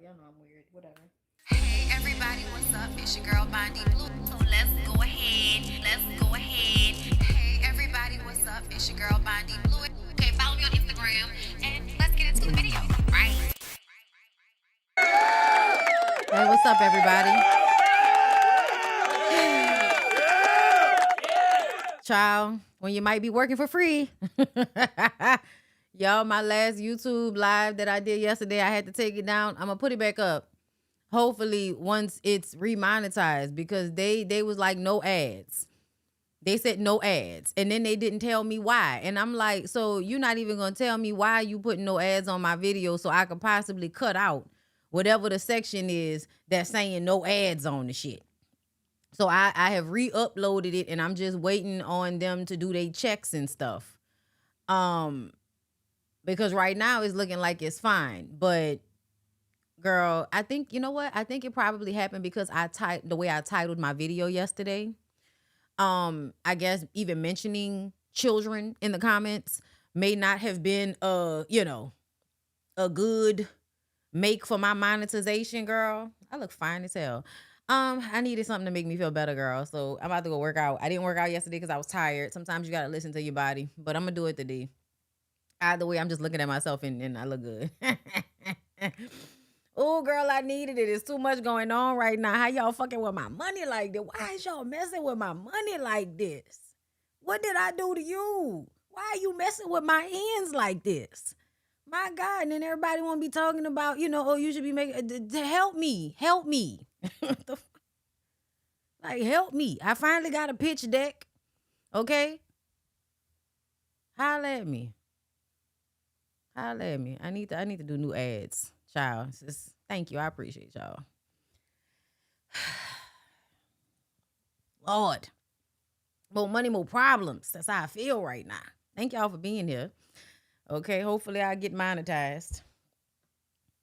Y'all know I'm weird. Whatever. Hey everybody, what's up? It's your girl Bondy Blue. So let's go ahead. Hey everybody, what's up? It's your girl Bondy Blue. Okay, follow me on Instagram and let's get into the video, right? Hey, what's up, everybody? Child, when you might be working for free. Y'all, my last YouTube live that I did yesterday, I had to take it down. I'm gonna put it back up. Hopefully, once it's remonetized, because they was like no ads. They said no ads, and then they didn't tell me why. And I'm like, so you're not even gonna tell me why you putting no ads on my video, so I could possibly cut out whatever the section is that's saying no ads on the shit. So I have re-uploaded it, and I'm just waiting on them to do their checks and stuff. Because right now it's looking like it's fine. But girl, I think, you know what? I think it probably happened because the way I titled my video yesterday. I guess even mentioning children in the comments may not have been a good make for my monetization, girl. I look fine as hell. I needed something to make me feel better, girl. So I'm about to go work out. I didn't work out yesterday because I was tired. Sometimes you gotta listen to your body, but I'm gonna do it today. Either way, I'm just looking at myself and I look good. Oh, girl, I needed it. It's too much going on right now. How y'all fucking with my money like this? Why is y'all messing with my money like this? What did I do to you? Why are you messing with my ends like this? My God, and then everybody want to be talking about, oh, you should be making, help me. Like, help me. I finally got a pitch deck, okay? Holla at me. I need to do new ads, child. Thank you. I appreciate y'all. Lord, more money, more problems. That's how I feel right now. Thank y'all for being here. Okay, hopefully I get monetized.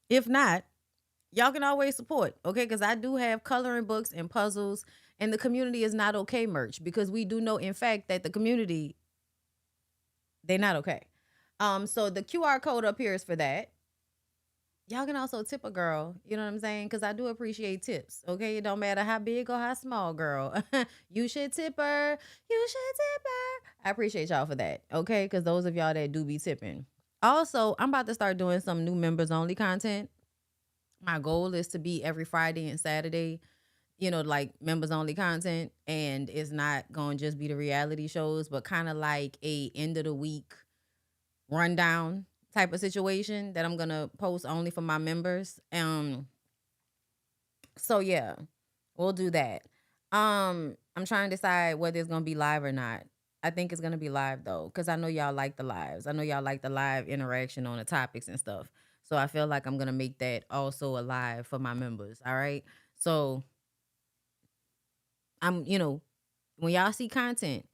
If not, y'all can always support, okay? Because I do have coloring books and puzzles, and the community is not okay merch, because we do know, in fact, that the community, they're not okay. So the QR code up here is for that. Y'all can also tip a girl, you know what I'm saying? Because I do appreciate tips, okay? It don't matter how big or how small, girl. You should tip her. I appreciate y'all for that, okay? Because those of y'all that do be tipping. Also, I'm about to start doing some new members-only content. My goal is to be every Friday and Saturday, like members-only content. And it's not going to just be the reality shows, but kind of like a end-of-the-week rundown type of situation that I'm gonna post only for my members. So yeah, we'll do that. I'm trying to decide whether it's gonna be live or not. I think it's gonna be live though, because I know y'all like the lives. I know y'all like the live interaction on the topics and stuff. So I feel like I'm gonna make that also a live for my members. All right. So I'm, when y'all see content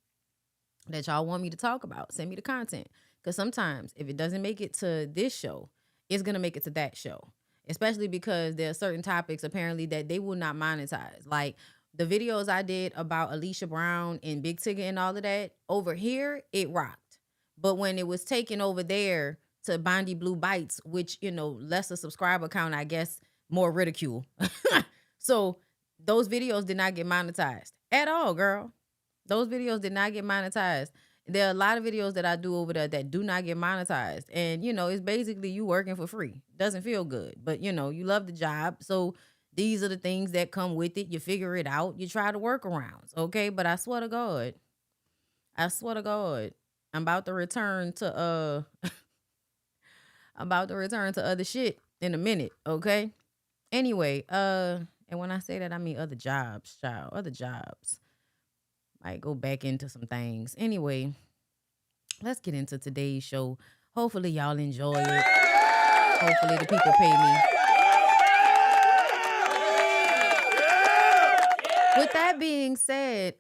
that y'all want me to talk about, send me the content. Because sometimes if it doesn't make it to this show, it's going to make it to that show. Especially because there are certain topics apparently that they will not monetize. Like the videos I did about Alicia Brown and Big Tigger and all of that, over here, it rocked. But when it was taken over there to BondyBlue Bites, which, lesser subscriber count, I guess, more ridicule. So those videos did not get monetized at all, girl. Those videos did not get monetized. There are a lot of videos that I do over there that do not get monetized. And, it's basically you working for free. Doesn't feel good. But, you love the job. So these are the things that come with it. You figure it out. You try to work around. Okay. But I swear to God, I'm about to return to other shit in a minute. Okay. Anyway, and when I say that, I mean other jobs, child. Other jobs. Might go back into some things. Anyway, let's get into today's show. Hopefully y'all enjoy it. Hopefully the people pay me. With that being said,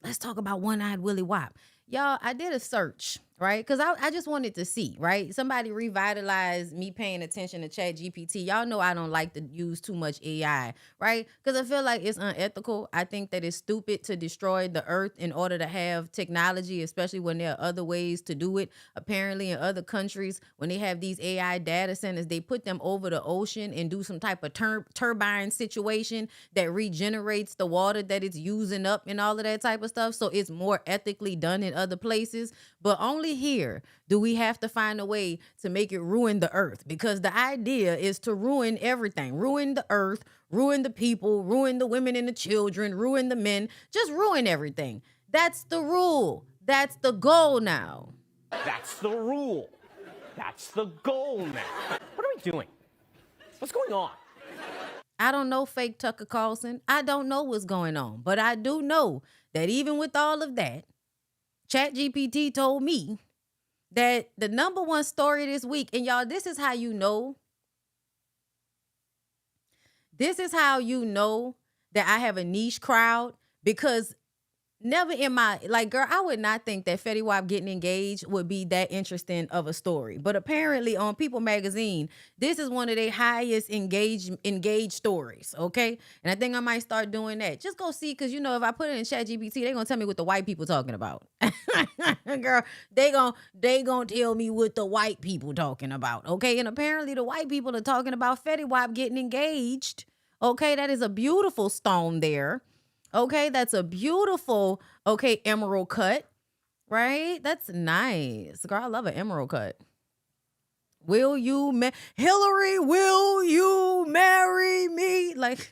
let's talk about One-Eyed Willie Wop. Y'all, I did a search, right? Because I just wanted to see, right? Somebody revitalized me paying attention to Chat GPT. Y'all know I don't like to use too much AI, right? Because I feel like it's unethical. I think that it's stupid to destroy the earth in order to have technology, especially when there are other ways to do it. Apparently, in other countries, when they have these AI data centers, they put them over the ocean and do some type of turbine situation that regenerates the water that it's using up and all of that type of stuff. So it's more ethically done in other places. But only here do we have to find a way to make it ruin the earth, because the idea is to ruin everything, ruin the earth, ruin the people, ruin the women and the children, ruin the men, just ruin everything. That's the rule. That's the goal now. That's the rule. That's the goal now. What are we doing? What's going on? I don't know, fake Tucker Carlson. I don't know what's going on, but I do know that even with all of that, ChatGPT told me that the number one story this week, and y'all, this is how you know that I have a niche crowd, because never in my, like, girl, I would not think that Fetty Wap getting engaged would be that interesting of a story. But apparently on People Magazine, this is one of their highest engaged stories, okay? And I think I might start doing that. Just go see, because, you know, if I put it in ChatGPT, they're going to tell me what the white people talking about. Girl, they gonna tell me what the white people talking about, okay? And apparently the white people are talking about Fetty Wap getting engaged, okay? That is a beautiful stone there. Okay, that's a beautiful, okay, emerald cut, right? That's nice. Girl, I love an emerald cut. Will you, Hillary, will you marry me? Like,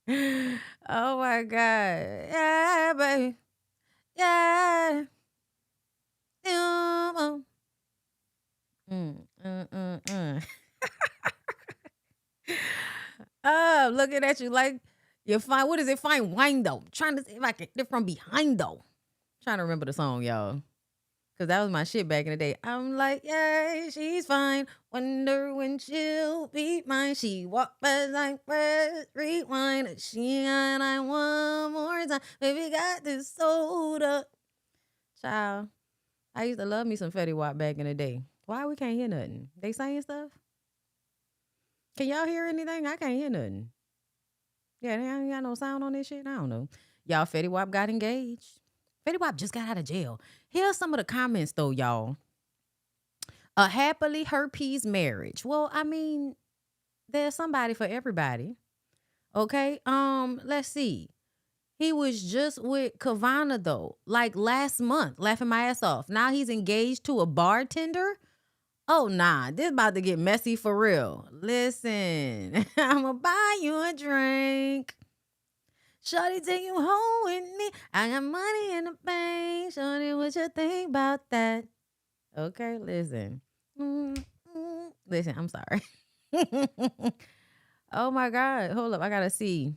oh my God. Yeah, baby. Yeah. Oh, looking at you like, you find, what is it? Find wine though. Trying to see if I can get from behind though. Trying to remember the song, y'all. Cause that was my shit back in the day. I'm like, yeah, she's fine. Wonder when she'll be mine. She walked by like press rewind. She and I one more time. Baby got this soda. Child. I used to love me some Fetty Wap back in the day. Why we can't hear nothing? They saying stuff? Can y'all hear anything? I can't hear nothing. Yeah, they ain't got no sound on this shit. I don't know. Y'all, Fetty Wap got engaged. Fetty Wap just got out of jail. Here's some of the comments though, y'all. A happily herpes marriage. Well, I mean, there's somebody for everybody. Okay. Let's see. He was just with Kavana though, like last month, laughing my ass off. Now he's engaged to a bartender. Oh, nah, this about to get messy for real. Listen, I'ma buy you a drink. Shorty, take you home with me. I got money in the bank. Shorty, what you think about that? Okay, listen. Listen, I'm sorry. Oh, my God. Hold up. I got to see.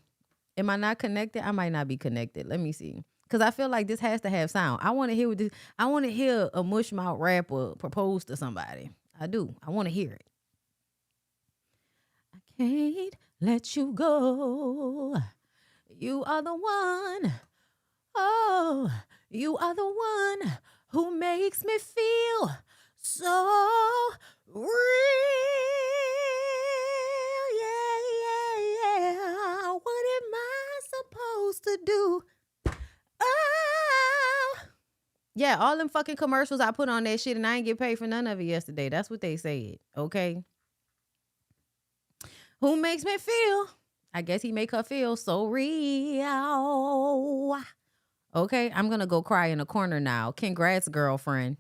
Am I not connected? I might not be connected. Let me see. Because I feel like this has to have sound. I want to hear what this. I want to hear a mushmouth rapper propose to somebody. I do. I want to hear it. I can't let you go. You are the one. Oh, you are the one who makes me feel so real. Yeah. What am I supposed to do? Oh. Yeah, all them fucking commercials I put on that shit and I ain't get paid for none of it yesterday. That's what they said, okay? Who makes me feel? I guess he make her feel so real. Okay, I'm going to go cry in a corner now. Congrats, girlfriend.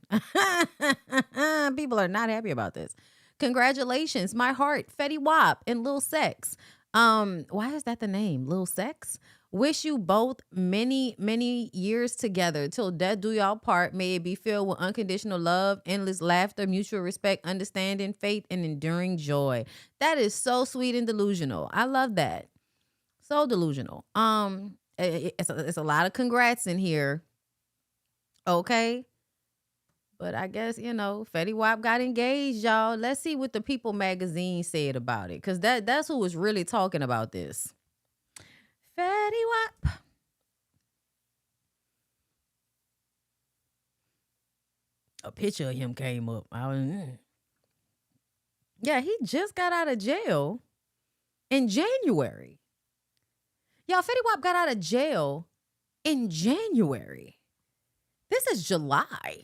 People are not happy about this. Congratulations, my heart, Fetty Wap and Lil Sex. Why is that the name? Lil Sex? Wish you both many, many years together till death do y'all part. May it be filled with unconditional love, endless laughter, mutual respect, understanding, faith, and enduring joy. That is so sweet and delusional. I love that. So delusional. It's a lot of congrats in here. Okay. But I guess, you know, Fetty Wap got engaged, y'all. Let's see what the People magazine said about it. Because that's who was really talking about this. Fetty Wap. a picture of him came up. Yeah, he just got out of jail in January. Y'all, Fetty Wap got out of jail in January. This is July.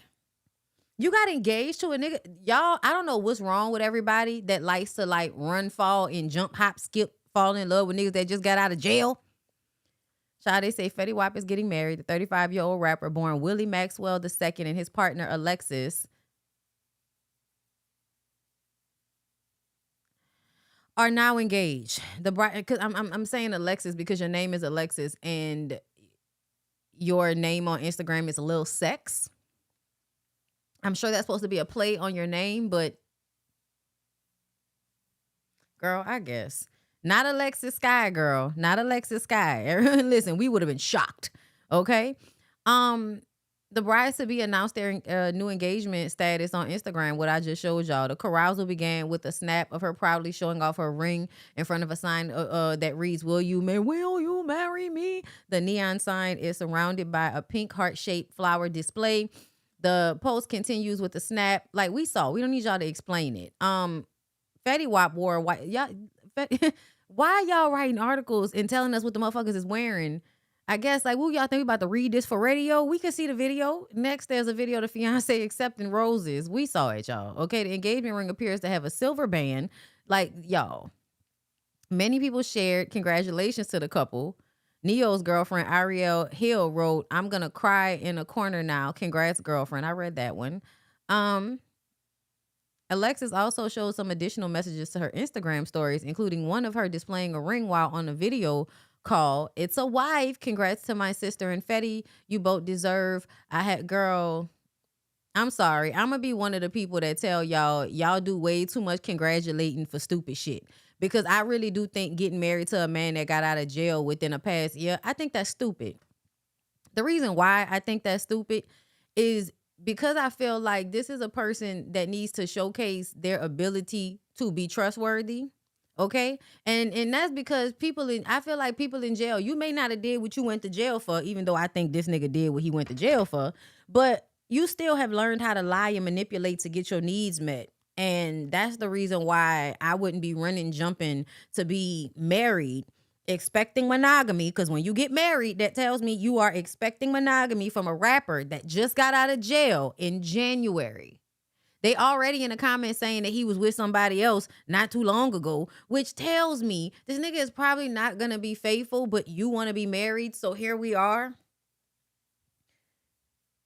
You got engaged to a nigga. Y'all, I don't know what's wrong with everybody that likes to like run, fall, and jump, hop, skip, fall in love with niggas that just got out of jail. They say Fetty Wap is getting married. The 35-year-old rapper born Willie Maxwell II and his partner Alexis are now engaged. The bride, because I'm saying Alexis because your name is Alexis and your name on Instagram is Lil Sex. I'm sure that's supposed to be a play on your name, but girl, I guess. Not Alexis Sky, girl. Not Alexis Sky. Listen, we would have been shocked. Okay. The brides to be announced their new engagement status on Instagram, what I just showed y'all. The carousal began with a snap of her proudly showing off her ring in front of a sign that reads, Will you marry me? The neon sign is surrounded by a pink heart-shaped flower display. The post continues with a snap. Like we saw, we don't need y'all to explain it. Fetty Wap wore white. Why y'all writing articles and telling us what the motherfuckers is wearing? I guess like, y'all think we about to read this for radio? We can see the video. Next, there's a video of the fiance accepting roses. We saw it, y'all. Okay, the engagement ring appears to have a silver band. Like, y'all, many people shared congratulations to the couple. Neo's girlfriend, Ariel Hill, wrote, I'm going to cry in a corner now. Congrats, girlfriend. I read that one. Alexis also showed some additional messages to her Instagram stories, including one of her displaying a ring while on a video call. It's a wife. Congrats to my sister and Fetty. You both deserve. Girl, I'm sorry. I'm going to be one of the people that tell y'all do way too much congratulating for stupid shit. Because I really do think getting married to a man that got out of jail within a past year, I think that's stupid. The reason why I think that's stupid is because I feel like this is a person that needs to showcase their ability to be trustworthy. Okay. And that's because I feel like people in jail, you may not have did what you went to jail for, even though I think this nigga did what he went to jail for, but you still have learned how to lie and manipulate to get your needs met. And that's the reason why I wouldn't be running, jumping to be married, expecting monogamy. Because when you get married, that tells me you are expecting monogamy from a rapper that just got out of jail in January. They already in the comments saying that he was with somebody else not too long ago, which tells me this nigga is probably not going to be faithful, but you want to be married. So here we are.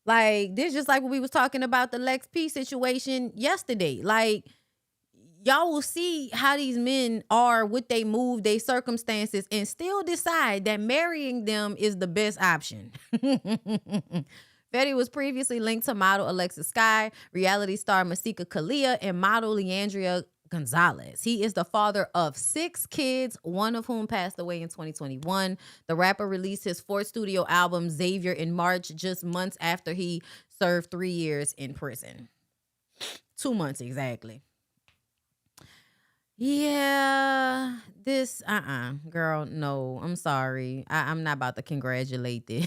Like, this just like when we was talking about the Lex P situation yesterday. Like, y'all will see how these men are, what they move, their circumstances, and still decide that marrying them is the best option. Fetty was previously linked to model Alexis Sky, reality star Masika Kalia, and model Leandria Gonzalez. He is the father of 6 kids, one of whom passed away in 2021. The rapper released his 4th studio album, Xavier, in March, just months after he served 3 years in prison. 2 months exactly. Yeah, this, girl, no, I'm sorry. I'm not about to congratulate this.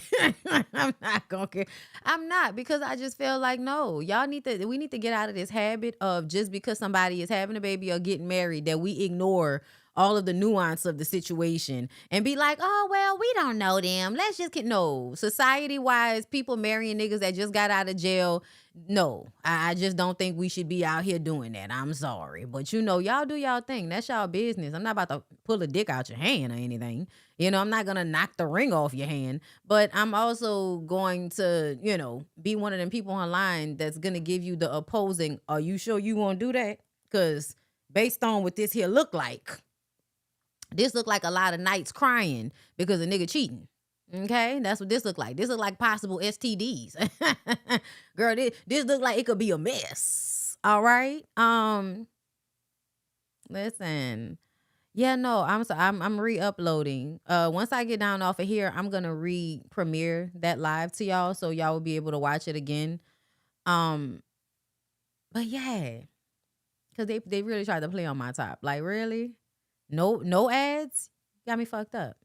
I'm not gonna, I'm not, because I just feel like, no, we need to get out of this habit of just because somebody is having a baby or getting married that we ignore all of the nuance of the situation and be like, oh, well, we don't know them. Let's just no, society-wise, people marrying niggas that just got out of jail. No, I just don't think we should be out here doing that. I'm sorry. But, y'all do y'all thing. That's y'all business. I'm not about to pull a dick out your hand or anything. I'm not going to knock the ring off your hand. But I'm also going to, be one of them people online that's going to give you the opposing, are you sure you won't do that? Because based on what this here look like, this look like a lot of nights crying because a nigga cheating. Okay, that's what this look like. This look like possible STDs. Girl, this look like it could be a mess. All right. Listen. Yeah, no, I'm re-uploading. Once I get down off of here, I'm gonna re-premiere that live to y'all so y'all will be able to watch it again. But yeah, because they really tried to play on my top. Like, really? No ads? Got me fucked up.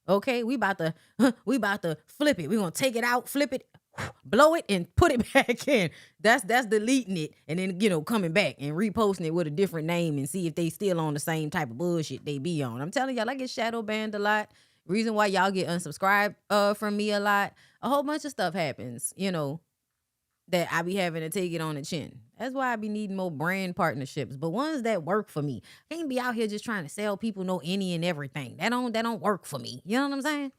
Okay, we about to flip it. We gonna take it out, flip it. blow it and put it back in. That's deleting it and then, coming back and reposting it with a different name and see if they still on the same type of bullshit they be on. I'm telling y'all, I get shadow banned a lot. Reason why y'all get unsubscribed from me a lot. A whole bunch of stuff happens, that I be having to take it on the chin. That's why I be needing more brand partnerships, but ones that work for me. I can't be out here just trying to sell people no any and everything. That don't work for me. You know what I'm saying?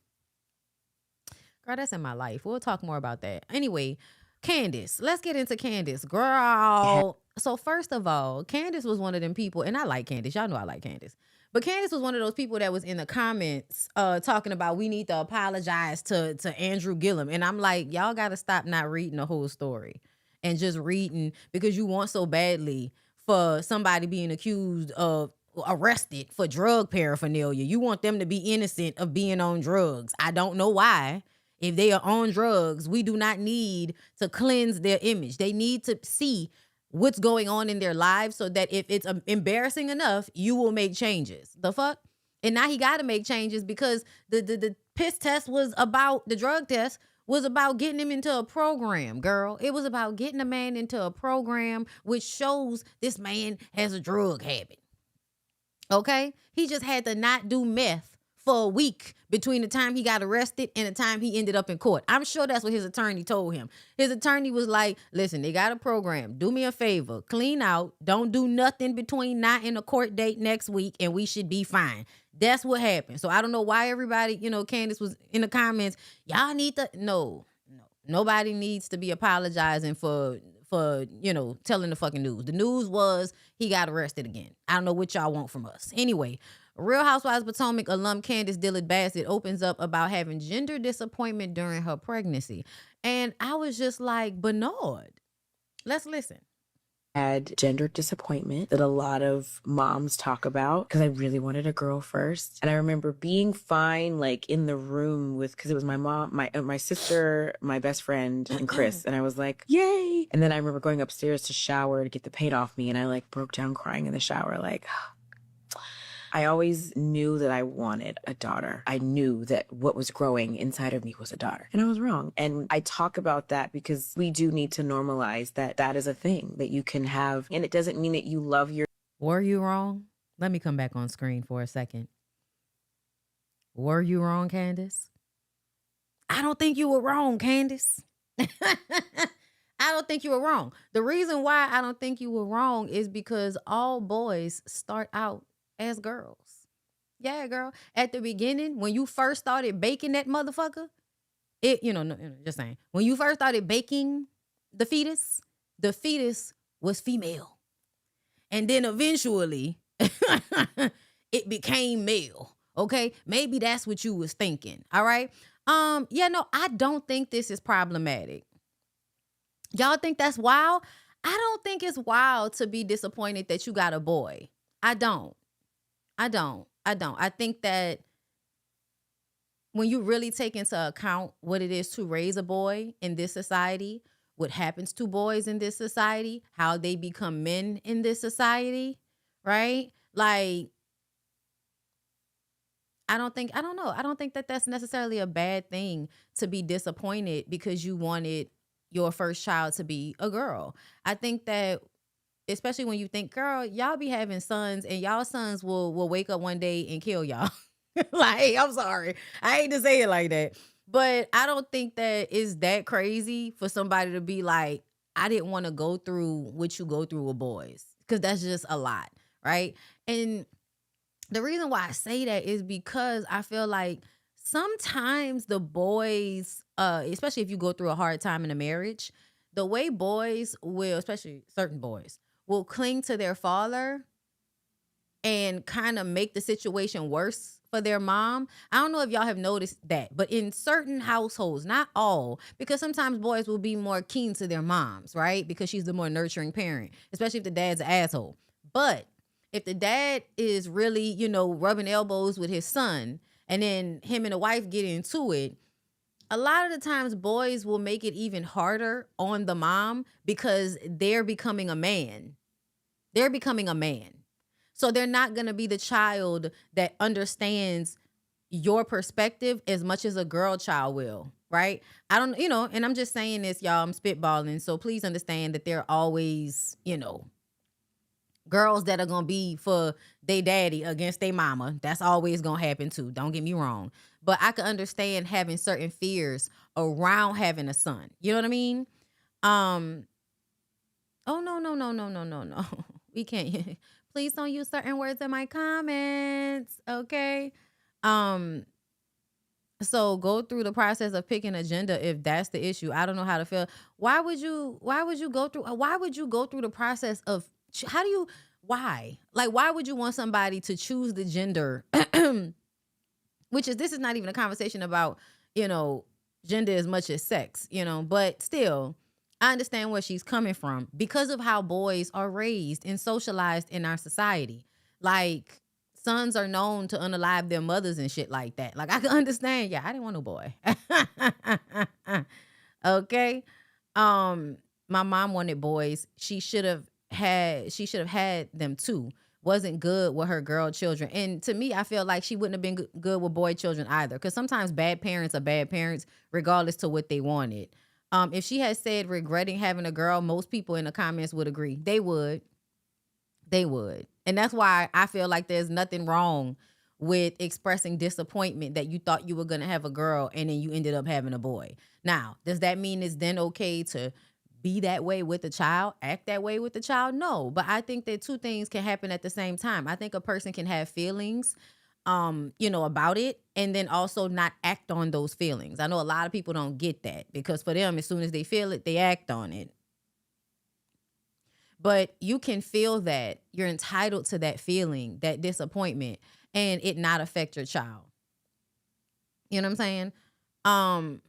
Girl, that's in my life. We'll talk more about that. Anyway, Candiace. Let's get into Candiace. Girl. So first of all, Candiace was one of them people, and I like Candiace. Y'all know I like Candiace. But Candiace was one of those people that was in the comments talking about we need to apologize to Andrew Gillum. And I'm like, y'all got to stop not reading the whole story and just reading because you want so badly for somebody being accused of arrested for drug paraphernalia. You want them to be innocent of being on drugs. I don't know why. If they are on drugs, we do not need to cleanse their image. They need to see what's going on in their lives so that if it's embarrassing enough, you will make changes. The fuck? And now he got to make changes because the piss test was about, the drug test was about getting him into a program, girl. It was about getting a man into a program which shows this man has a drug habit. Okay? He just had to not do meth for a week between the time he got arrested and the time he ended up in court. I'm sure that's what his attorney told him. His attorney was like, listen, they got a program. Do me a favor. Clean out. Don't do nothing between now and the court date next week and we should be fine. That's what happened. So I don't know why everybody, Candiace was in the comments. Y'all need to, no. Nobody needs to be apologizing for telling the fucking news. The news was he got arrested again. I don't know what y'all want from us. Anyway, Real Housewives of Potomac alum Candiace Dillard Bassett opens up about having gender disappointment during her pregnancy. And I was just like, Bernard, let's listen. Had gender disappointment that a lot of moms talk about because I really wanted a girl first. And I remember being fine, like in the room because it was my mom, my sister, my best friend, and Chris. And I was like, yay. And then I remember going upstairs to shower to get the paint off me. And I like broke down crying in the shower, like, I always knew that I wanted a daughter. I knew that what was growing inside of me was a daughter. And I was wrong. And I talk about that because we do need to normalize that that is a thing that you can have. And it doesn't mean that you love your... Were you wrong? Let me come back on screen for a second. Were you wrong, Candiace? I don't think you were wrong, Candiace. I don't think you were wrong. The reason why I don't think you were wrong is because all boys start out as girls. Yeah, girl. At the beginning, when you first started baking that motherfucker, just saying. When you first started baking the fetus was female. And then eventually, it became male. Okay? Maybe that's what you was thinking. All right? I don't think this is problematic. Y'all think that's wild? I don't think it's wild to be disappointed that you got a boy. I don't. I think that when you really take into account what it is to raise a boy in this society, what happens to boys in this society, how they become men in this society, right? Like, I don't think that that's necessarily a bad thing to be disappointed because you wanted your first child to be a girl. I think that especially when you think, girl, y'all be having sons and y'all sons will wake up one day and kill y'all. Like, I'm sorry. I hate to say it like that. But I don't think that it's that crazy for somebody to be like, I didn't want to go through what you go through with boys. Because that's just a lot, right? And the reason why I say that is because I feel like sometimes the boys, especially if you go through a hard time in a marriage, the way boys will, especially certain boys, will cling to their father and kind of make the situation worse for their mom. I don't know if y'all have noticed that, but in certain households, not all, because sometimes boys will be more keen to their moms, right? Because she's the more nurturing parent, especially if the dad's an asshole. But if the dad is really, rubbing elbows with his son and then him and the wife get into it, a lot of the times boys will make it even harder on the mom because they're becoming a man. They're becoming a man. So they're not going to be the child that understands your perspective as much as a girl child will. right? I don't, and I'm just saying this, y'all, I'm spitballing. So please understand that there are always, girls that are gonna be for they daddy against their mama. That's always gonna happen too. Don't get me wrong. But I can understand having certain fears around having a son. You know what I mean? Oh no, no, no, no, no, no, no. We can't. Please don't use certain words in my comments. Okay. Um, so go through the process of picking a gender if that's the issue. I don't know how to feel. Why would you go through the process of how do you why? Like why would you want somebody to choose the gender this is not even a conversation about, gender as much as sex, but still I understand where she's coming from because of how boys are raised and socialized in our society. Like sons are known to unalive their mothers and shit like that. Like I can understand. Yeah, I didn't want no boy. Okay. My mom wanted boys. She should have had them too. Wasn't good with her girl children. And to me, I feel like she wouldn't have been good with boy children either. Because sometimes bad parents are bad parents, regardless to what they wanted. If she had said regretting having a girl, most people in the comments would agree. They would. And that's why I feel like there's nothing wrong with expressing disappointment that you thought you were going to have a girl and then you ended up having a boy. Now, does that mean it's then okay to be that way with the child, act that way with the child? No, but I think that two things can happen at the same time. I think a person can have feelings about it and then also not act on those feelings. I know a lot of people don't get that because for them, as soon as they feel it, they act on it. But you can feel that you're entitled to that feeling, that disappointment, and it not affect your child. You know what I'm saying?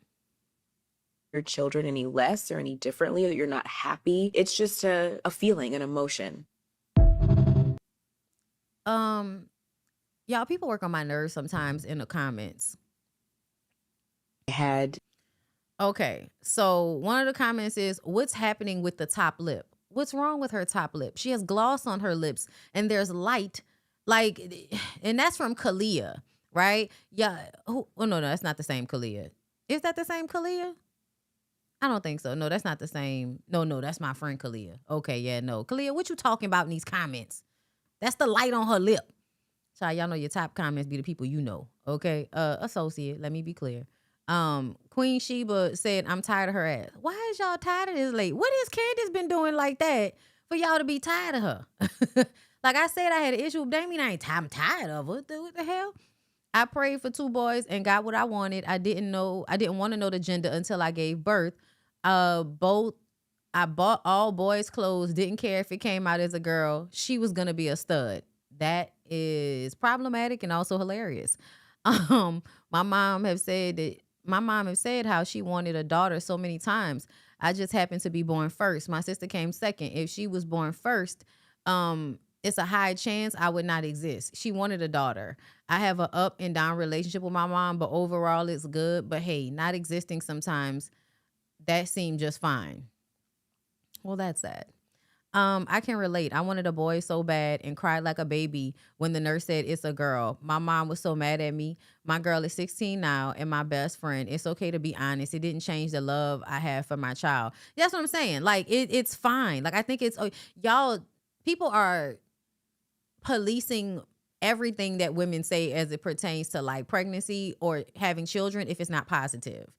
Your children any less or any differently, or that you're not happy. It's just a feeling, an emotion. Y'all, people work on my nerves sometimes in the comments. Okay, so one of the comments is, what's happening with the top lip? What's wrong with her top lip? She has gloss on her lips and there's light, and that's from Kalia, right? Yeah. Oh, no, that's not the same Kalia. Is that the same Kalia? I don't think so. No, that's not the same. No, that's my friend Kalia. Okay, yeah, no. Kalia, what you talking about in these comments? That's the light on her lip. So y'all know your top comments be the people you know. Okay. Associate, let me be clear. Queen Sheba said, I'm tired of her ass. Why is y'all tired of this lady? What has Candiace been doing like that for y'all to be tired of her? Like I said, I had an issue with Damien. I'm tired of her. What the hell? I prayed for 2 boys and got what I wanted. I didn't want to know the gender until I gave birth. I bought all boys' clothes. Didn't care if it came out as a girl. She was gonna be a stud. That is problematic and also hilarious. My mom have said how she wanted a daughter so many times. I just happened to be born first. My sister came second. If she was born first, it's a high chance I would not exist. She wanted a daughter. I have an up and down relationship with my mom, but overall it's good. But hey, not existing sometimes, that seemed just fine. Well, that's sad. I can relate. I wanted a boy so bad and cried like a baby when the nurse said it's a girl. My mom was so mad at me. My girl is 16 now and my best friend. It's okay to be honest. It didn't change the love I have for my child. That's what I'm saying. Like it's fine. Like I think it's y'all. People are policing everything that women say as it pertains to like pregnancy or having children if it's not positive.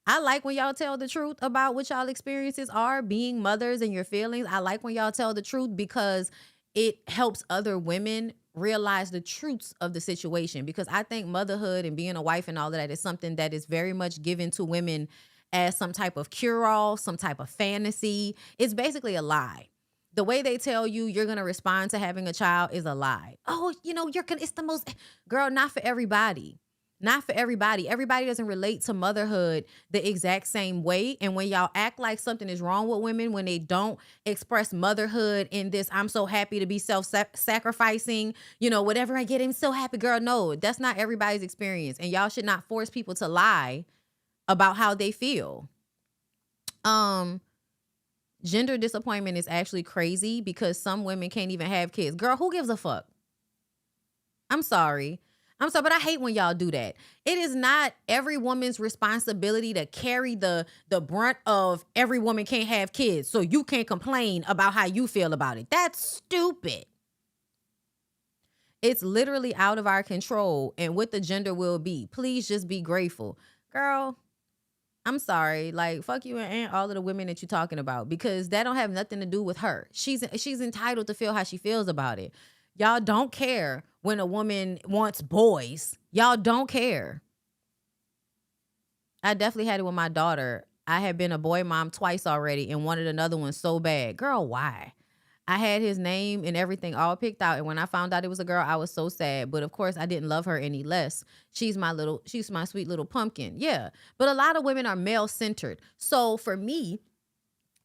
I like when y'all tell the truth about what y'all experiences are being mothers and your feelings. I like when y'all tell the truth because it helps other women realize the truths of the situation. Because I think motherhood and being a wife and all of that is something that is very much given to women as some type of cure-all, some type of fantasy. It's basically a lie. The way they tell you you're going to respond to having a child is a lie. Oh, it's the most, girl, not for everybody. Not for everybody. Everybody doesn't relate to motherhood the exact same way. And when y'all act like something is wrong with women, when they don't express motherhood in this, I'm so happy to be self-sacrificing, whatever I get, I'm so happy, girl. No, that's not everybody's experience. And y'all should not force people to lie about how they feel. Gender disappointment is actually crazy because some women can't even have kids. Girl, who gives a fuck? I'm sorry. I'm sorry, but I hate when y'all do that. It is not every woman's responsibility to carry the brunt of every woman can't have kids, so you can't complain about how you feel about it. That's stupid. It's literally out of our control and what the gender will be. Please just be grateful. Girl, I'm sorry. Like, fuck you and all of the women that you're talking about, because that don't have nothing to do with her. She's entitled to feel how she feels about it. Y'all don't care when a woman wants boys. Y'all don't care. I definitely had it with my daughter. I had been a boy mom twice already and wanted another one so bad. Girl, why? I had his name and everything all picked out. And when I found out it was a girl, I was so sad. But of course, I didn't love her any less. She's my sweet little pumpkin. Yeah. But a lot of women are male centered. So for me,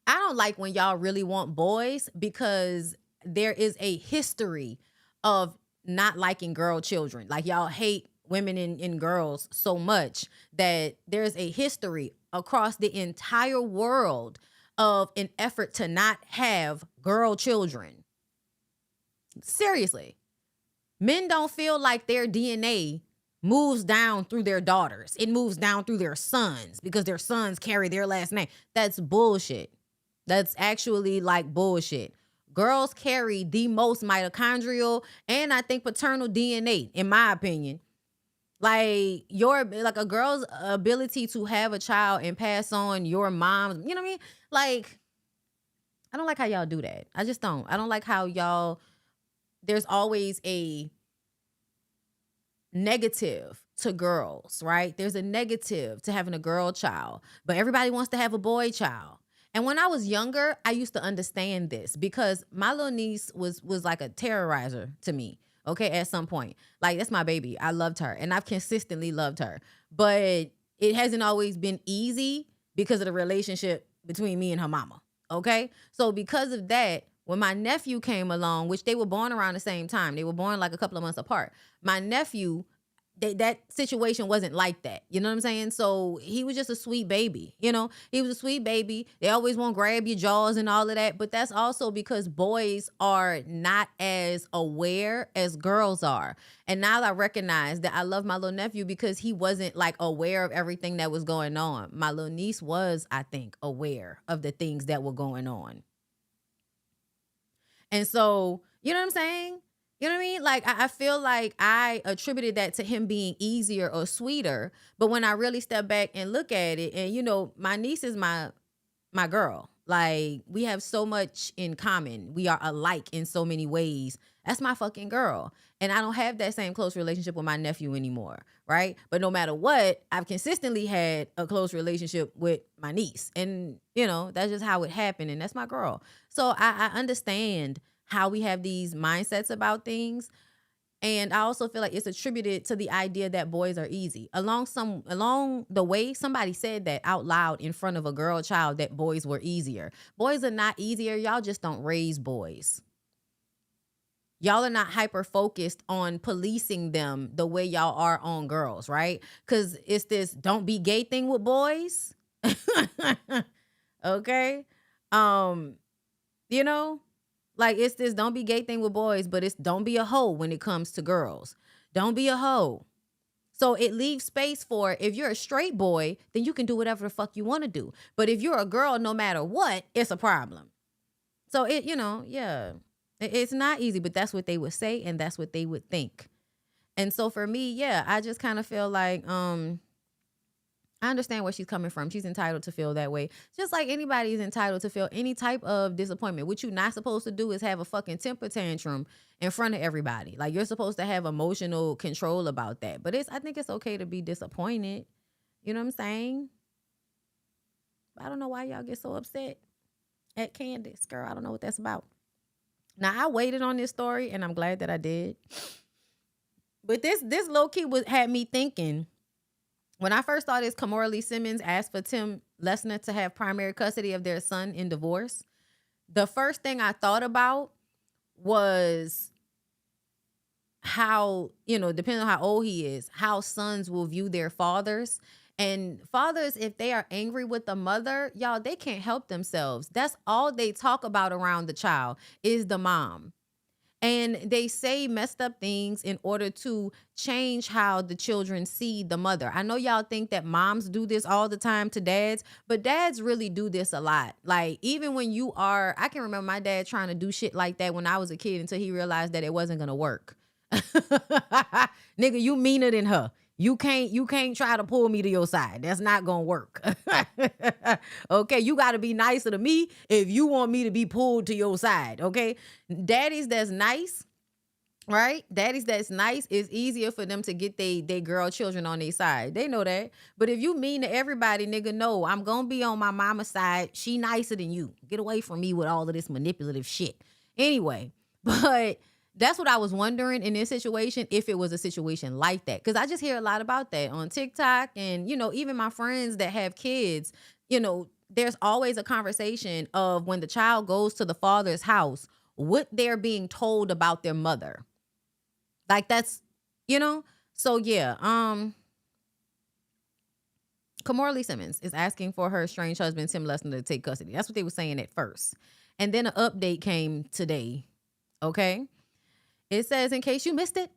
I don't like when y'all really want boys, because there is a history of not liking girl children. Like, y'all hate women and girls so much that there's a history across the entire world of an effort to not have girl children. Seriously. Men don't feel like their DNA moves down through their daughters. It moves down through their sons because their sons carry their last name. That's bullshit. That's actually like bullshit. Girls carry the most mitochondrial and I think paternal DNA, in my opinion. Like, a girl's ability to have a child and pass on your mom's, you know what I mean? Like, I don't like how y'all do that. I just don't. I don't like how there's always a negative to girls, right? There's a negative to having a girl child, but everybody wants to have a boy child. And when I was younger, I used to understand this because my little niece was like a terrorizer to me. Okay, at some point. Like, that's my baby. I loved her and I've consistently loved her. But it hasn't always been easy because of the relationship between me and her mama. Okay? So because of that, when my nephew came along, which they were born around the same time, they were born like a couple of months apart. My nephew, that situation wasn't like that. You know what I'm saying? So he was just a sweet baby. You know, he was a sweet baby. They always want to grab your jaws and all of that. But that's also because boys are not as aware as girls are. And now I recognize that I love my little nephew because he wasn't like aware of everything that was going on. My little niece was, I think, aware of the things that were going on. And so, you know what I'm saying? You know what I mean? Like, I feel like I attributed that to him being easier or sweeter. But when I really step back and look at it, and, you know, my niece is my girl. Like, we have so much in common. We are alike in so many ways. That's my fucking girl. And I don't have that same close relationship with my nephew anymore, right? But no matter what, I've consistently had a close relationship with my niece. And, you know, that's just how it happened. And that's my girl. So I understand how we have these mindsets about things. And I also feel like it's attributed to the idea that boys are easy. Along the way, somebody said that out loud in front of a girl child, that boys were easier. Boys are not easier. Y'all just don't raise boys. Y'all are not hyper focused on policing them the way y'all are on girls, right? Because it's this don't be gay thing with boys. Okay. You know? Like, it's this don't be gay thing with boys, but it's don't be a hoe when it comes to girls. Don't be a hoe. So it leaves space for, if you're a straight boy, then you can do whatever the fuck you want to do. But if you're a girl, no matter what, it's a problem. So it, you know, yeah, it's not easy, but that's what they would say and that's what they would think. And so for me, yeah, I just kind of feel like, I understand where she's coming from. She's entitled to feel that way. Just like anybody is entitled to feel any type of disappointment. What you're not supposed to do is have a fucking temper tantrum in front of everybody. Like, you're supposed to have emotional control about that. But I think it's okay to be disappointed. You know what I'm saying? I don't know why y'all get so upset at Candiace. Girl, I don't know what that's about. Now, I waited on this story, and I'm glad that I did. But this low-key had me thinking. When I first saw this, Kamora Lee Simmons asked for Tim Lesnar to have primary custody of their son in divorce. The first thing I thought about was how, you know, depending on how old he is, how sons will view their fathers. And fathers, if they are angry with the mother, y'all, they can't help themselves. That's all they talk about around the child is the mom. And they say messed up things in order to change how the children see the mother. I know y'all think that moms do this all the time to dads, but dads really do this a lot. Like, even when I can remember my dad trying to do shit like that when I was a kid until he realized that it wasn't gonna work. Nigga, you meaner than her. You can't try to pull me to your side. That's not gonna work. Okay, you gotta be nicer to me if you want me to be pulled to your side. Okay, daddies that's nice, right? Daddies that's nice, it's easier for them to get they girl children on their side. They know that. But if you mean to everybody, nigga, no, I'm gonna be on my mama's side. She nicer than you. Get away from me with all of this manipulative shit. Anyway, but that's what I was wondering in this situation, if it was a situation like that. Because I just hear a lot about that on TikTok. And, even my friends that have kids, there's always a conversation of when the child goes to the father's house, what they're being told about their mother. Like, that's, So, yeah. Kamora Simmons is asking for her estranged husband, Tim Lesnar, to take custody. That's what they were saying at first. And then an update came today. Okay. It says, in case you missed it,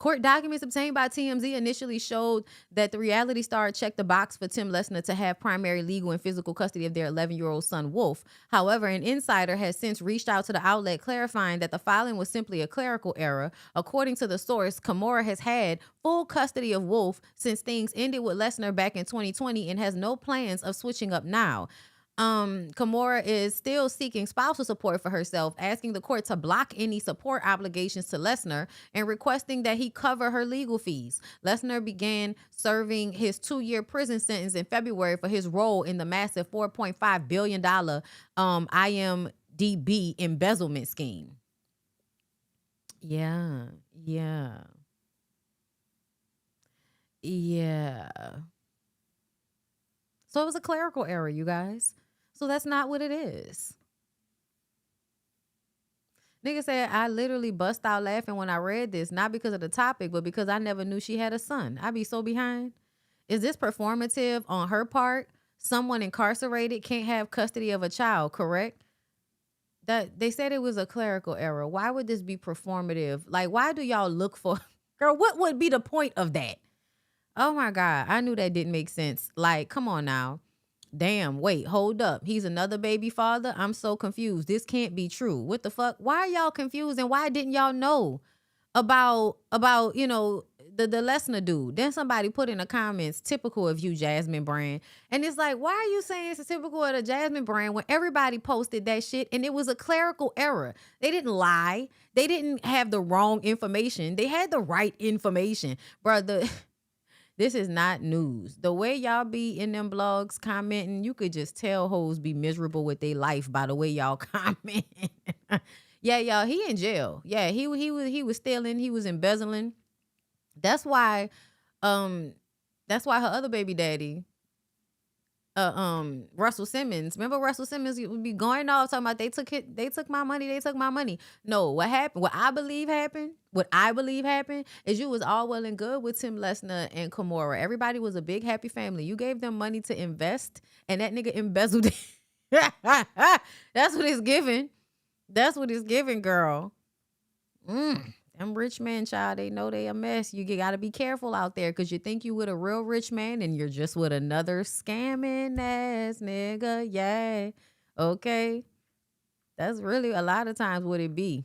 court documents obtained by TMZ initially showed that the reality star checked the box for Tim Lesnar to have primary legal and physical custody of their 11-year-old son, Wolf. However, an insider has since reached out to the outlet clarifying that the filing was simply a clerical error. According to the source, Kamora has had full custody of Wolf since things ended with Lesnar back in 2020 and has no plans of switching up now. Kamora is still seeking spousal support for herself, asking the court to block any support obligations to Lesnar and requesting that he cover her legal fees. Lesnar began serving his 2-year prison sentence in February for his role in the massive $4.5 billion IMDb embezzlement scheme. Yeah. So it was a clerical error, you guys. So that's not what it is. Nigga said, I literally bust out laughing when I read this, not because of the topic, but because I never knew she had a son. I be so behind. Is this performative on her part? Someone incarcerated can't have custody of a child, correct? That they said it was a clerical error. Why would this be performative? Like, why do y'all look for... Girl, what would be the point of that? Oh my God, I knew that didn't make sense. Like, come on now. Damn, wait, hold up. He's another baby father? I'm so confused. This can't be true. What the fuck? Why are y'all confused, and why didn't y'all know about the Lesnar dude? Then somebody put in the comments, typical of you, Jasmine Brand. And it's like, why are you saying it's typical of the Jasmine Brand when everybody posted that shit and it was a clerical error? They didn't lie. They didn't have the wrong information. They had the right information. Brother, this is not news. The way y'all be in them blogs commenting, you could just tell hoes be miserable with their life by the way y'all comment. Yeah, y'all, he in jail. Yeah, he was stealing, he was embezzling. That's why her other baby daddy, Russell Simmons. Remember Russell Simmons would be going off talking about they took my money. No, what happened? What I believe happened is you was all well and good with Tim Lesnar and Kamora. Everybody was a big happy family. You gave them money to invest, and that nigga embezzled it. That's what it's giving. That's what it's giving, girl. Them rich man, child, they know they a mess. You got to be careful out there because you think you with a real rich man and you're just with another scamming ass nigga. Yeah. Okay. That's really a lot of times what it be.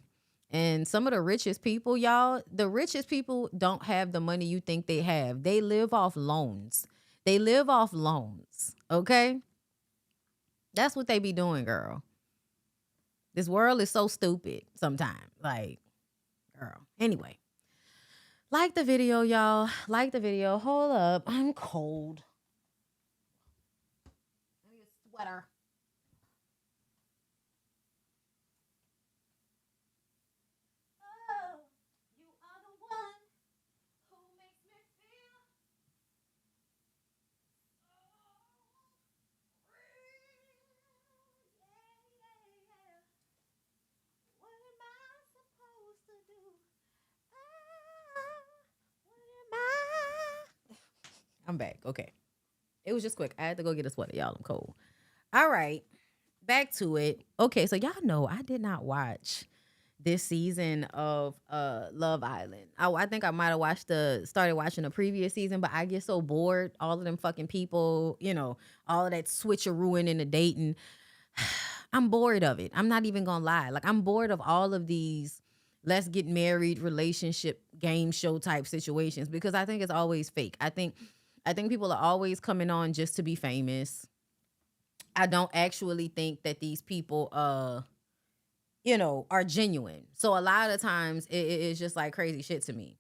And some of the richest people, y'all, the richest people don't have the money you think they have. They live off loans. Okay? That's what they be doing, girl. This world is so stupid sometimes. Like, girl. Anyway, like the video, y'all. Like the video. Hold up. I'm cold. I need a sweater. Oh, you are the one who makes me feel yeah. What am I supposed to do? I'm back. Okay. It was just quick. I had to go get a sweater, y'all. I'm cold. All right. Back to it. Okay, so y'all know I did not watch this season of Love Island. I think I might have started watching the previous season, but I get so bored. All of them fucking people, all of that switcherooing in the dating. I'm bored of it. I'm not even gonna lie. Like, I'm bored of all of these let's get married relationship game show type situations, because I think it's always fake. I think people are always coming on just to be famous. I don't actually think that these people are genuine. So a lot of times it's just like crazy shit to me.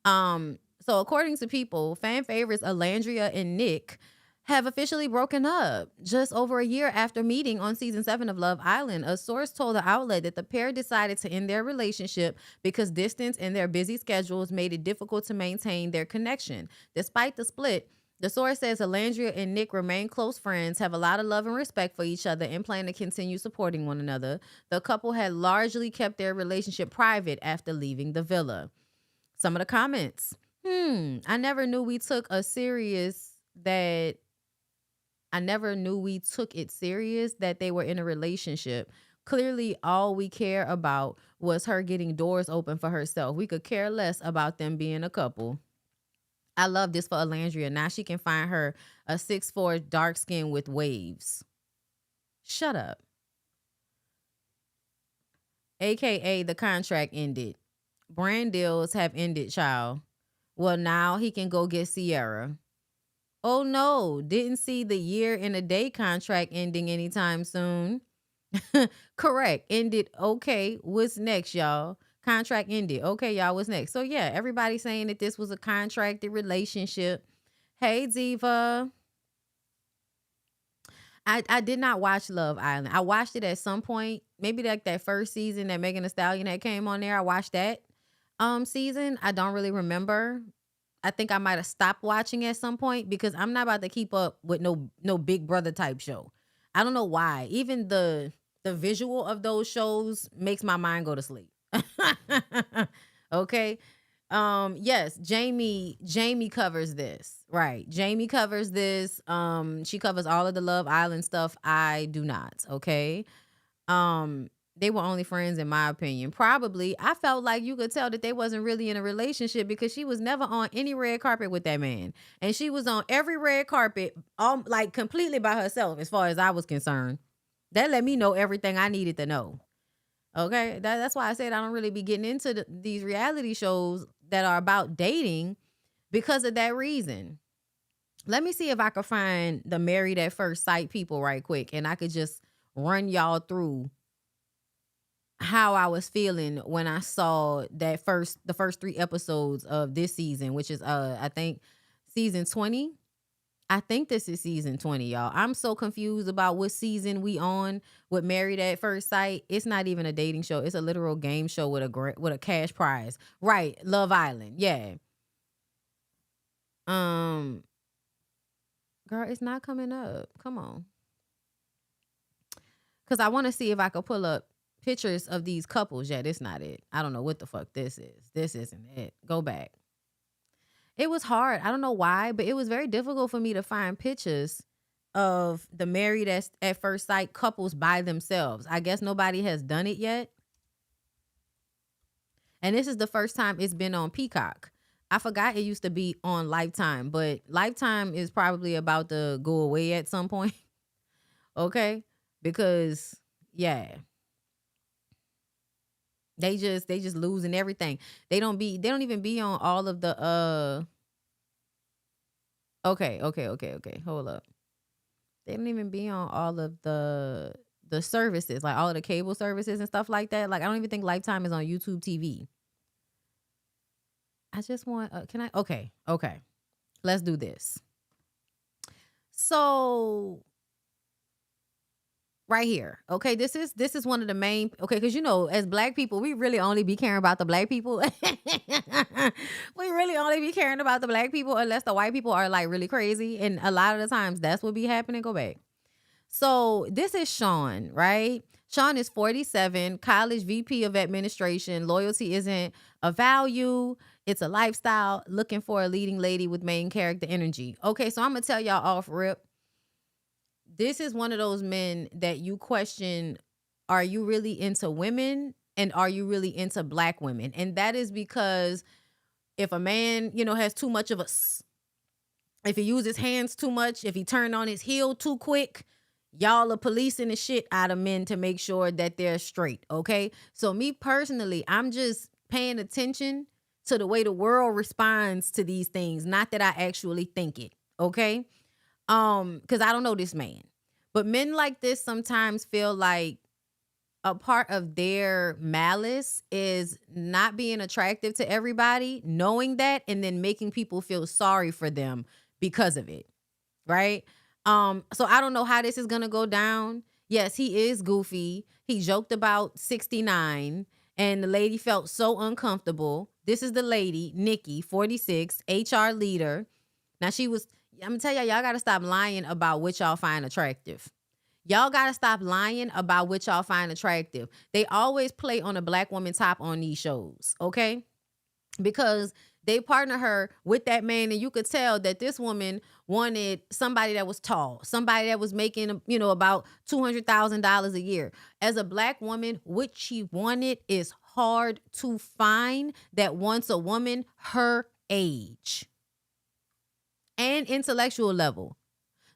So according to people, fan favorites Olandria and Nick have officially broken up just over a year after meeting on season 7 of Love Island. A source told the outlet that the pair decided to end their relationship because distance and their busy schedules made it difficult to maintain their connection. Despite the split, the source says Olandria and Nick remain close friends, have a lot of love and respect for each other, and plan to continue supporting one another. The couple had largely kept their relationship private after leaving the villa. Some of the comments. I never knew we took it serious that they were in a relationship. Clearly, all we care about was her getting doors open for herself. We could care less about them being a couple. I love this for Olandria. Now she can find her a 6'4" dark skin with waves. Shut up. AKA the contract ended. Brand deals have ended, child. Well, now he can go get Sierra. Oh no, didn't see the year and a day contract ending anytime soon. Correct. Ended. Okay, what's next, y'all? Contract ended. Okay, y'all, what's next? So yeah, everybody's saying that this was a contracted relationship. Hey, Diva. I did not watch Love Island. I watched it at some point, maybe like that first season that Megan Thee Stallion that came on there. I watched that season. I don't really remember. I think I might have stopped watching at some point because I'm not about to keep up with no Big Brother type show. I don't know why. Even the visual of those shows makes my mind go to sleep. Okay. Yes, Jamie covers this. Right. Jamie covers this. She covers all of the Love Island stuff. I do not. Okay. They were only friends in my opinion. Probably. I felt like you could tell that they wasn't really in a relationship because she was never on any red carpet with that man. And she was on every red carpet, like completely by herself as far as I was concerned. That let me know everything I needed to know. Okay? That's why I said I don't really be getting into these reality shows that are about dating because of that reason. Let me see if I could find the Married at First Sight people right quick and I could just run y'all through how I was feeling when I saw the first 3 episodes of this season, which is I think season 20. I think this is season 20, y'all. I'm so confused about what season we on with Married at First Sight. It's not even a dating show. It's a literal game show with a cash prize. Right, Love Island. Yeah. Girl, it's not coming up. Come on. Cuz I want to see if I could pull up pictures of these couples. Yeah, this not it. I don't know what the fuck this is. This isn't it. Go back. It was hard. I don't know why, but it was very difficult for me to find pictures of the Married at First Sight couples by themselves. I guess nobody has done it yet. And this is the first time it's been on Peacock. I forgot it used to be on Lifetime, but Lifetime is probably about to go away at some point. Okay? Because yeah. They just losing everything. They don't even be on all of the Okay. Hold up. They don't even be on all of the services, like all of the cable services and stuff like that. Like I don't even think Lifetime is on YouTube TV. I just want okay. Let's do this. So right here. Okay, this is one of the main, okay, because as black people, we really only be caring about the black people. We really only be caring about the black people unless the white people are like really crazy. And a lot of the times that's what be happening. Go back. So this is Sean, right? Sean is 47, college VP of administration. Loyalty isn't a value. It's a lifestyle. Looking for a leading lady with main character energy. Okay, so I'm going to tell y'all off rip. This is one of those men that you question, are you really into women And are you really into black women? And that is because if a man, has too much of if he uses his hands too much, if he turned on his heel too quick, y'all are policing the shit out of men to make sure that they're straight, okay? So me personally, I'm just paying attention to the way the world responds to these things, not that I actually think it, okay? Because I don't know this man. But men like this sometimes feel like a part of their malice is not being attractive to everybody, knowing that, and then making people feel sorry for them because of it, right? So I don't know how this is gonna go down. Yes, he is goofy. He joked about 69, and the lady felt so uncomfortable. This is the lady, Nikki, 46, HR leader. Now I'm gonna tell y'all gotta stop lying about what y'all find attractive. Y'all gotta stop lying about what y'all find attractive. They always play on a black woman top on these shows, okay? Because they partner her with that man, and you could tell that this woman wanted somebody that was tall, somebody that was making, about $200,000 a year. As a black woman, what she wanted is hard to find that wants a woman her age and intellectual level.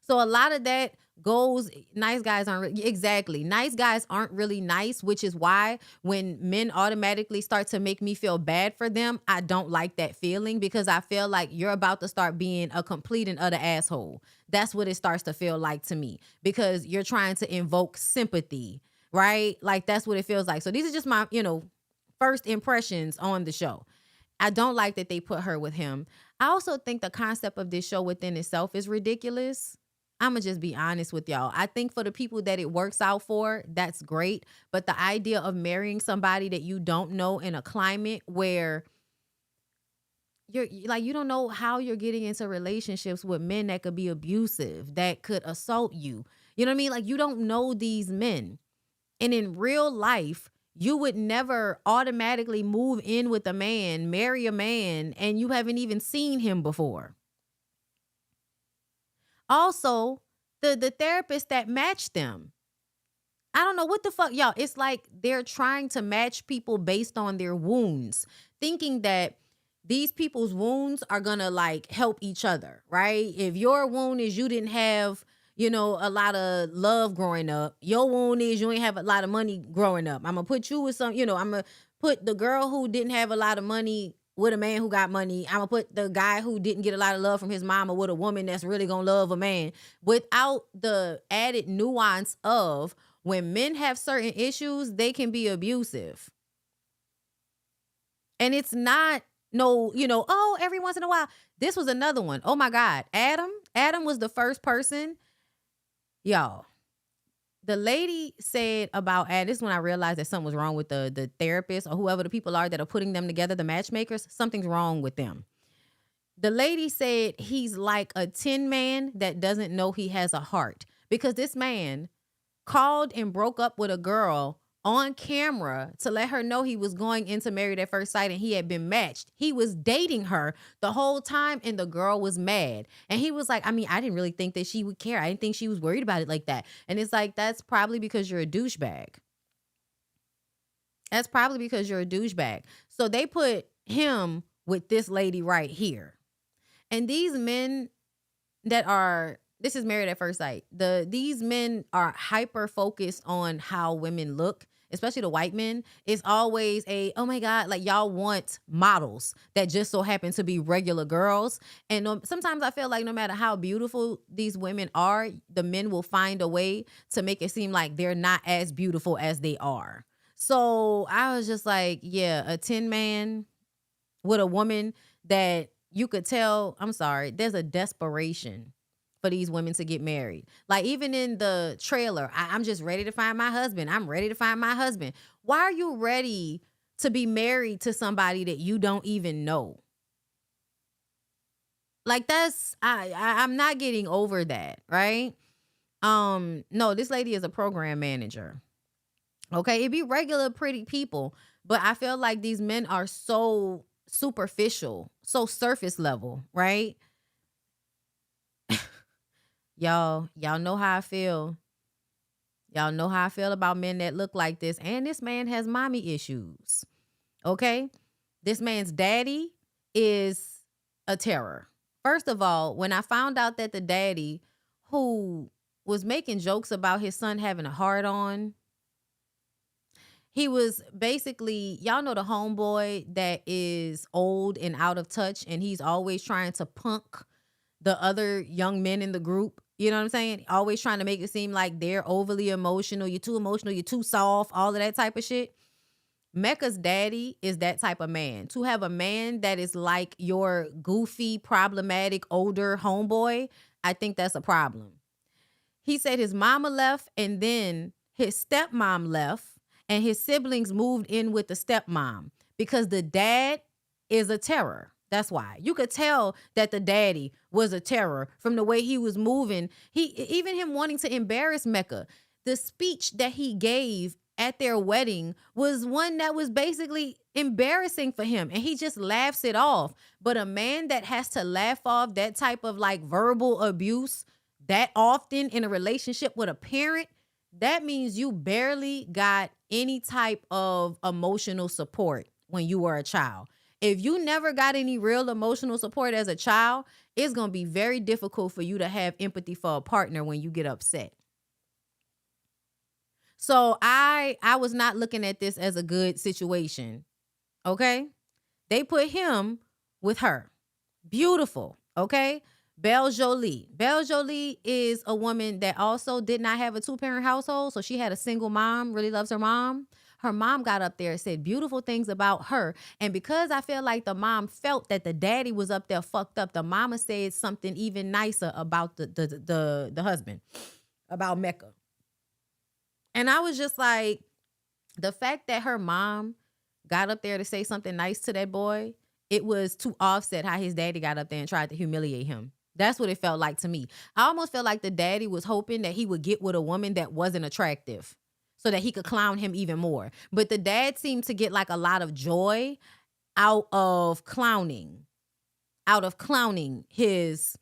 So a lot of that goes, nice guys aren't really nice, which is why when men automatically start to make me feel bad for them, I don't like that feeling, because I feel like you're about to start being a complete and utter asshole. That's what it starts to feel like to me, because you're trying to invoke sympathy, right? Like that's what it feels like. So these are just my, first impressions on the show. I don't like that they put her with him. I also think the concept of this show within itself is ridiculous. I'm going to just be honest with y'all. I think for the people that it works out for, that's great. But the idea of marrying somebody that you don't know in a climate where you don't know how you're getting into relationships with men that could be abusive, that could assault you. You know what I mean? Like, you don't know these men. And in real life, you would never automatically move in with a man, marry a man, and you haven't even seen him before. Also, the therapist that matched them, I don't know what the fuck, y'all. It's like they're trying to match people based on their wounds, thinking that these people's wounds are gonna like help each other, right? If your wound is you didn't have, a lot of love growing up, your wound is you ain't have a lot of money growing up. I'm gonna put you with some, I'm gonna put the girl who didn't have a lot of money with a man who got money. I'm gonna put the guy who didn't get a lot of love from his mama with a woman that's really gonna love a man, without the added nuance of when men have certain issues, they can be abusive. And it's not every once in a while. This was another one. Oh my God. Adam was the first person. Y'all, the lady said about Adam, this is when I realized that something was wrong with the therapist or whoever the people are that are putting them together, the matchmakers. Something's wrong with them. The lady said he's like a tin man that doesn't know he has a heart, because this man called and broke up with a girl on camera to let her know he was going into Married at First Sight and he had been matched. He was dating her the whole time, and the girl was mad. And he was like, I didn't really think that she would care. I didn't think she was worried about it like that. And it's like, that's probably because you're a douchebag. So they put him with this lady right here. And these men this is Married at First Sight. These men are hyper focused on how women look, especially the white men. It's always oh my God, like y'all want models that just so happen to be regular girls. And sometimes I feel like no matter how beautiful these women are, the men will find a way to make it seem like they're not as beautiful as they are. So I was just like, yeah, a tin man with a woman that you could tell, there's a desperation for these women to get married. Like even in the trailer, I'm just ready to find my husband. I'm ready to find my husband. Why are you ready to be married to somebody that you don't even know? Like I'm not getting over that, right? No, this lady is a program manager. Okay, it be regular pretty people, but I feel like these men are so superficial, so surface level, right? Y'all know how I feel Y'all know how I feel about men that look like this. And this man has mommy issues. Okay? This man's daddy is a terror. First of all, when I found out that the daddy who was making jokes about his son having a hard on, he was basically, y'all know the homeboy that is old and out of touch, and he's always trying to punk the other young men in the group. You know what I'm saying? Always trying to make it seem like they're overly emotional. You're too soft, all of that type of shit. Mecca's daddy is that type of man. To have a man that is like your goofy, problematic, older homeboy, I think that's a problem. He said his mama left and then his stepmom left and his siblings moved in with the stepmom because the dad is a terror. That's why. You could tell that the daddy was a terror from the way he was moving. Even him wanting to embarrass Mecca. The speech that he gave at their wedding was one that was basically embarrassing for him, and he just laughs it off. But a man that has to laugh off that type of like verbal abuse that often in a relationship with a parent, that means you barely got any type of emotional support when you were a child. If you never got any real emotional support as a child, it's going to be very difficult for you to have empathy for a partner when you get upset. So I was not looking at this as a good situation. Okay? They put him with her. Beautiful. Okay? Belle Jolie. Belle Jolie is a woman that also did not have a 2-parent household. So she had a single mom, really loves her mom. Her mom got up there and said beautiful things about her. And because I feel like the mom felt that the daddy was up there fucked up, the mama said something even nicer about the husband, about Mecca. And I was just like, the fact that her mom got up there to say something nice to that boy, it was to offset how his daddy got up there and tried to humiliate him. That's what it felt like to me. I almost felt like the daddy was hoping that he would get with a woman that wasn't attractive so that he could clown him even more. But the dad seemed to get like a lot of joy out of clowning his,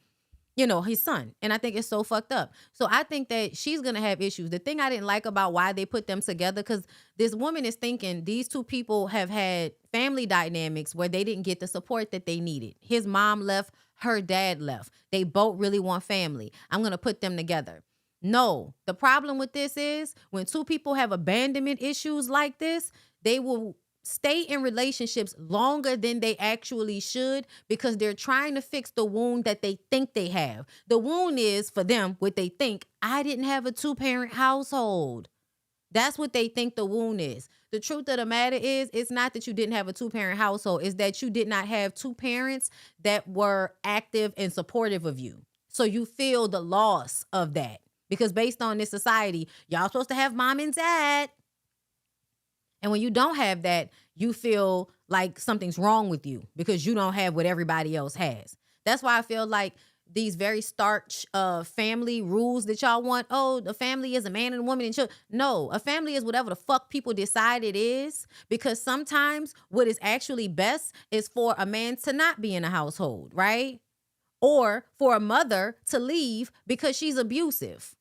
his son. And I think it's so fucked up. So I think that she's going to have issues. The thing I didn't like about why they put them together, because this woman is thinking these two people have had family dynamics where they didn't get the support that they needed. His mom left, her dad left. They both really want family. I'm going to put them together. No, the problem with this is when two people have abandonment issues like this, they will stay in relationships longer than they actually should because they're trying to fix the wound that they think they have. The wound is, for them, what they think, I didn't have a 2-parent household. That's what they think the wound is. The truth of the matter is, it's not that you didn't have a 2-parent household. It's that you did not have 2 parents that were active and supportive of you. So you feel the loss of that. Because based on this society, y'all supposed to have mom and dad. And when you don't have that, you feel like something's wrong with you because you don't have what everybody else has. That's why I feel like these very starch family rules that y'all want. Oh, the family is a man and a woman and children. No, a family is whatever the fuck people decide it is, because sometimes what is actually best is for a man to not be in a household, right? Or for a mother to leave because she's abusive.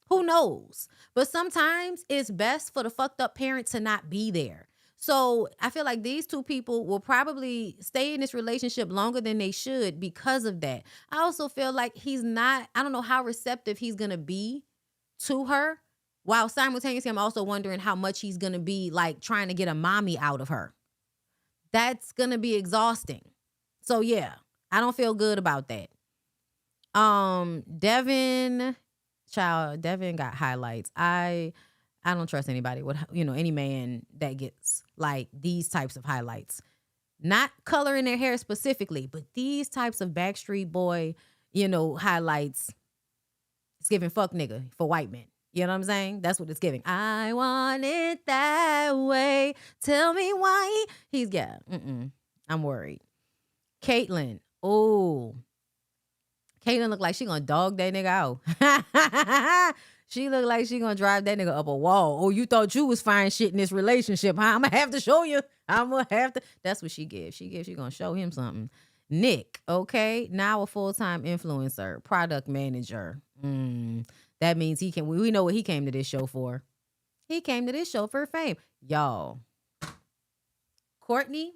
Who knows? But sometimes it's best for the fucked up parent to not be there. So I feel like these two people will probably stay in this relationship longer than they should because of that. I also feel like I don't know how receptive he's going to be to her, while simultaneously I'm also wondering how much he's going to be like trying to get a mommy out of her. That's going to be exhausting. So yeah, I don't feel good about that. Devin got highlights. I don't trust anybody with, any man that gets like these types of highlights. Not coloring their hair specifically, but these types of Backstreet Boy, highlights. It's giving fuck nigga for white men. You know what I'm saying? That's what it's giving. I want it that way. Tell me why. I'm worried. Caitlyn. Oh. Caitlyn look like she gonna dog that nigga out. She look like she gonna drive that nigga up a wall. Oh, you thought you was fine shit in this relationship, huh? I'm gonna have to show you. That's what she gives. She gonna show him something. Nick, okay, now a full-time influencer, product manager. That means he can. We know what he came to this show for. He came to this show for fame, y'all. Courtney.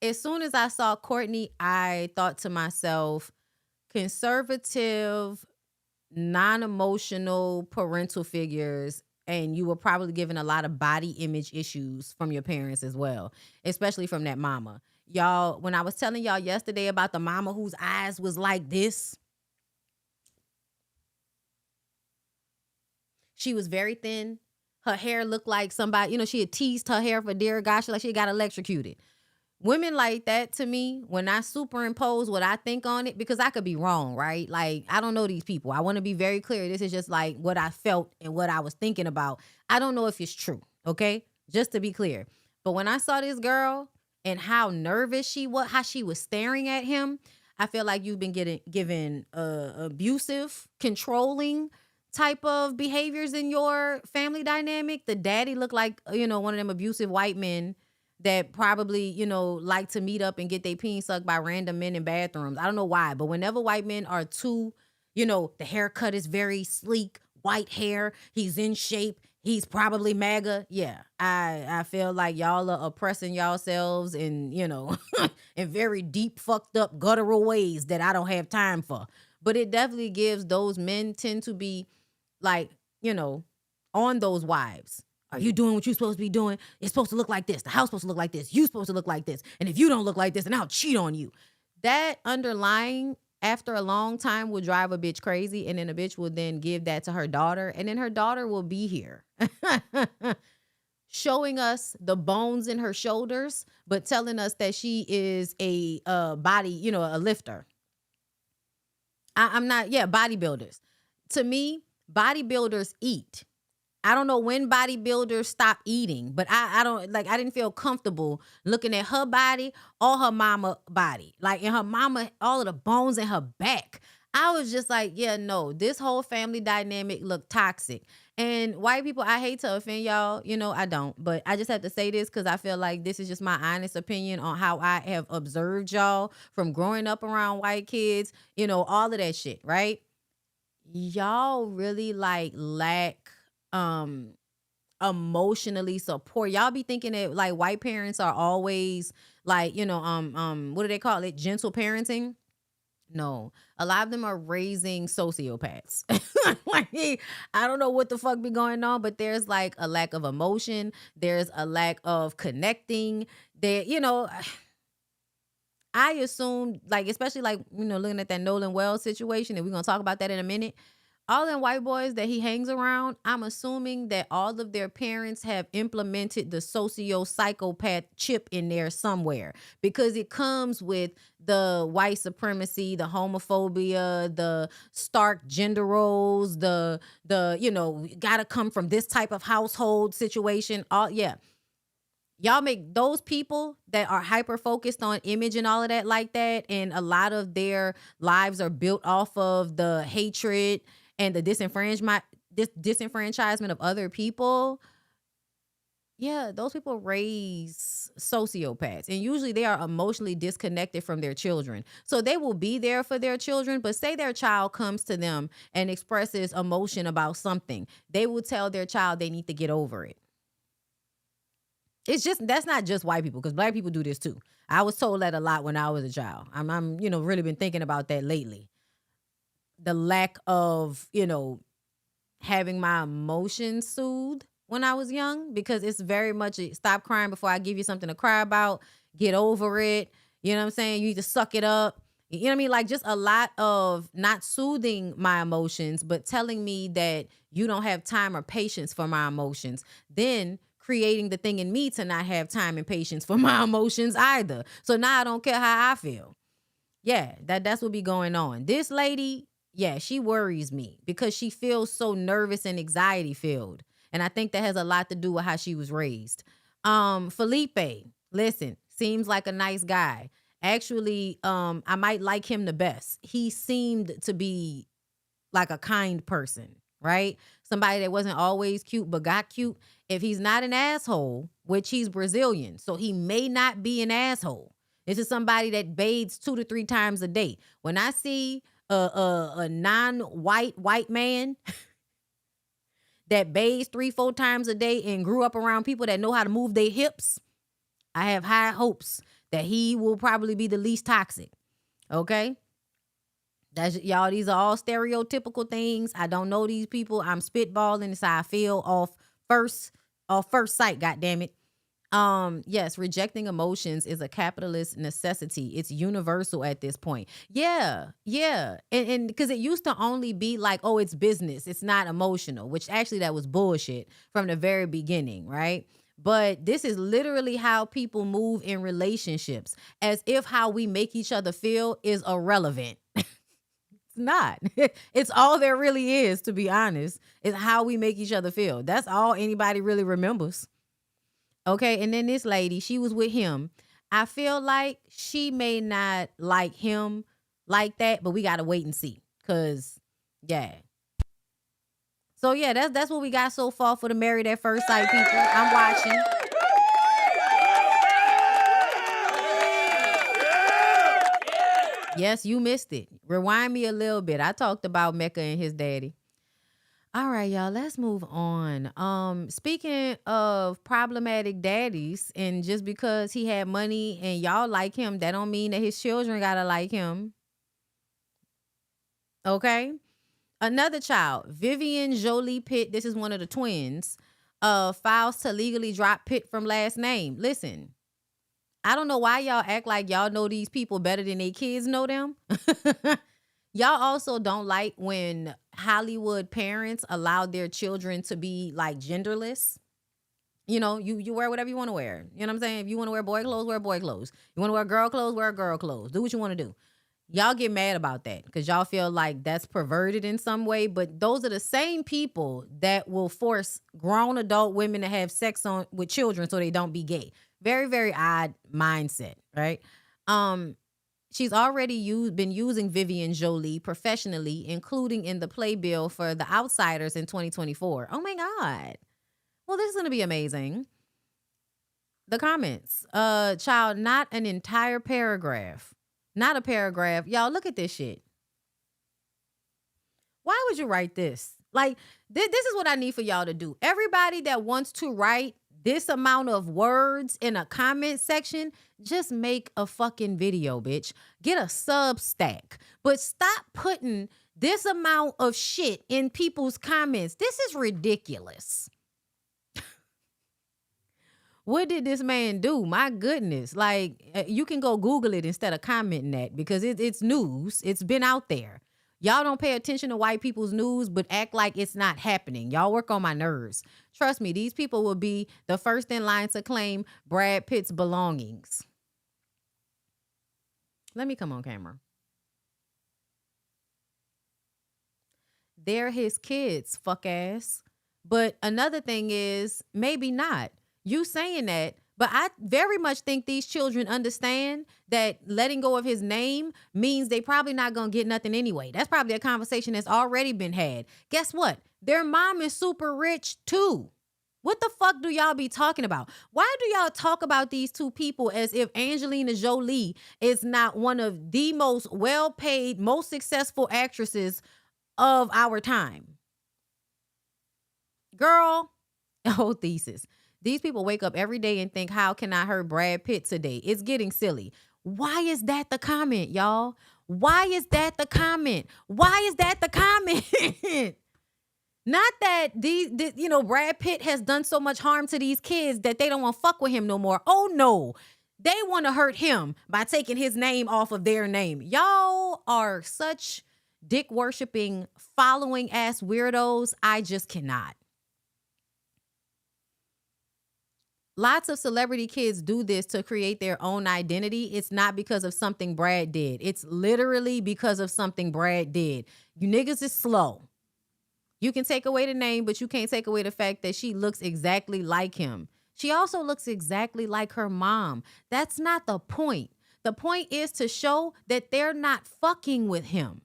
As soon as I saw Courtney, I thought to myself, conservative, non-emotional parental figures, and you were probably given a lot of body image issues from your parents as well, especially from that mama. Y'all, when I was telling y'all yesterday about the mama whose eyes was like this, she was very thin. Her hair looked like somebody, she had teased her hair for dear gosh, like she got electrocuted. Women like that, to me, when I superimpose what I think on it, because I could be wrong, right? Like, I don't know these people. I want to be very clear. This is just like what I felt and what I was thinking about. I don't know if it's true, okay? Just to be clear. But when I saw this girl and how nervous she was, how she was staring at him, I feel like you've been given abusive, controlling type of behaviors in your family dynamic. The daddy looked like, one of them abusive white men that probably, like to meet up and get their peen sucked by random men in bathrooms. I don't know why, but whenever white men are too, the haircut is very sleek, white hair, he's in shape, he's probably MAGA. Yeah, I feel like y'all are oppressing yourselves in, in very deep, fucked up, guttural ways that I don't have time for. But it definitely gives those men tend to be like, on those wives. Are you doing what you're supposed to be doing? It's supposed to look like this. The house supposed to look like this. You supposed to look like this. And if you don't look like this, then I'll cheat on you. That underlying, after a long time, will drive a bitch crazy. And then a bitch will then give that to her daughter. And then her daughter will be here showing us the bones in her shoulders, but telling us that she is a body, a lifter. I'm not, bodybuilders. To me, bodybuilders eat. I don't know when bodybuilders stop eating, but I didn't feel comfortable looking at her body or her mama body. Like in her mama, all of the bones in her back. I was just like, yeah, no, this whole family dynamic looked toxic. And white people, I hate to offend y'all, I don't, but I just have to say this because I feel like this is just my honest opinion on how I have observed y'all from growing up around white kids, all of that shit, right? Y'all really lack emotionally support. Y'all be thinking that like white parents are always like, what do they call it? Gentle parenting. No, a lot of them are raising sociopaths. Like, I don't know what the fuck be going on, but there's like a lack of emotion. There's a lack of connecting. There, I assume, like, especially like, looking at that Nolan Wells situation, and we're going to talk about that in a minute. All them white boys that he hangs around, I'm assuming that all of their parents have implemented the socio-psychopath chip in there somewhere, because it comes with the white supremacy, the homophobia, the stark gender roles, the gotta come from this type of household situation. Y'all make those people that are hyper focused on image and all of that like that, and a lot of their lives are built off of the hatred and the disenfranchisement of other people. Yeah, those people raise sociopaths. And usually they are emotionally disconnected from their children. So they will be there for their children, but say their child comes to them and expresses emotion about something, they will tell their child they need to get over it. That's not just white people, because black people do this too. I was told that a lot when I was a child. I'm really been thinking about that lately. The lack of, having my emotions soothed when I was young, because it's very much stop crying before I give you something to cry about. Get over it. You know what I'm saying? You need to suck it up. You know what I mean? Like, just a lot of not soothing my emotions, but telling me that you don't have time or patience for my emotions. Then creating the thing in me to not have time and patience for my emotions either. So now I don't care how I feel. Yeah, that's what be going on. This lady, yeah, she worries me because she feels so nervous and anxiety filled. And I think that has a lot to do with how she was raised. Felipe, listen, seems like a nice guy. Actually, I might like him the best. He seemed to be like a kind person, right? Somebody that wasn't always cute, but got cute. If he's not an asshole, which he's Brazilian, so he may not be an asshole. This is somebody that bathes 2 to 3 times a day. When I see a non-white white man that bathes 3-4 times a day and grew up around people that know how to move their hips, I have high hopes that he will probably be the least toxic. Okay? That's y'all, these are all stereotypical things. I don't know these people. I'm spitballing. It's how I feel off first sight, goddammit. Yes, rejecting emotions is a capitalist necessity. It's universal at this point. Yeah. And because it used to only be like, oh, it's business, it's not emotional, which actually that was bullshit from the very beginning, right? But this is literally how people move in relationships, as if how we make each other feel is irrelevant. It's not. It's all there really is, to be honest. It's how we make each other feel. That's all anybody really remembers. Okay, and then this lady, she was with him. I feel like she may not like him like that, but we gotta wait and see. Cause yeah. So yeah, that's what we got so far for the Married at First Sight people. I'm watching. Yes, you missed it. Rewind me a little bit. I talked about Mecca and his daddy. All right, y'all, let's move on. Speaking of problematic daddies, and just because he had money and y'all like him, that don't mean that his children gotta like him. Okay? Another child, Vivian Jolie Pitt, this is one of the twins, files to legally drop Pitt from last name. Listen, I don't know why y'all act like y'all know these people better than their kids know them. Y'all also don't like when Hollywood parents allow their children to be like genderless. You know, you wear whatever you want to wear. You know what I'm saying? If you want to wear boy clothes, wear boy clothes. You want to wear girl clothes, wear girl clothes. Do what you want to do. Y'all get mad about that because y'all feel like that's perverted in some way. But those are the same people that will force grown adult women to have sex with children so they don't be gay. Very, very odd mindset, right? She's already been using Vivian Jolie professionally, including in the playbill for The Outsiders in 2024. Oh my God. Well, this is going to be amazing. The comments. Child, not an entire paragraph. Not a paragraph. Y'all, look at this shit. Why would you write this? Like, this is what I need for y'all to do. Everybody that wants to write this amount of words in a comment section, just make a fucking video, bitch. Get a Substack. But stop putting this amount of shit in people's comments. This is ridiculous. What did this man do? My goodness. Like, you can go Google it instead of commenting that because it's news. It's been out there. Y'all don't pay attention to white people's news, but act like it's not happening. Y'all work on my nerves. Trust me, these people will be the first in line to claim Brad Pitt's belongings. Let me come on camera. They're his kids, fuck ass. But another thing is, maybe not. You saying that, but I very much think these children understand that letting go of his name means they probably not going to get nothing anyway. That's probably a conversation that's already been had. Guess what? Their mom is super rich too. What the fuck do y'all be talking about? Why do y'all talk about these two people as if Angelina Jolie is not one of the most well-paid, most successful actresses of our time? Girl, whole thesis. These people wake up every day and think, how can I hurt Brad Pitt today? It's getting silly. Why is that the comment, y'all? Why is that the comment? Why is that the comment? Not that Brad Pitt has done so much harm to these kids that they don't want to fuck with him no more. Oh, no. They want to hurt him by taking his name off of their name. Y'all are such dick-worshipping, following-ass weirdos. I just cannot. Lots of celebrity kids do this to create their own identity. It's not because of something Brad did. It's literally because of something Brad did. You niggas is slow. You can take away the name, but you can't take away the fact that she looks exactly like him. She also looks exactly like her mom. That's not the point. The point is to show that they're not fucking with him.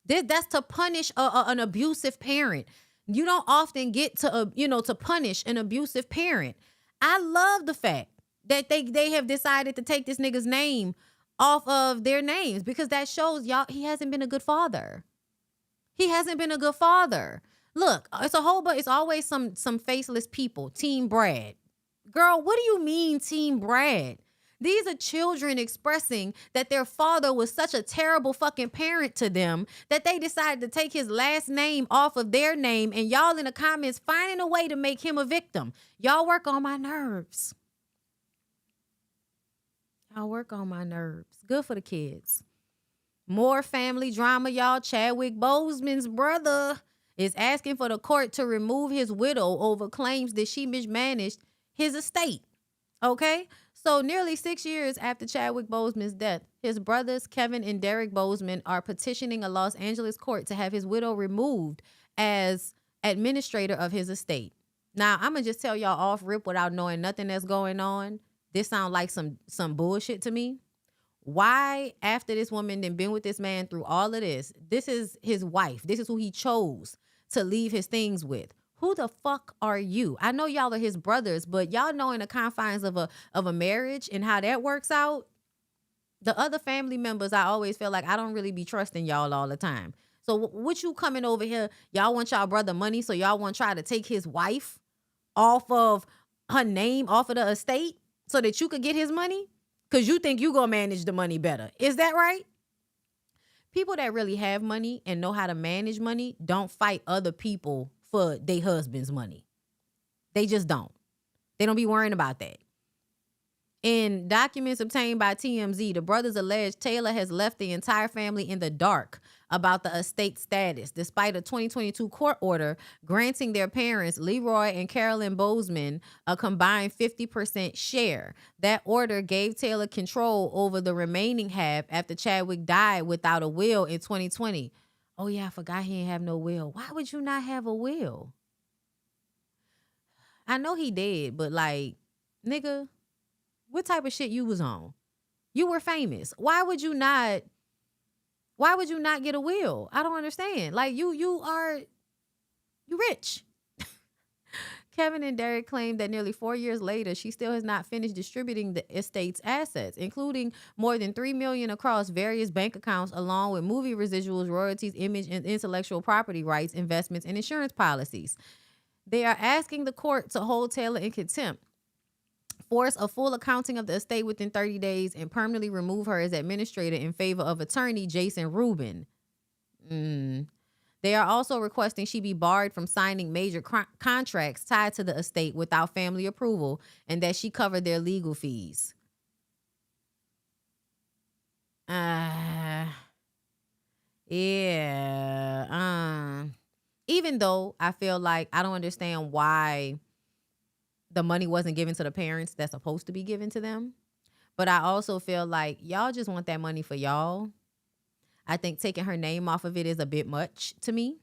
That's to punish an abusive parent. You don't often get to punish an abusive parent. I love the fact that they have decided to take this nigga's name off of their names, because that shows y'all he hasn't been a good father. He hasn't been a good father. Look, it's a whole, but it's always some faceless people. Team Brad. Girl, what do you mean, Team Brad? These are children expressing that their father was such a terrible fucking parent to them that they decided to take his last name off of their name, and y'all in the comments finding a way to make him a victim. Y'all work on my nerves. Y'all work on my nerves. Good for the kids. More family drama, y'all. Chadwick Boseman's brother is asking for the court to remove his widow over claims that she mismanaged his estate. Okay? So nearly 6 years after Chadwick Boseman's death, his brothers, Kevin and Derek Boseman, are petitioning a Los Angeles court to have his widow removed as administrator of his estate. Now, I'm going to just tell y'all off rip without knowing nothing that's going on. This sounds like some bullshit to me. Why, after this woman then been with this man through all of this, this is his wife. This is who he chose to leave his things with. Who the fuck are you? I know y'all are his brothers, but y'all know in the confines of a marriage and how that works out, the other family members, I always feel like I don't really be trusting y'all all the time. So what you coming over here, y'all want y'all brother money, so y'all want to try to take his wife off of her name, off of the estate, so that you could get his money? Because you think you gonna manage the money better. Is that right? People that really have money and know how to manage money don't fight other people for their husband's money. They just don't. They don't be worrying about that. In documents obtained by TMZ, the brothers allege Taylor has left the entire family in the dark about the estate status, despite a 2022 court order granting their parents, Leroy and Carolyn Boseman, a combined 50% share. That order gave Taylor control over the remaining half after Chadwick died without a will in 2020. Oh yeah, I forgot he didn't have no will. Why would you not have a will? I know he did, but like, nigga, what type of shit you was on? You were famous. Why would you not get a will? I don't understand. Like you rich. Kevin and Derek claimed that nearly 4 years later, she still has not finished distributing the estate's assets, including more than $3 million across various bank accounts, along with movie residuals, royalties, image and intellectual property rights, investments, and insurance policies. They are asking the court to hold Taylor in contempt, force a full accounting of the estate within 30 days, and permanently remove her as administrator in favor of attorney Jason Rubin. They are also requesting she be barred from signing major contracts tied to the estate without family approval, and that she cover their legal fees. Even though I feel like I don't understand why the money wasn't given to the parents that's supposed to be given to them, but I also feel like y'all just want that money for y'all. I think taking her name off of it is a bit much to me.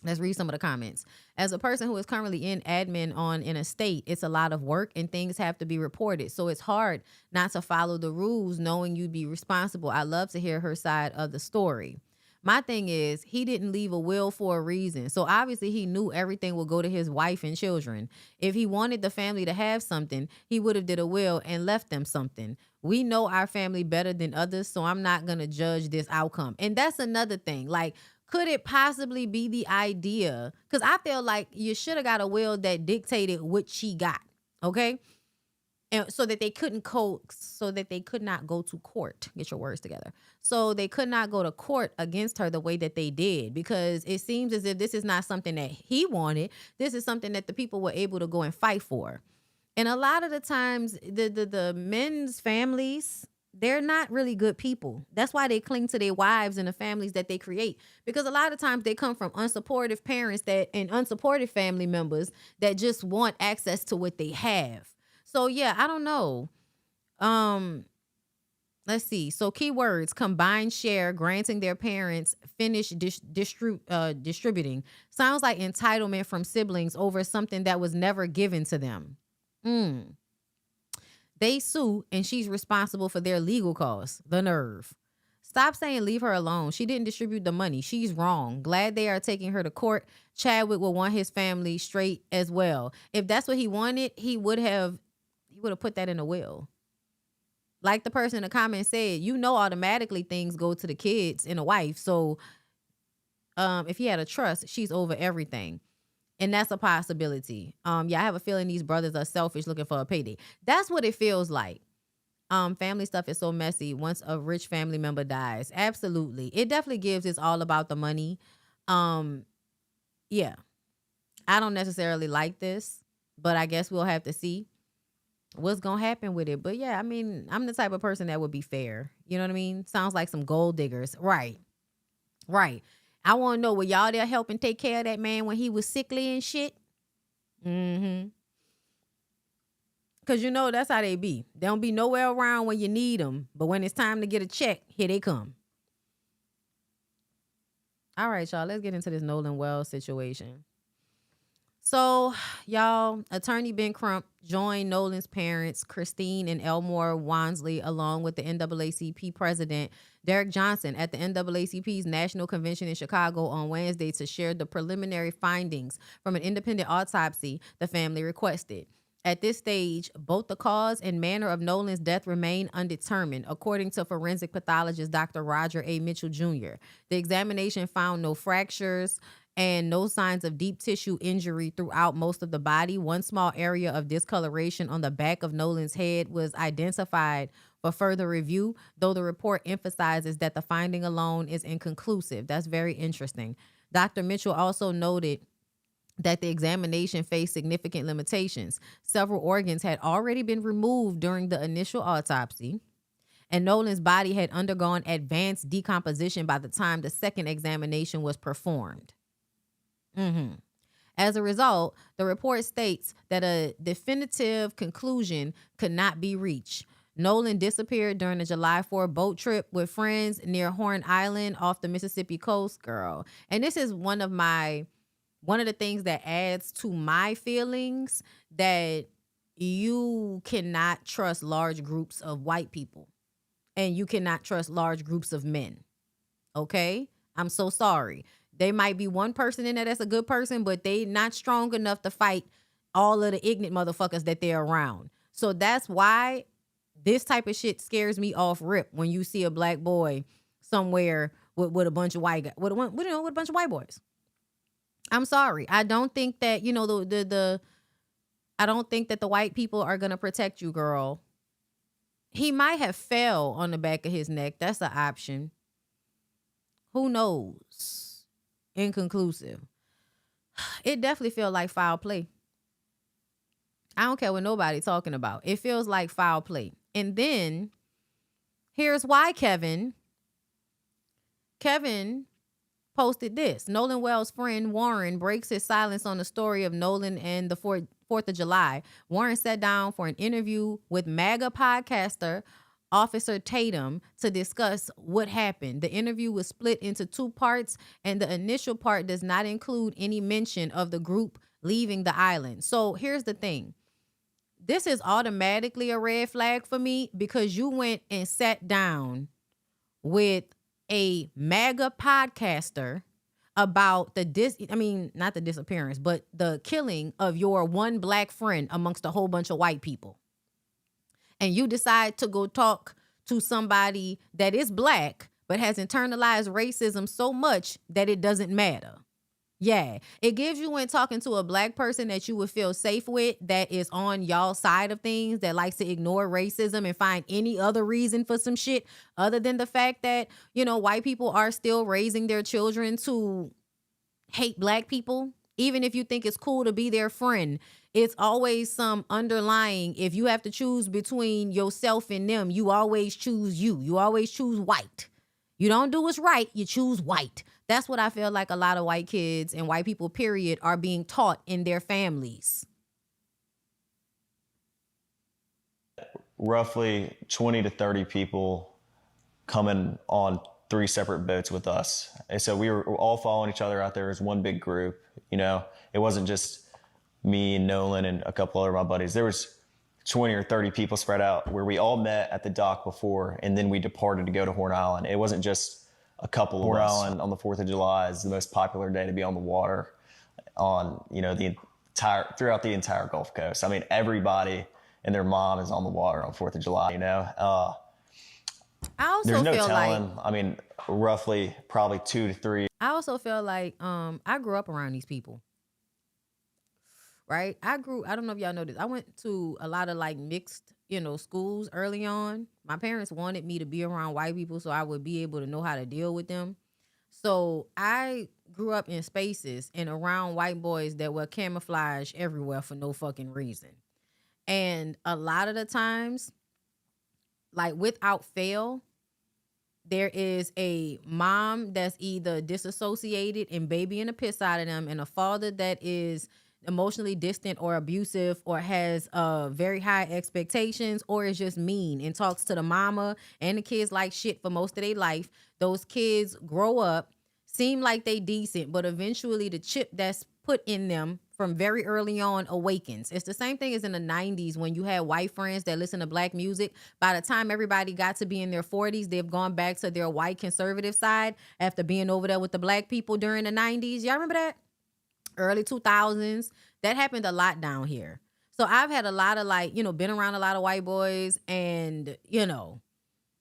Let's read some of the comments. As a person who is currently in admin on an estate, it's a lot of work and things have to be reported. So it's hard not to follow the rules knowing you'd be responsible. I love to hear her side of the story. My thing is, he didn't leave a will for a reason. So obviously he knew everything would go to his wife and children. If he wanted the family to have something, he would have did a will and left them something. We know our family better than others, so I'm not going to judge this outcome. And that's another thing. Like, could it possibly be the idea? Because I feel like you should have got a will that dictated what she got, okay? And so that they could not go to court. Get your words together. So they could not go to court against her the way that they did, because it seems as if this is not something that he wanted. This is something that the people were able to go and fight for. And a lot of the times, the men's families, they're not really good people. That's why they cling to their wives and the families that they create. Because a lot of times they come from unsupportive parents and unsupportive family members that just want access to what they have. So yeah, I don't know. Let's see. So keywords: combined share, granting their parents, finish distributing. Sounds like entitlement from siblings over something that was never given to them. They sue and she's responsible for their legal costs. The nerve. Stop saying leave her alone. She didn't distribute the money. She's wrong. Glad they are taking her to court. Chadwick will want his family straight as well. If that's what he wanted, he would have put that in a will. like the person in the comment said, automatically things go to the kids and a wife. So if he had a trust, she's over everything. And that's a possibility. I have a feeling these brothers are selfish looking for a payday. That's what it feels like. Family stuff is so messy once a rich family member dies. Absolutely. It definitely gives it's all about the money. Yeah. I don't necessarily like this, but I guess we'll have to see what's going to happen with it. But yeah, I mean, I'm the type of person that would be fair. You know what I mean? Sounds like some gold diggers. Right. I want to know, were y'all there helping take care of that man when he was sickly and shit? Mm-hmm. Because that's how they be. They don't be nowhere around when you need them. But when it's time to get a check, here they come. All right, y'all. Let's get into this Nolan Wells situation. So, y'all, attorney Ben Crump joined Nolan's parents, Christine and Elmore Wansley, along with the NAACP president, Derek Johnson, at the NAACP's National Convention in Chicago on Wednesday to share the preliminary findings from an independent autopsy the family requested. At this stage, both the cause and manner of Nolan's death remain undetermined, according to forensic pathologist Dr. Roger A. Mitchell Jr. The examination found no fractures and no signs of deep tissue injury throughout most of the body. One small area of discoloration on the back of Nolan's head was identified for further review, though the report emphasizes that the finding alone is inconclusive. That's very interesting. Dr. Mitchell also noted that the examination faced significant limitations. Several organs had already been removed during the initial autopsy, and Nolan's body had undergone advanced decomposition by the time the second examination was performed. As a result, the report states that a definitive conclusion could not be reached. Nolan disappeared during the July 4 boat trip with friends near Horn Island off the Mississippi coast, girl. And this is one of the things that adds to my feelings, that you cannot trust large groups of white people and you cannot trust large groups of men. Okay? I'm so sorry. They might be one person in there that's a good person, but they not strong enough to fight all of the ignorant motherfuckers that they're around. So that's why this type of shit scares me off rip when you see a black boy somewhere with a bunch of white guys, with a bunch of white boys. I'm sorry. I don't think that, I don't think that the white people are going to protect you, girl. He might have fell on the back of his neck. That's an option. Who knows? Inconclusive. It definitely feels like foul play. I don't care what nobody talking about. It feels like foul play. And then here's why, Kevin posted this. Nolan Wells' friend Warren breaks his silence on the story of Nolan and the 4th of July. Warren sat down for an interview with MAGA podcaster Officer Tatum to discuss what happened. The interview was split into 2 parts, and the initial part does not include any mention of the group leaving the island. So here's the thing. This is automatically a red flag for me, because you went and sat down with a MAGA podcaster about not the disappearance, but the killing of your one black friend amongst a whole bunch of white people. And you decide to go talk to somebody that is black, but has internalized racism so much that it doesn't matter. Yeah, it gives you, when talking to a black person that you would feel safe with, that is on y'all side of things, that likes to ignore racism and find any other reason for some shit other than the fact that, white people are still raising their children to hate black people. Even if you think it's cool to be their friend, it's always some underlying. If you have to choose between yourself and them, you always choose you. You always choose white. You don't do what's right. You choose white. That's what I feel like a lot of white kids and white people, period, are being taught in their families. Roughly 20 to 30 people coming on 3 separate boats with us. And so we were all following each other out there as one big group. It wasn't just me and Nolan and a couple other of my buddies. There was 20 or 30 people spread out where we all met at the dock before, and then we departed to go to Horn Island. It wasn't just a couple of us. Horn Island on the 4th of July is the most popular day to be on the water throughout the entire Gulf Coast. I mean, everybody and their mom is on the water on 4th of July, you know? I also There's no feel telling. like I mean, roughly probably 2 to 3. I also feel like I grew up around these people. Right? I don't know if y'all know this. I went to a lot of like mixed, schools early on. My parents wanted me to be around white people so I would be able to know how to deal with them. So I grew up in spaces and around white boys that were camouflaged everywhere for no fucking reason. And a lot of the times, like without fail, there is a mom that's either disassociated and babying the piss out of them, and a father that is emotionally distant or abusive or has very high expectations or is just mean and talks to the mama and the kids like shit for most of their life. Those kids grow up, seem like they decent, but eventually the chip that's put in them from very early on awakens. It's the same thing as in the 90s when you had white friends that listen to black music. By the time everybody got to be in their 40s, they've gone back to their white conservative side after being over there with the black people during the 90s. Y'all remember that? Early 2000s. That happened a lot down here. So I've had a lot of been around a lot of white boys, and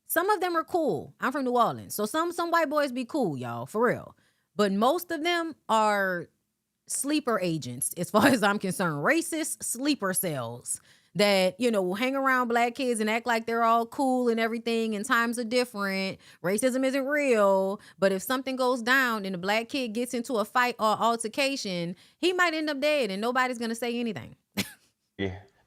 some of them are cool. I'm from New Orleans. So some white boys be cool, y'all, for real. But most of them are sleeper agents, as far as I'm concerned. Racist sleeper cells that, will hang around black kids and act like they're all cool and everything, and times are different. Racism isn't real. But if something goes down and a black kid gets into a fight or altercation, he might end up dead and nobody's going to say anything.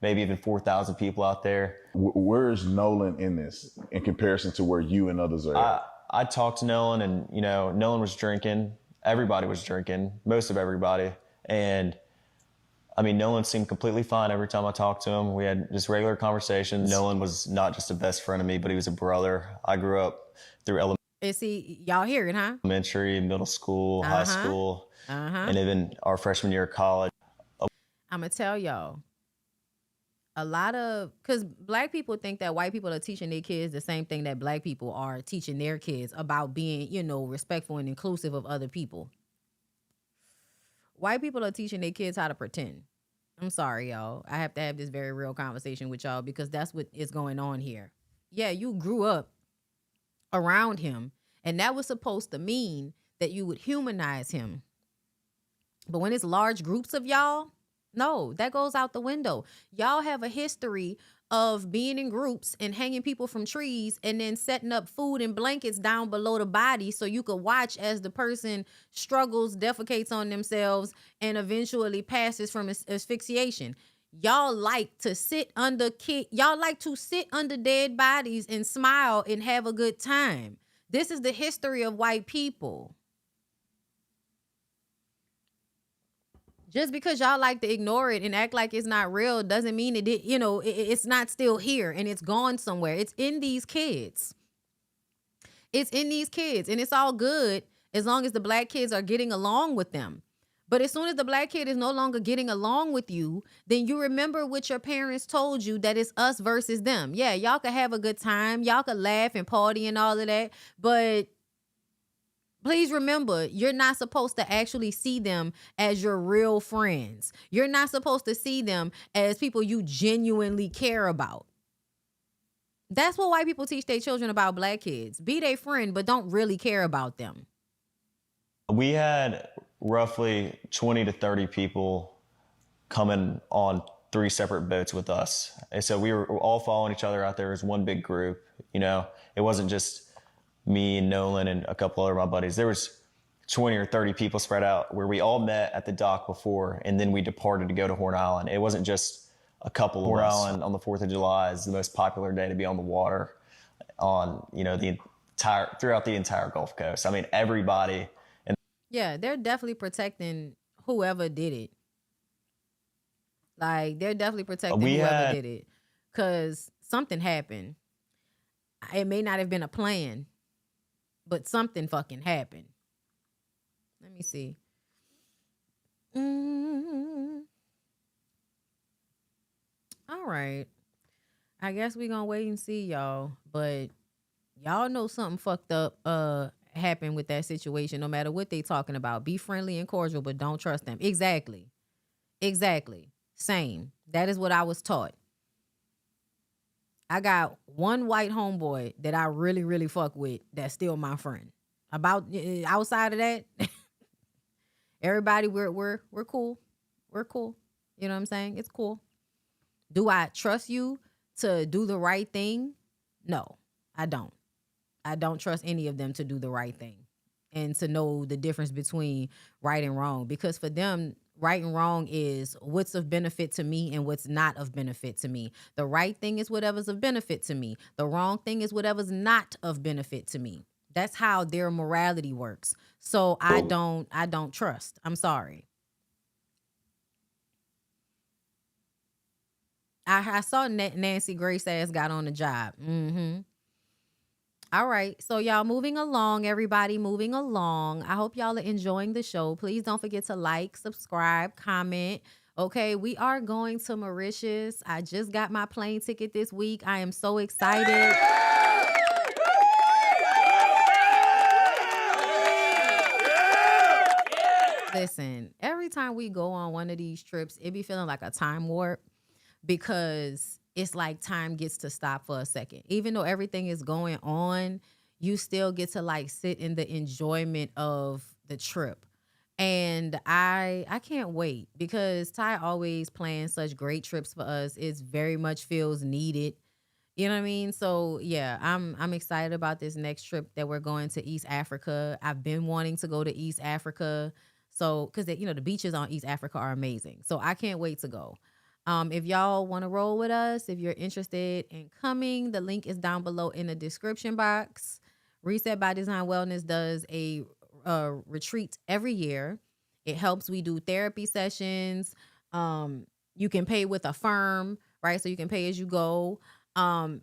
Maybe even 4,000 people out there. Where's Nolan in this in comparison to where you and others are at? I talked to Nolan, and Nolan was drinking. Everybody was drinking, most of everybody. And I mean, Nolan seemed completely fine every time I talked to him. We had just regular conversations. Nolan was not just a best friend of me, but he was a brother. I grew up through And see, y'all hear it, huh? elementary, middle school, high school, and even our freshman year of college. I'm going to tell y'all. Because black people think that white people are teaching their kids the same thing that black people are teaching their kids about being, respectful and inclusive of other people. White people are teaching their kids how to pretend. I'm sorry, y'all. I have to have this very real conversation with y'all because that's what is going on here. Yeah, you grew up around him, and that was supposed to mean that you would humanize him. But when it's large groups of y'all, no, that goes out the window. Y'all have a history of being in groups and hanging people from trees and then setting up food and blankets down below the body so you could watch as the person struggles, defecates on themselves, and eventually passes from asphyxiation. Y'all like to sit under dead bodies and smile and have a good time. This is the history of white people. Just because y'all like to ignore it and act like it's not real doesn't mean it's not still here and it's gone somewhere. It's in these kids. It's in these kids, and it's all good as long as the black kids are getting along with them. But as soon as the black kid is no longer getting along with you, then you remember what your parents told you, that it's us versus them. Yeah, y'all could have a good time. Y'all could laugh and party and all of that. But please remember, you're not supposed to actually see them as your real friends. You're not supposed to see them as people you genuinely care about. That's what white people teach their children about black kids. Be their friend, but don't really care about them. We had roughly 20 to 30 people coming on 3 separate boats with us. And so we were all following each other out there as one big group. It wasn't just me and Nolan and a couple other of my buddies. There was 20 or 30 people spread out where we all met at the dock before, and then we departed to go to Horn Island. It wasn't just a couple of us. Horn Island on the 4th of July is the most popular day to be on the water on, throughout the entire Gulf Coast. I mean, everybody. Yeah, they're definitely protecting whoever did it. Like, they're definitely protecting whoever did it. Because something happened. It may not have been a plan, but something fucking happened. Let me see. All right. I guess we're going to wait and see, y'all. But y'all know something fucked up happened with that situation, no matter what they talking about. Be friendly and cordial, but don't trust them. Exactly. Same. That is what I was taught. I got one white homeboy that I really, really fuck with that's still my friend. Outside of that, everybody we're cool. We're cool. You know what I'm saying? It's cool. Do I trust you to do the right thing? No, I don't. I don't trust any of them to do the right thing and to know the difference between right and wrong, because for them, right and wrong is what's of benefit to me and what's not of benefit to me. The right thing is whatever's of benefit to me. The wrong thing is whatever's not of benefit to me. That's how their morality works. So I don't trust. I'm sorry. I saw Nancy Grace ass got on the job. All right. So y'all moving along, everybody moving along. I hope y'all are enjoying the show. Please don't forget to like, subscribe, comment. Okay, we are going to Mauritius. I just got my plane ticket this week. I am so excited. Listen, every time we go on one of these trips, it be feeling like a time warp, because it's like time gets to stop for a second. Even though everything is going on, you still get to like sit in the enjoyment of the trip. And I can't wait, because Ty always plans such great trips for us. It's very much feels needed. You know what I mean? So yeah, I'm excited about this next trip that we're going to East Africa. I've been wanting to go to East Africa. So, because the beaches on East Africa are amazing. So I can't wait to go. If y'all want to roll with us, if you're interested in coming, the link is down below in the description box. Reset by Design Wellness does a retreat every year. It helps. We do therapy sessions. You can pay with a firm, right? So you can pay as you go.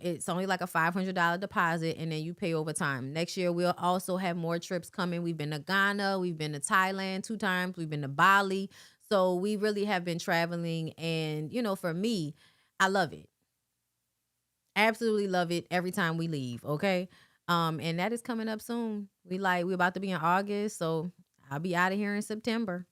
It's only like a $500 deposit, and then you pay over time. Next year, we'll also have more trips coming. We've been to Ghana. We've been to Thailand 2 times. We've been to Bali. So we really have been traveling, and for me, I love it. Absolutely love it every time we leave. Okay. And that is coming up soon. We're about to be in August, so I'll be out of here in September.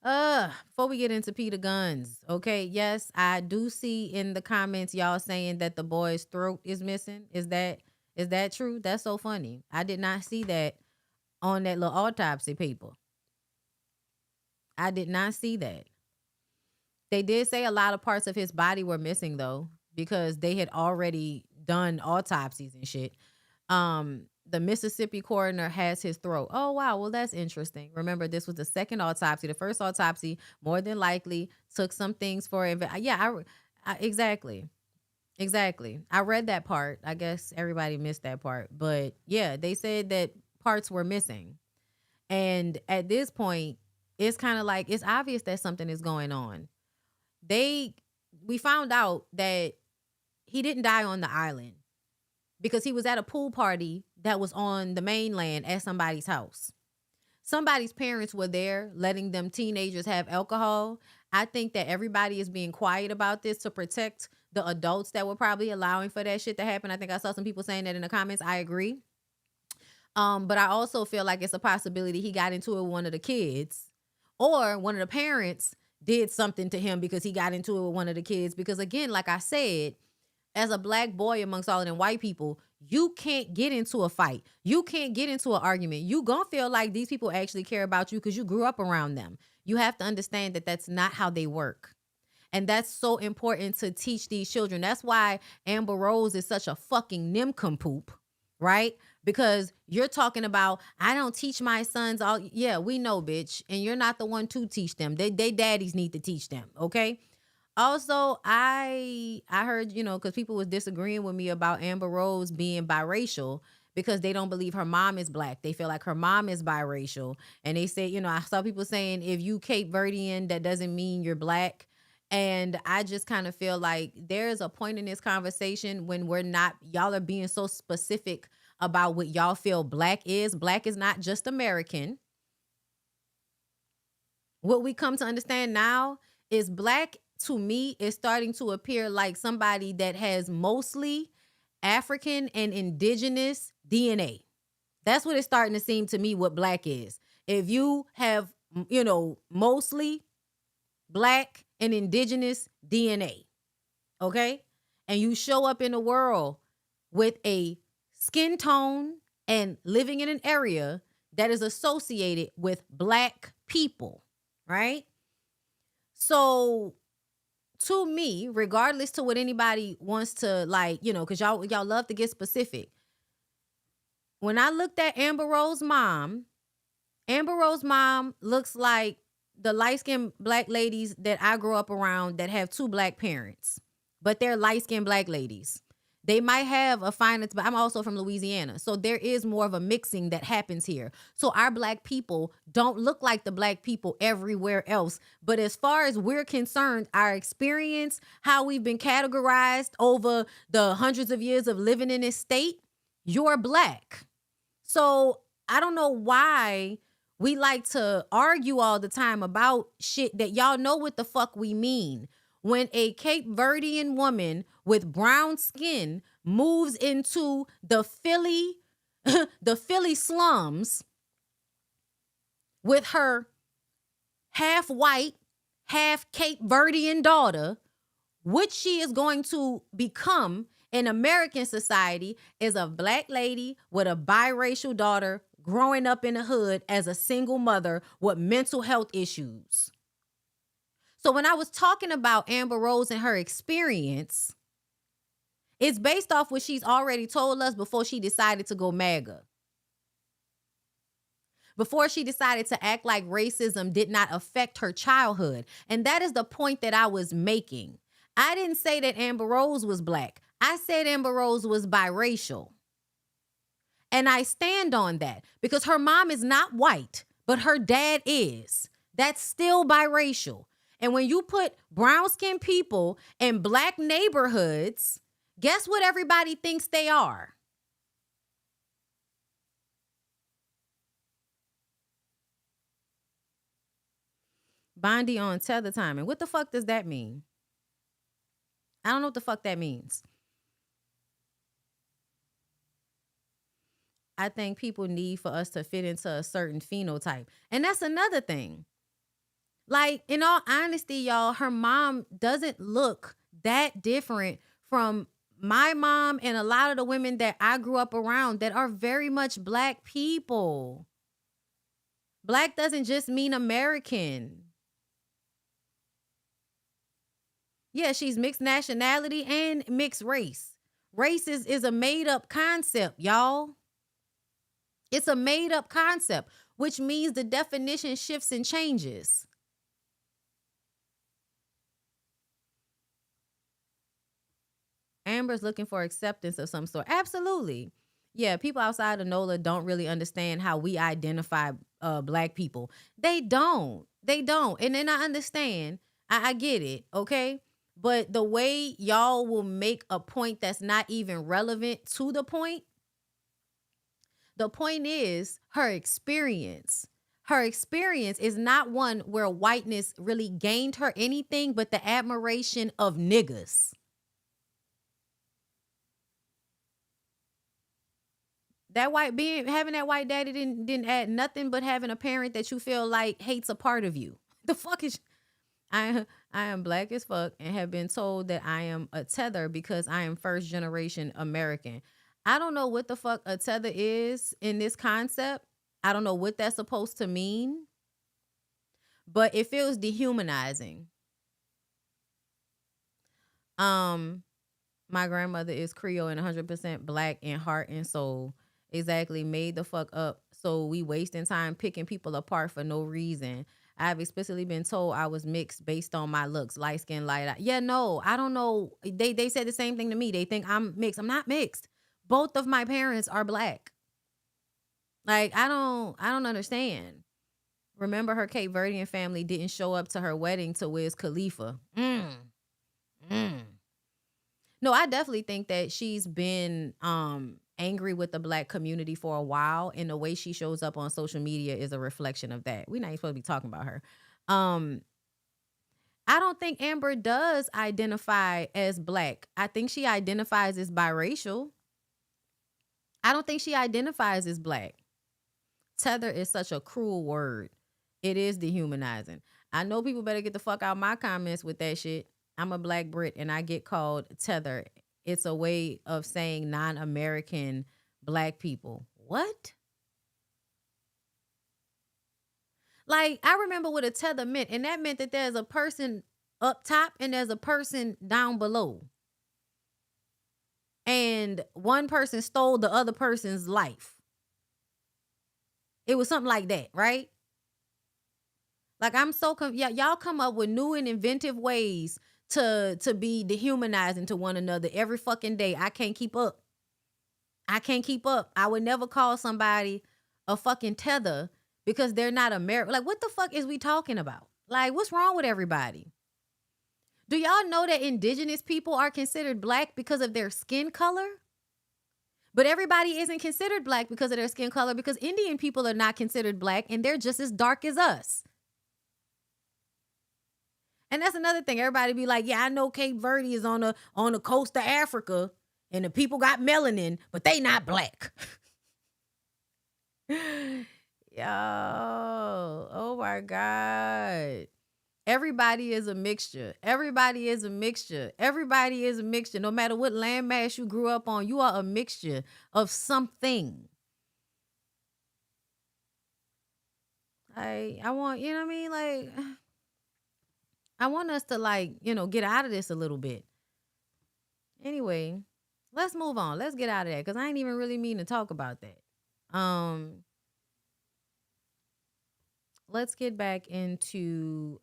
Before we get into Peter Guns, okay, yes, I do see in the comments y'all saying that the boy's throat is missing. Is that true? That's so funny. I did not see that on that little autopsy paper. I did not see that. They did say a lot of parts of his body were missing, though, because they had already done autopsies and shit. The Mississippi coroner has his throat. Oh, wow. Well, that's interesting. Remember, this was the second autopsy. The first autopsy, more than likely, took some things for it. Yeah, exactly. Exactly. I read that part. I guess everybody missed that part. But yeah, they said that parts were missing. And at this point, it's kind of like, it's obvious that something is going on. We found out that he didn't die on the island, because he was at a pool party that was on the mainland at somebody's house. Somebody's parents were there letting them teenagers have alcohol. I think that everybody is being quiet about this to protect the adults that were probably allowing for that shit to happen. I think I saw some people saying that in the comments. I agree. But I also feel like it's a possibility he got into it with one of the kids, or one of the parents did something to him because he got into it with one of the kids. Because again, like I said, as a black boy amongst all of them white people, you can't get into a fight. You can't get into an argument. You gonna feel like these people actually care about you because you grew up around them. You have to understand that that's not how they work. And that's so important to teach these children. That's why Amber Rose is such a fucking nincompoop, right? Because you're talking about, I don't teach my sons all. Yeah, we know, bitch. And you're not the one to teach them. They daddies need to teach them, okay? Also, I heard, because people was disagreeing with me about Amber Rose being biracial because they don't believe her mom is black. They feel like her mom is biracial. And they say, I saw people saying, if you Cape Verdean, that doesn't mean you're black. And I just kind of feel like there's a point in this conversation when y'all are being so specific about what y'all feel black is. Black is not just American. What we come to understand now is black, to me, is starting to appear like somebody that has mostly African and indigenous DNA. That's what it's starting to seem to me what black is. If you have, mostly black and indigenous DNA, okay? and you show up in the world with a skin tone and living in an area that is associated with Black people, right? So to me, regardless to what anybody wants to like, you know, because y'all love to get specific. When I looked at Amber Rose's mom looks like the light-skinned Black ladies that I grew up around that have 2 Black parents, but they're light-skinned Black ladies. They might have a finance, but I'm also from Louisiana. So there is more of a mixing that happens here. So our Black people don't look like the Black people everywhere else. But as far as we're concerned, our experience, how we've been categorized over the hundreds of years of living in this state, you're Black. So I don't know why we like to argue all the time about shit that y'all know what the fuck we mean. When a Cape Verdean woman with brown skin moves into the Philly slums with her half white, half Cape Verdean daughter, what she is going to become in American society is a Black lady with a biracial daughter growing up in the hood as a single mother with mental health issues. So when I was talking about Amber Rose and her experience, it's based off what she's already told us before she decided to go MAGA. Before she decided to act like racism did not affect her childhood. And that is the point that I was making. I didn't say that Amber Rose was Black. I said Amber Rose was biracial. And I stand on that because her mom is not white, but her dad is. That's still biracial. And when you put brown-skinned people in Black neighborhoods, guess what everybody thinks they are? Bondy on tether timing. What the fuck does that mean? I don't know what the fuck that means. I think people need for us to fit into a certain phenotype. And that's another thing. Like, in all honesty, y'all, her mom doesn't look that different from my mom and a lot of the women that I grew up around that are very much Black people. Black doesn't just mean American. Yeah, she's mixed nationality and mixed race. Race is a made-up concept, y'all. It's a made-up concept, which means the definition shifts and changes. Amber's looking for acceptance of some sort. Absolutely. Yeah, people outside of NOLA don't really understand how we identify Black people. They don't. And then I understand. I get it, okay? But the way y'all will make a point that's not even relevant to the point is her experience. Her experience is not one where whiteness really gained her anything but the admiration of niggas. Having that white daddy didn't add nothing but having a parent that you feel like hates a part of you. The fuck is... I am Black as fuck and have been told that I am a tether because I am first generation American. I don't know what the fuck a tether is in this concept. I don't know what that's supposed to mean, but it feels dehumanizing. My grandmother is Creole and 100% Black in heart and soul. Exactly, made the fuck up. So we wasting time picking people apart for no reason. I've explicitly been told I was mixed based on my looks, light skin, light eye. Yeah, no, I don't know. They said the same thing to me. They think I'm mixed. I'm not mixed. Both of my parents are Black. Like, I don't understand. Remember, her Cape Verdean family didn't show up to her wedding to Wiz Khalifa. No, I definitely think that she's been angry with the Black community for a while, and the way she shows up on social media is a reflection of that. We're not even supposed to be talking about her. I don't think Amber does identify as Black. I think she identifies as biracial. I don't think she identifies as Black. Tether is such a cruel word. It is dehumanizing. I know people better get the fuck out my comments with that shit. I'm a Black Brit and I get called tether it's a way of saying non-American black people. What? Like, I remember what a tether meant, and that meant that there's a person up top and there's a person down below. And one person stole the other person's life. It was something like that, right? Like, I'm so y'all come up with new and inventive ways to be dehumanizing to one another every fucking day. I can't keep up. I would never call somebody a fucking tether because they're not American. Like, what the fuck is we talking about? Like, what's wrong with everybody? Do y'all know that indigenous people are considered black because of their skin color? But everybody isn't considered black because of their skin color, because Indian people are not considered black and they're just as dark as us. And that's another thing. Everybody be like, yeah, I know Cape Verde is on the coast of Africa and the people got melanin, but they not black. Yo, oh my God. Everybody is a mixture. Everybody is a mixture. Everybody is a mixture. No matter what landmass you grew up on, you are a mixture of something. I want, you know what I mean? Like, I want us to, like, you know, get out of this a little bit. Anyway, let's move on. Let's get out of that, because I ain't even really mean to talk about that. Let's get back into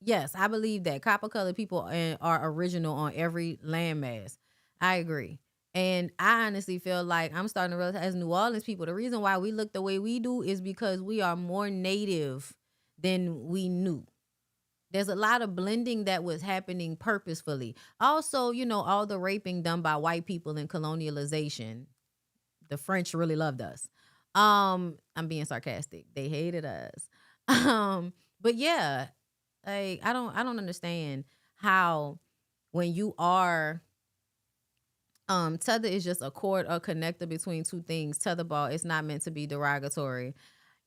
yes, I believe that copper colored people are original on every landmass. I agree. And I honestly feel like I'm starting to realize, as New Orleans people, the reason why we look the way we do is because we are more native than we knew. There's a lot of blending that was happening purposefully. Also, you know, all the raping done by white people in colonialization. The French really loved us. I'm being sarcastic. They hated us. But yeah, like, I don't understand how, when you are tether is just a cord or connector between two things. Tetherball, it's not meant to be derogatory.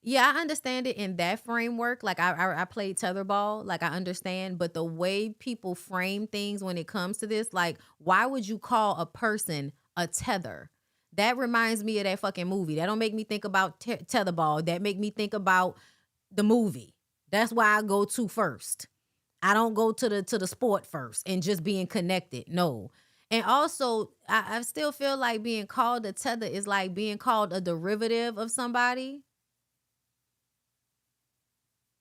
Yeah, I understand it in that framework. Like, I played tetherball, like, I understand, but the way people frame things when it comes to this, like, why would you call a person a tether? That reminds me of that fucking movie. That don't make me think about tetherball. That make me think about the movie. That's why I go to first. I don't go to the sport first and just being connected. No. And also, I still feel like being called a tether is like being called a derivative of somebody.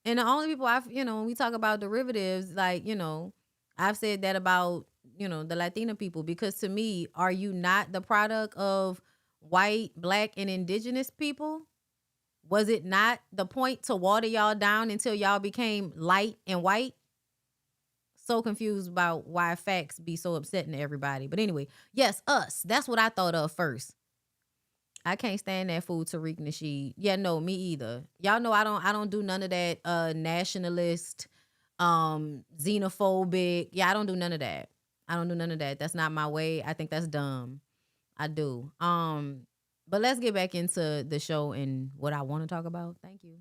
And the only people when we talk about derivatives, like, you know, I've said that about, you know, the Latina people, because to me, are you not the product of white, black, and indigenous people? Was it not the point to water y'all down until y'all became light and white? So confused about why facts be so upsetting to everybody. But anyway, yes, us. That's what I thought of first. I can't stand that fool Tariq Nasheed. Yeah, no, me either. Y'all know I don't do none of that nationalist, xenophobic. Yeah, I don't do none of that. I don't do none of that. That's not my way. I think that's dumb. I do. But let's get back into the show and what I want to talk about. Thank you.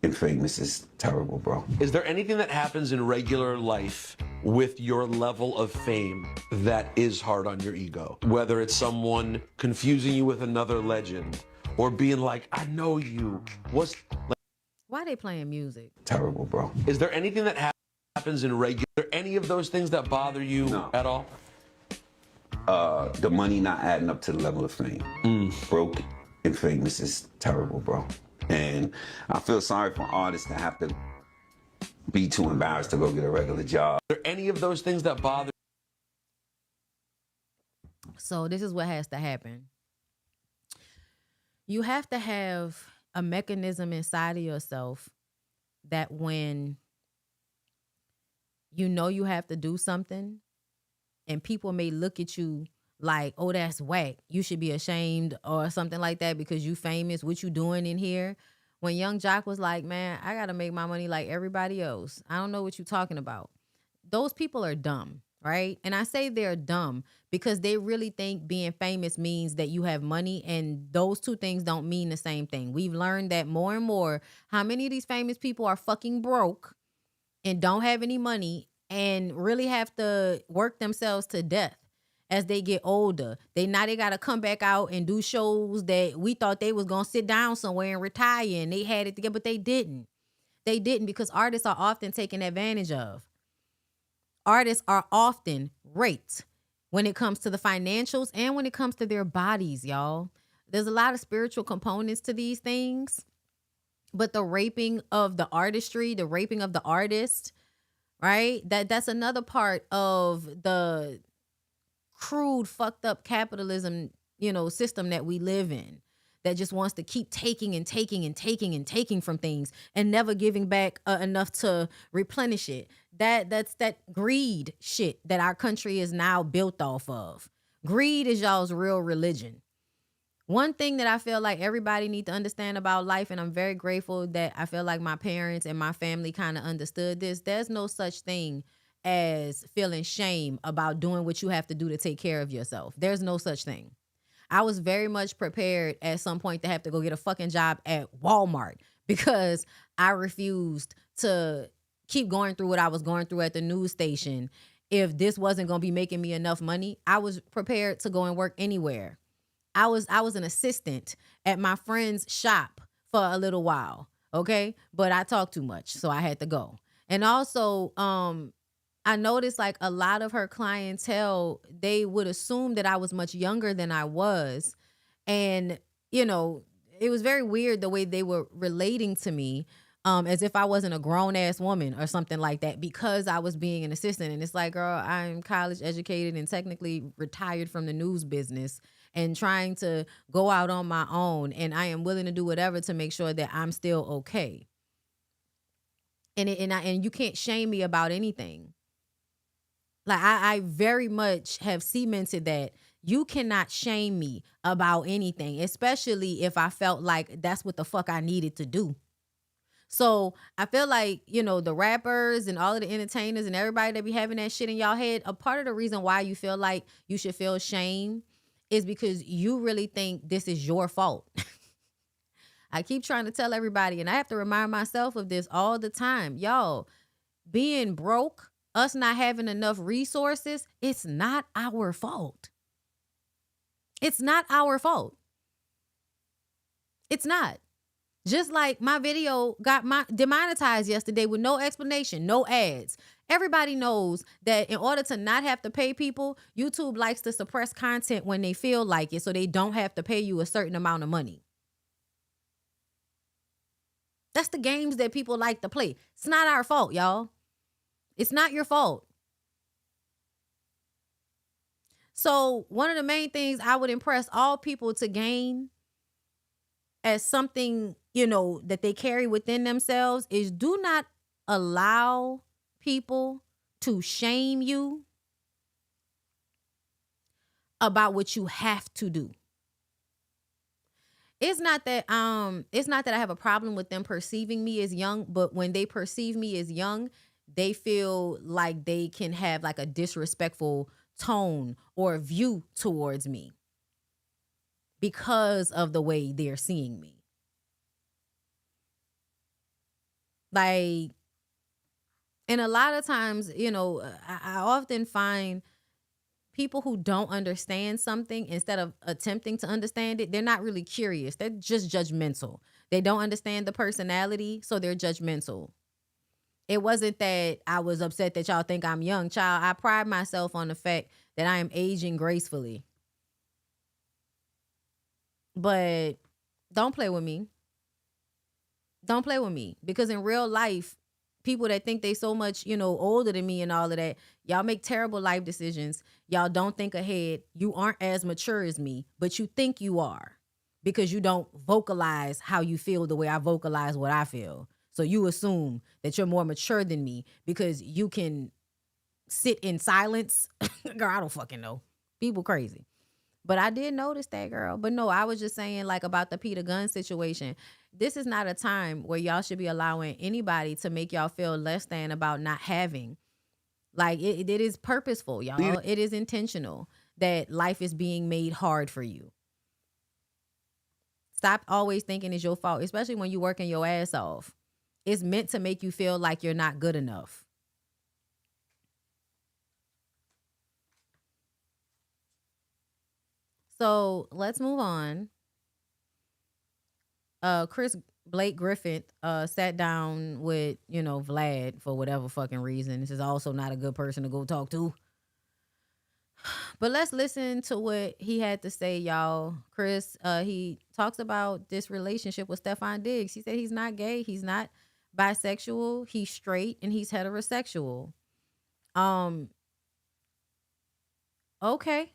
And famous is terrible, bro. Is there anything that happens in regular life with your level of fame that is hard on your ego? Whether it's someone confusing you with another legend or being like, I know you. Why are they playing music? Terrible, bro. Is there anything that happens in regular, any of those things that bother you at all? The money not adding up to the level of fame. Broke and famous is terrible, bro. And I feel sorry for artists that have to be too embarrassed to go get a regular job. Are there any of those things that bother? So this is what has to happen. You have to have a mechanism inside of yourself that when you know you have to do something and people may look at you like, oh, that's whack, you should be ashamed or something like that because you famous, what you doing in here? When Young Jock was like, man, I got to make my money like everybody else. I don't know what you're talking about. Those people are dumb, right? And I say they're dumb because they really think being famous means that you have money, and those two things don't mean the same thing. We've learned that more and more. How many of these famous people are fucking broke and don't have any money and really have to work themselves to death as they get older. They got to come back out and do shows that we thought they was going to sit down somewhere and retire, and they had it together, but they didn't. They didn't, because artists are often taken advantage of. Artists are often raped when it comes to the financials and when it comes to their bodies, y'all. There's a lot of spiritual components to these things, but the raping of the artistry, the raping of the artist, right? That's another part of the crude, fucked up capitalism, system that we live in, that just wants to keep taking and taking and taking and taking from things and never giving back enough to replenish it. That's that greed shit that our country is now built off of. Greed is y'all's real religion. One thing that I feel like everybody need to understand about life, and I'm very grateful that I feel like my parents and my family kind of understood this. There's no such thing as feeling shame about doing what you have to do to take care of yourself. There's no such thing. I was very much prepared at some point to have to go get a fucking job at Walmart because I refused to keep going through what I was going through at the news station. If this wasn't going to be making me enough money, I was prepared to go and work anywhere. I was an assistant at my friend's shop for a little while, okay? But I talked too much, so I had to go. And also, I noticed like a lot of her clientele, they would assume that I was much younger than I was. And, it was very weird the way they were relating to me, as if I wasn't a grown-ass woman or something like that, because I was being an assistant. And it's like, girl, I'm college educated and technically retired from the news business and trying to go out on my own. And I am willing to do whatever to make sure that I'm still okay. And you can't shame me about anything. Like I very much have cemented that you cannot shame me about anything, especially if I felt like that's what the fuck I needed to do. So I feel like, the rappers and all of the entertainers and everybody that be having that shit in y'all head, a part of the reason why you feel like you should feel shame is because you really think this is your fault. I keep trying to tell everybody, and I have to remind myself of this all the time. Y'all, being broke, us not having enough resources, it's not our fault. It's not our fault. It's not. Just like my video got demonetized yesterday with no explanation, no ads. Everybody knows that in order to not have to pay people, YouTube likes to suppress content when they feel like it so they don't have to pay you a certain amount of money. That's the games that people like to play. It's not our fault, y'all. It's not your fault. So one of the main things I would impress all people to gain as something, that they carry within themselves is do not allow people to shame you about what you have to do. It's not that I have a problem with them perceiving me as young, but when they perceive me as young, they feel like they can have like a disrespectful tone or view towards me because of the way they're seeing me. Like, and a lot of times, I often find people who don't understand something, instead of attempting to understand it, they're not really curious. They're just judgmental. They don't understand the personality, so they're judgmental. It wasn't that I was upset that y'all think I'm young, child. I pride myself on the fact that I am aging gracefully. But don't play with me. Don't play with me. Because in real life, people that think they so much, older than me and all of that, y'all make terrible life decisions. Y'all don't think ahead. You aren't as mature as me, but you think you are because you don't vocalize how you feel the way I vocalize what I feel. So you assume that you're more mature than me because you can sit in silence. Girl, I don't fucking know. People crazy. But I did notice that, girl. But no, I was just saying like about the Peter Gunn situation. This is not a time where y'all should be allowing anybody to make y'all feel less than about not having. Like it is purposeful, y'all. It is intentional that life is being made hard for you. Stop always thinking it's your fault, especially when you're working your ass off. It's meant to make you feel like you're not good enough. So let's move on. Chris Blake Griffin sat down with, Vlad for whatever fucking reason. This is also not a good person to go talk to. But let's listen to what he had to say, y'all. Chris, he talks about this relationship with Stefan Diggs. He said he's not gay, he's not bisexual, he's straight, and he's heterosexual. Okay.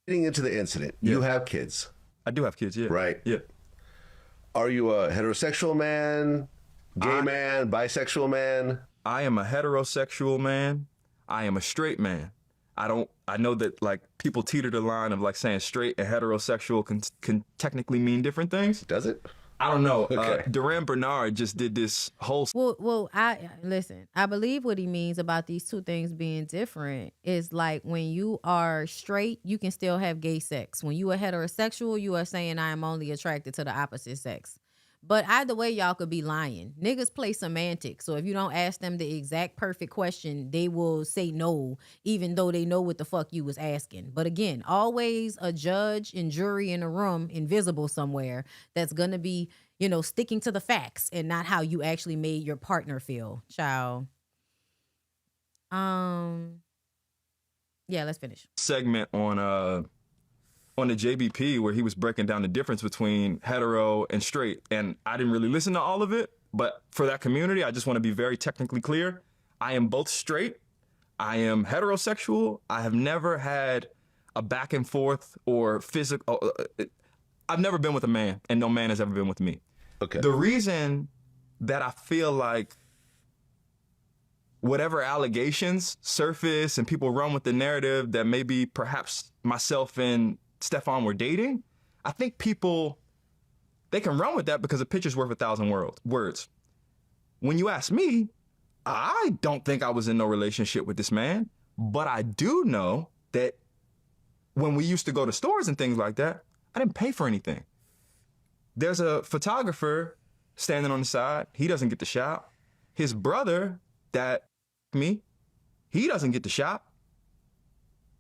Getting into the incident, you have kids. I do have kids, yeah. Right? Yeah. Are you a heterosexual man, gay man, bisexual man? I am a heterosexual man. I am a straight man. I know that like people teeter the line of like saying straight and heterosexual can technically mean different things. Does it? I don't know. Okay. Duran Bernard just did this whole. Well, I believe what he means about these two things being different is like when you are straight, you can still have gay sex. When you are heterosexual, you are saying I am only attracted to the opposite sex. But either way, y'all could be lying. Niggas play semantics. So if you don't ask them the exact perfect question, they will say no, even though they know what the fuck you was asking. But again, always a judge and jury in a room, invisible somewhere, that's going to be, sticking to the facts and not how you actually made your partner feel. Ciao. Yeah, let's finish. Segment on the JBP where he was breaking down the difference between hetero and straight. And I didn't really listen to all of it, but for that community, I just want to be very technically clear. I am both straight. I am heterosexual. I have never had a back and forth or physical. I've never been with a man, and no man has ever been with me. Okay. The reason that I feel like whatever allegations surface and people run with the narrative that maybe perhaps myself and Stefan were dating, I think people, they can run with that because a picture's worth 1,000 words. When you ask me, I don't think I was in no relationship with this man, but I do know that when we used to go to stores and things like that, I didn't pay for anything. There's a photographer standing on the side. He doesn't get to shop. His brother, that me, he doesn't get to shop.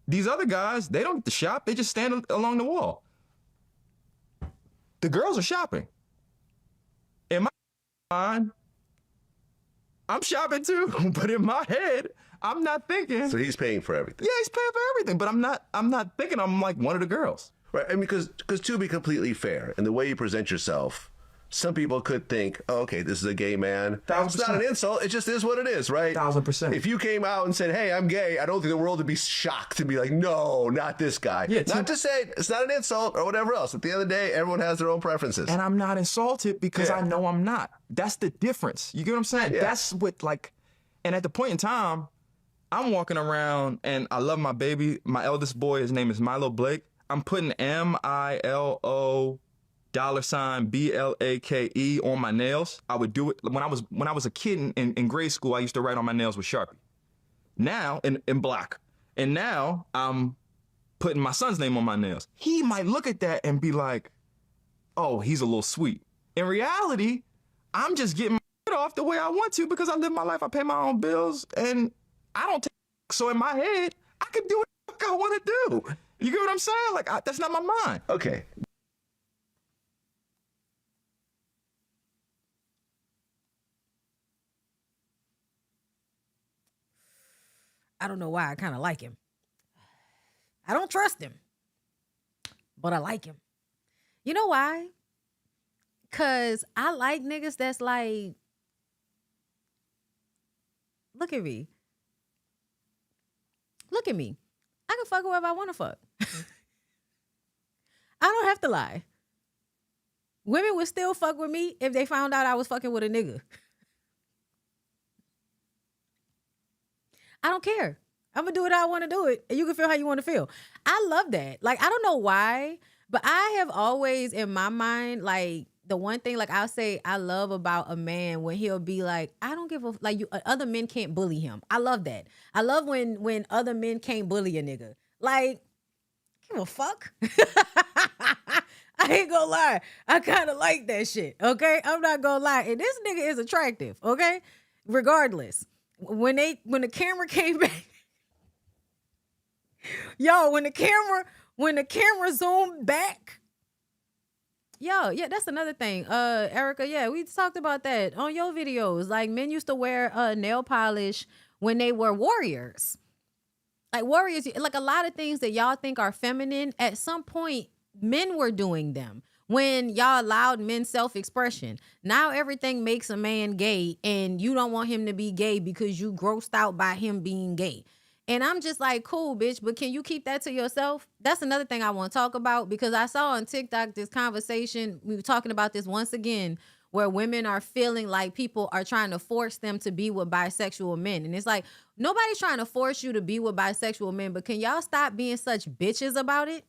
These other guys, they don't get to shop. They just stand along the wall. The girls are shopping. In my mind, I'm shopping too, but in my head, I'm not thinking. So he's paying for everything. Yeah, he's paying for everything, but I'm not thinking I'm like one of the girls. Right, and because to be completely fair, in the way you present yourself, some people could think, oh, okay, this is a gay man. 1,000%. It's not an insult. It just is what it is, right? 1,000%. If you came out and said, hey, I'm gay, I don't think the world would be shocked to be like, no, not this guy. Yeah, not to say it's not an insult or whatever else. At the end of the day, everyone has their own preferences. And I'm not insulted because I know I'm not. That's the difference. You get what I'm saying? Yeah. That's what and at the point in time, I'm walking around and I love my baby. My eldest boy, his name is Milo Blake. I'm putting MILO $BLAKE on my nails. I would do it when I was a kid in grade school. I used to write on my nails with Sharpie. Now in black, and now I'm putting my son's name on my nails. He might look at that and be like, "Oh, he's a little sweet." In reality, I'm just getting my shit off the way I want to because I live my life. I pay my own bills, and I don't take. So in my head, I can do what the fuck I want to do. You get what I'm saying? Like that's not my mind. Okay. I don't know why I kind of like him. I don't trust him, but I like him. You know why? Because I like niggas that's like, look at me. Look at me. I can fuck whoever I want to fuck. I don't have to lie. Women would still fuck with me if they found out I was fucking with a nigga. I don't care. I'm going to do it how I want to do it, and you can feel how you want to feel. I love that. Like, I don't know why, but I have always, in my mind, like, the one thing, like, I'll say I love about a man when he'll be like, I don't give a, like, other men can't bully him. I love that. I love when other men can't bully a nigga. Like, give a fuck. I ain't gonna lie. I kind of like that shit, okay? I'm not gonna lie. And this nigga is attractive, okay? Regardless. When the camera came back, Yo, when the camera zoomed back. Yo, yeah, that's another thing. Erica, yeah, we talked about that on your videos. Like, men used to wear nail polish when they were warriors. Like warriors, like a lot of things that y'all think are feminine, at some point, men were doing them. When y'all allowed men self-expression. Now everything makes a man gay, and you don't want him to be gay because you grossed out by him being gay. And I'm just like, cool, bitch, but can you keep that to yourself? That's another thing I want to talk about, because I saw on TikTok this conversation. We were talking about this once again, where women are feeling like people are trying to force them to be with bisexual men. And it's like, nobody's trying to force you to be with bisexual men, but can y'all stop being such bitches about it?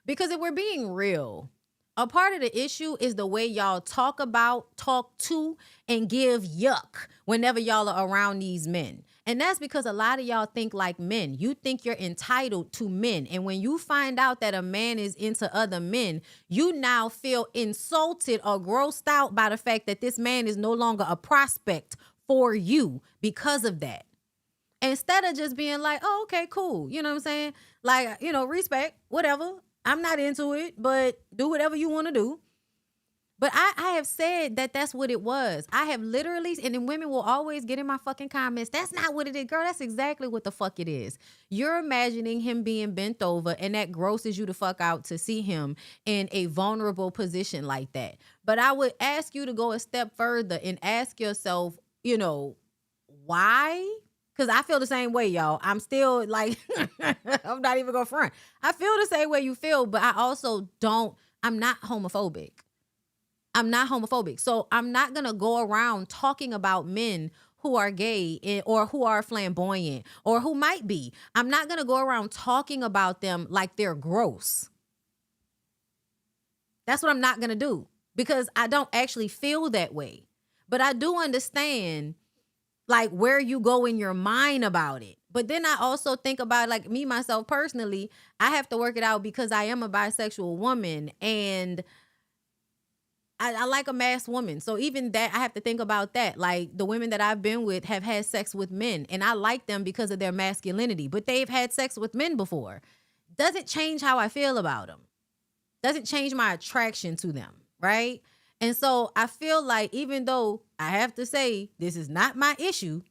Because if we're being real, a part of the issue is the way y'all talk to, and give yuck whenever y'all are around these men. And that's because a lot of y'all think like men. You think you're entitled to men. And when you find out that a man is into other men, you now feel insulted or grossed out by the fact that this man is no longer a prospect for you because of that. Instead of just being like, oh, okay, cool. You know what I'm saying? Like, respect, whatever. I'm not into it, but do whatever you want to do. But I have said that that's what it was. I have literally, and then women will always get in my fucking comments, that's not what it is. Girl, that's exactly what the fuck it is. You're imagining him being bent over, and that grosses you the fuck out to see him in a vulnerable position like that. But I would ask you to go a step further and ask yourself, why? Because I feel the same way, y'all. I'm still like, I'm not even going to front. I feel the same way you feel, but I also I'm not homophobic. I'm not homophobic. So I'm not going to go around talking about men who are gay or who are flamboyant or who might be. I'm not going to go around talking about them like they're gross. That's what I'm not going to do, because I don't actually feel that way. But I do understand like where you go in your mind about it. But then I also think about, like, me, myself personally, I have to work it out because I am a bisexual woman, and I like a masked woman. So even that, I have to think about that. Like, the women that I've been with have had sex with men, and I like them because of their masculinity, but they've had sex with men before. Doesn't change how I feel about them. Doesn't change my attraction to them, right? And so I feel like, even though I have to say this is not my issue,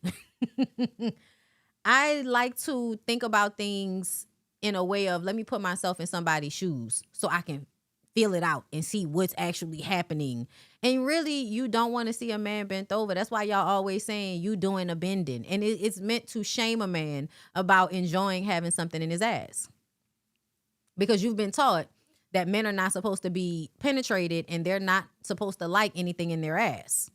I like to think about things in a way of, let me put myself in somebody's shoes so I can feel it out and see what's actually happening. And really, you don't want to see a man bent over. That's why y'all always saying you doing a bending. And it's meant to shame a man about enjoying having something in his ass. Because you've been taught that men are not supposed to be penetrated and they're not supposed to like anything in their ass.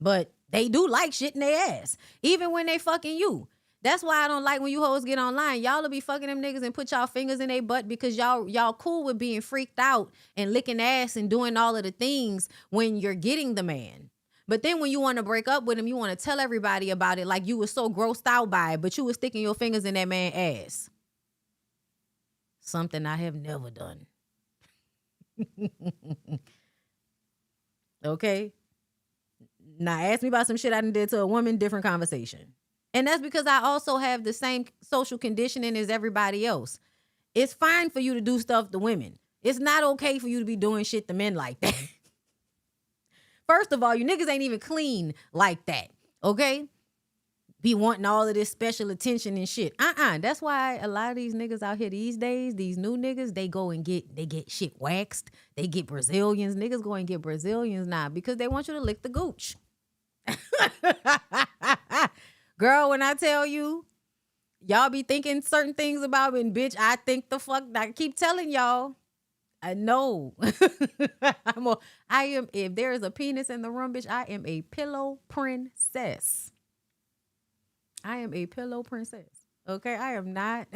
But they do like shit in their ass, even when they fucking you. That's why I don't like when you hoes get online. Y'all will be fucking them niggas and put y'all fingers in their butt because y'all cool with being freaked out and licking ass and doing all of the things when you're getting the man. But then when you want to break up with him, you want to tell everybody about it like you were so grossed out by it, but you were sticking your fingers in that man's ass. Something I have never done. Okay? Now ask me about some shit I done did to a woman, different conversation. And that's because I also have the same social conditioning as everybody else. It's fine for you to do stuff to women. It's not okay for you to be doing shit to men like that. First of all, you niggas ain't even clean like that, okay? Be wanting all of this special attention and shit. That's why a lot of these niggas out here these days, these new niggas, they get shit waxed. They get Brazilians. Niggas go and get Brazilians now because they want you to lick the gooch. Girl, when I tell you, y'all be thinking certain things about me, and bitch, I think the fuck, I keep telling y'all, I know. If there is a penis in the room, bitch, I am a pillow princess. I am a pillow princess. Okay, I am not.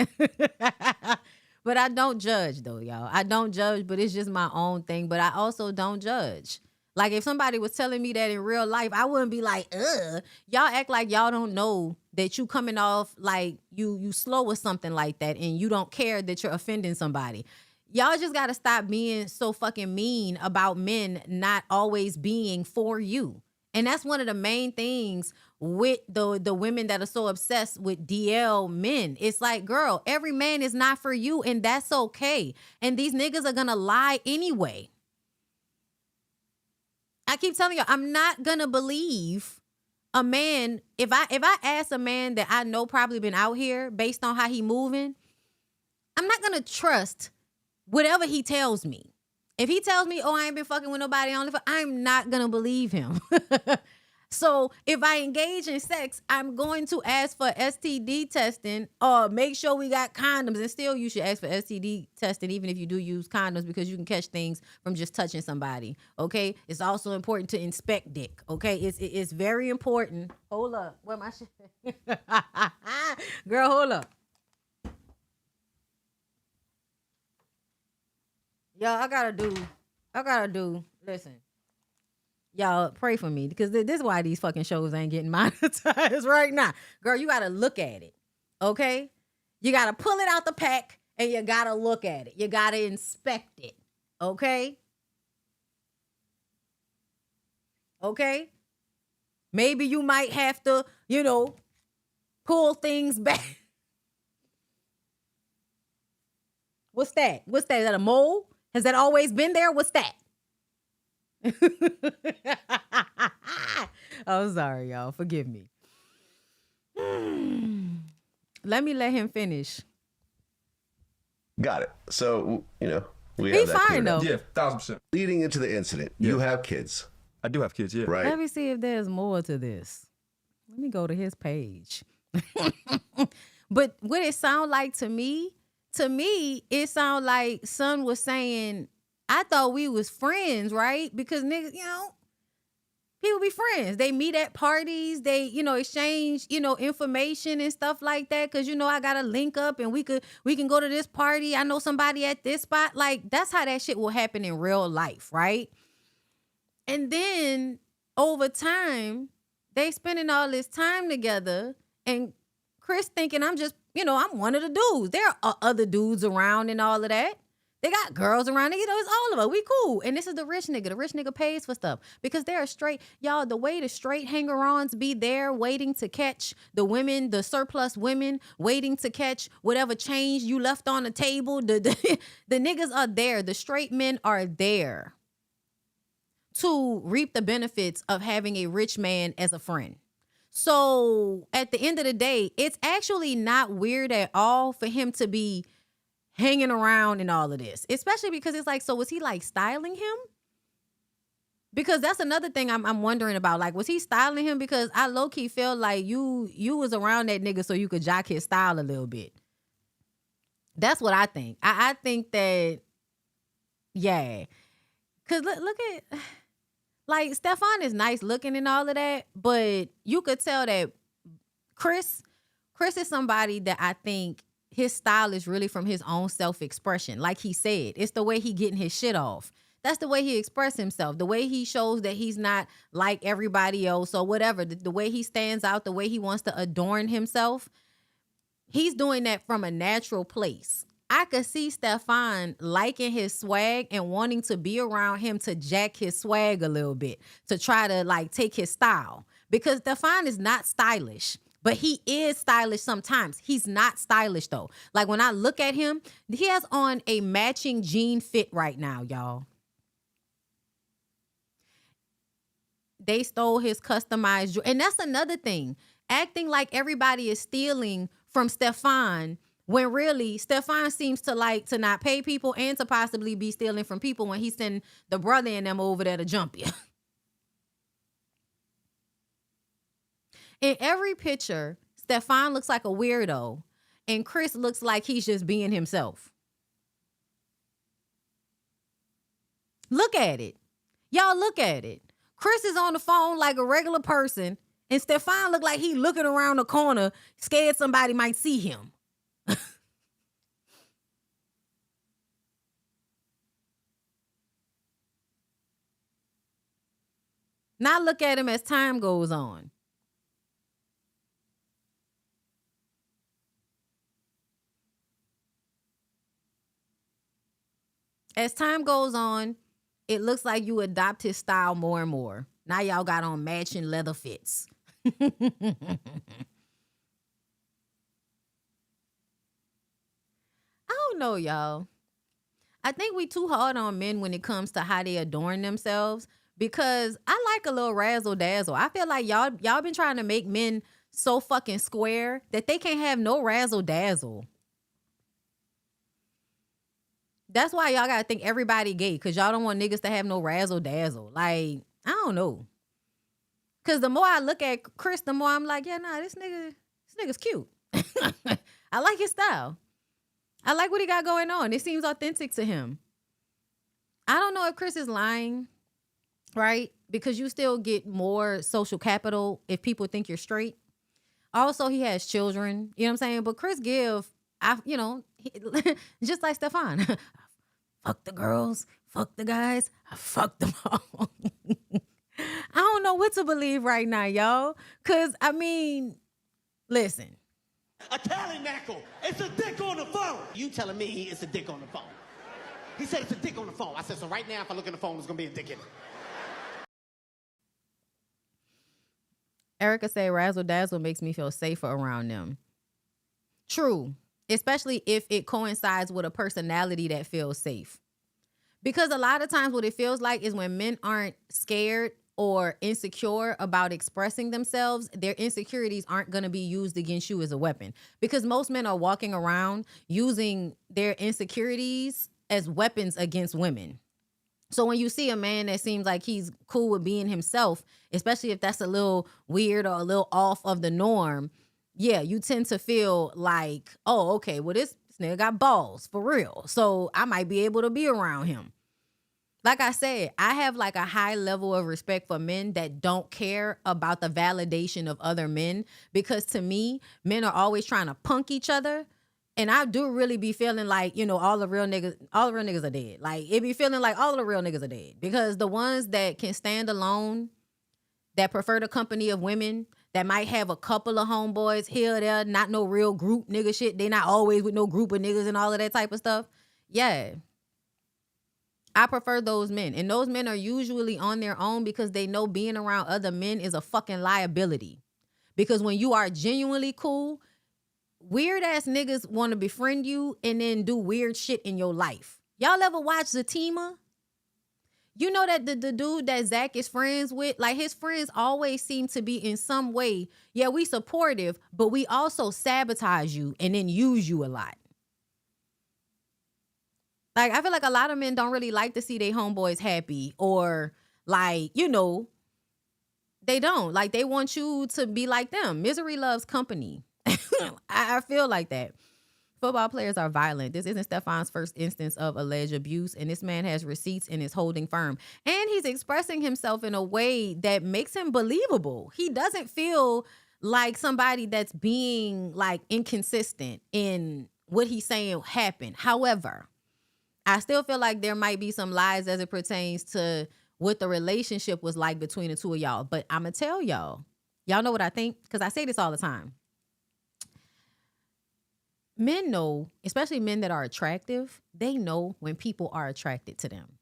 But I don't judge though, y'all. I don't judge, but it's just my own thing. But I also don't judge. Like, if somebody was telling me that in real life, I wouldn't be like, ugh. Y'all act like y'all don't know that you coming off like you slow or something like that, and you don't care that you're offending somebody. Y'all just got to stop being so fucking mean about men not always being for you. And that's one of the main things with the women that are so obsessed with DL men. It's like, girl, every man is not for you, and that's okay. And these niggas are gonna lie anyway. I keep telling you, I'm not gonna believe a man. If I ask a man that I know probably been out here based on how he moving, I'm not gonna trust whatever he tells me. If he tells me, oh, I ain't been fucking with nobody on I'm not gonna believe him. So if I engage in sex, I'm going to ask for STD testing or make sure we got condoms. And still, you should ask for STD testing even if you do use condoms, because you can catch things from just touching somebody, okay? It's also important to inspect dick, okay? It's very important. Hold up. Where my shit? Girl, hold up. Y'all, I gotta do, listen. Y'all pray for me, because this is why these fucking shows ain't getting monetized right now. Girl, you gotta look at it, okay? You gotta pull it out the pack and you gotta look at it. You gotta inspect it, okay? Okay? Maybe you might have to, pull things back. What's that? What's that? Is that a mole? Has that always been there? What's that? I'm sorry, y'all. Forgive me. Let him finish. Got it. So, we have He's that fine, though. Yeah, 1000%. Leading into the incident, you have kids. I do have kids, yeah. Right. Let me see if there's more to this. Let me go to his page. But what it sound like to me, it sound like son was saying, I thought we was friends, right? Because niggas, people be friends. They meet at parties. They, exchange, information and stuff like that. Cause I got to link up and we can go to this party. I know somebody at this spot. Like, that's how that shit will happen in real life, right? And then over time, they spending all this time together, and Chris thinking I'm just, I'm one of the dudes. There are other dudes around and all of that. They got girls around. It's all of us. We cool. And this is the rich nigga. The rich nigga pays for stuff because they're straight. Y'all, the way the straight hanger-ons be there waiting to catch the women, the surplus women, waiting to catch whatever change you left on the table. The niggas are there. The straight men are there to reap the benefits of having a rich man as a friend. So at the end of the day, it's actually not weird at all for him to be hanging around and all of this, especially because it's like, so was he like styling him? Because that's another thing I'm wondering about. Like, was he styling him? Because I low-key feel like you was around that nigga so you could jock his style a little bit. That's what I think. I think that, yeah. Because look at, like, Stefan is nice looking and all of that, but you could tell that Chris is somebody that I think his style is really from his own self-expression. Like he said, it's the way he getting his shit off. That's the way he expresses himself. The way he shows that he's not like everybody else or whatever. The way he stands out, the way he wants to adorn himself. He's doing that from a natural place. I could see Stefan liking his swag and wanting to be around him to jack his swag a little bit, to try to like take his style. Because Stefan is not stylish. But he is stylish sometimes. He's not stylish, though. Like, when I look at him, he has on a matching jean fit right now, y'all. They stole his customized... And that's another thing. Acting like everybody is stealing from Stefan, when really Stefan seems to like to not pay people and to possibly be stealing from people when he send the brother and them over there to jump you. In every picture, Stefan looks like a weirdo, and Chris looks like he's just being himself. Look at it. Y'all look at it. Chris is on the phone like a regular person, and Stefan look like he looking around the corner, scared somebody might see him. Now look at him as time goes on. As time goes on, it looks like you adopt his style more and more. Now y'all got on matching leather fits. I don't know, y'all. I think we too hard on men when it comes to how they adorn themselves, because I like a little razzle dazzle. I feel like y'all been trying to make men so fucking square that they can't have no razzle dazzle. That's why y'all gotta think everybody gay, because y'all don't want niggas to have no razzle dazzle. Like, I don't know. Because the more I look at Chris, the more I'm like, yeah, nah, this nigga's cute. I like his style. I like what he got going on. It seems authentic to him. I don't know if Chris is lying, right? Because you still get more social capital if people think you're straight. Also, he has children. You know what I'm saying? But Chris just like Stefan. Fuck the girls. Fuck the guys. I fucked them all. I don't know what to believe right now, y'all. Because, I mean, listen. A tallymackle. It's a dick on the phone. You telling me it's a dick on the phone. He said it's a dick on the phone. I said, so right now, if I look in the phone, there's going to be a dick in it. Erica said razzle dazzle makes me feel safer around them. True. Especially if it coincides with a personality that feels safe. Because a lot of times what it feels like is when men aren't scared or insecure about expressing themselves, their insecurities aren't going to be used against you as a weapon. Because most men are walking around using their insecurities as weapons against women. So when you see a man that seems like he's cool with being himself, especially if that's a little weird or a little off of the norm, yeah, you tend to feel like, oh, okay, well, this nigga got balls for real. So I might be able to be around him. Like I said, I have like a high level of respect for men that don't care about the validation of other men, because to me, men are always trying to punk each other. And I do really be feeling like, all the real niggas are dead. Like, it be feeling like all the real niggas are dead, because the ones that can stand alone, that prefer the company of women, that might have a couple of homeboys here or there, not no real group nigga shit. They not always with no group of niggas and all of that type of stuff. Yeah. I prefer those men. And those men are usually on their own because they know being around other men is a fucking liability. Because when you are genuinely cool, weird ass niggas want to befriend you and then do weird shit in your life. Y'all ever watch Zatima? You know that the dude that Zach is friends with, like his friends always seem to be in some way, yeah, we supportive, but we also sabotage you and then use you a lot. Like, I feel like a lot of men don't really like to see their homeboys happy, or like, they don't. Like, they want you to be like them. Misery loves company. I feel like that. Football players are violent. This isn't Stefan's first instance of alleged abuse, and this man has receipts and is holding firm. And he's expressing himself in a way that makes him believable. He doesn't feel like somebody that's being like inconsistent in what he's saying happened. However, I still feel like there might be some lies as it pertains to what the relationship was like between the two of y'all. But I'm going to tell y'all know what I think? Because I say this all the time. Men know, especially men that are attractive, they know when people are attracted to them.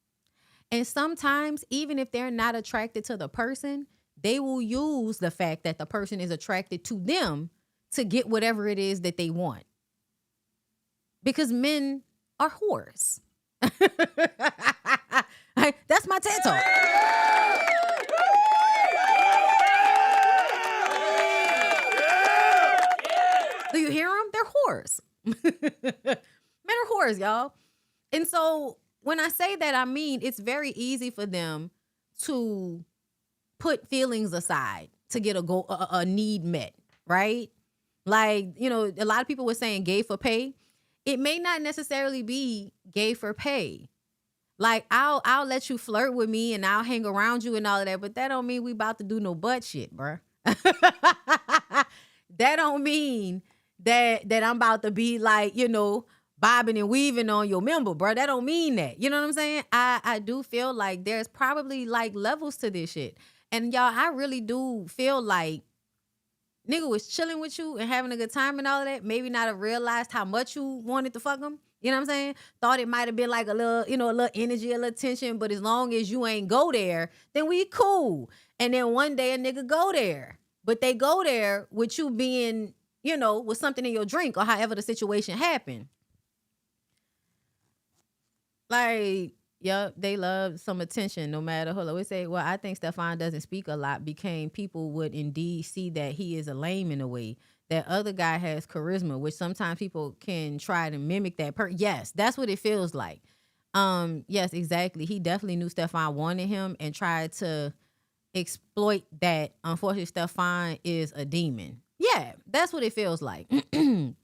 And sometimes, even if they're not attracted to the person, they will use the fact that the person is attracted to them to get whatever it is that they want. Because men are whores. That's my TED Talk. Do you hear them? They're whores. Men are whores, y'all. And so when I say that, I mean it's very easy for them to put feelings aside to get a need met, right? Like, a lot of people were saying gay for pay. It may not necessarily be gay for pay. Like, I'll let you flirt with me and I'll hang around you and all of that, but that don't mean we about to do no butt shit, bruh. That don't mean that I'm about to be like, bobbing and weaving on your member, bruh. That don't mean that. You know what I'm saying? I do feel like there's probably like levels to this shit. And y'all, I really do feel like nigga was chilling with you and having a good time and all of that, maybe not have realized how much you wanted to fuck him, You know what I'm saying? Thought it might have been like a little, a little energy, a little tension, but as long as you ain't go there, then we cool. And then one day a nigga go there, but they go there with you being, with something in your drink or however the situation happened. Like, yep, they love some attention no matter who. We say, well, I think Stefan doesn't speak a lot became people would indeed see that he is a lame in a way. That other guy has charisma, which sometimes people can try to mimic that. Yes, that's what it feels like. Yes, exactly. He definitely knew Stefan wanted him and tried to exploit that. Unfortunately, Stefan is a demon. Yeah, that's what it feels like. Son,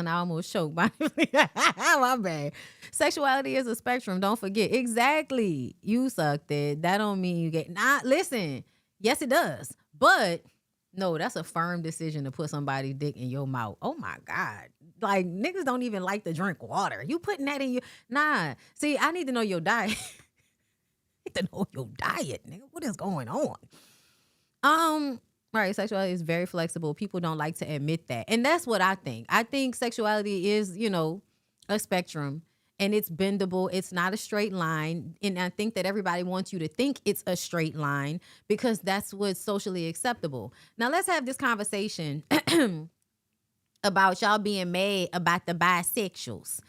I almost choked. My bad. Sexuality is a spectrum. Don't forget. Exactly. You sucked it. That don't mean you get. Listen. Yes, it does. But no, that's a firm decision to put somebody's dick in your mouth. Oh my God. Like, niggas don't even like to drink water. You putting that in your. Nah. See, I need to know your diet. I need to know your diet, nigga. What is going on? Right, sexuality is very flexible. People don't like to admit that. And that's what I think. I think sexuality is, a spectrum and it's bendable. It's not a straight line. And I think that everybody wants you to think it's a straight line because that's what's socially acceptable. Now, let's have this conversation about y'all being mad about the bisexuals.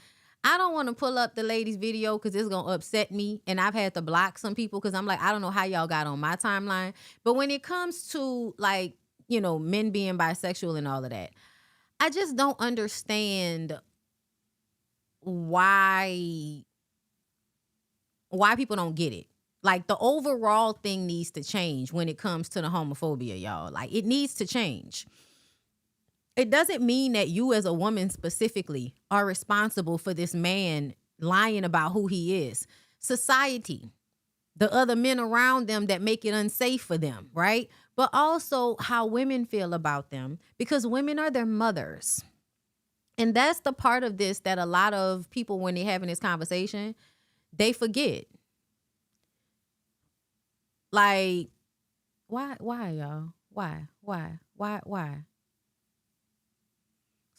I don't want to pull up the lady's video because it's going to upset me. And I've had to block some people because I'm like, I don't know how y'all got on my timeline. But when it comes to like, men being bisexual and all of that, I just don't understand why people don't get it. Like the overall thing needs to change when it comes to the homophobia, y'all. Like it needs to change. It doesn't mean that you as a woman specifically are responsible for this man lying about who he is. Society, the other men around them that make it unsafe for them, right? But also how women feel about them because women are their mothers. And that's the part of this that a lot of people, when they're having this conversation, they forget. Like, why, y'all? Why?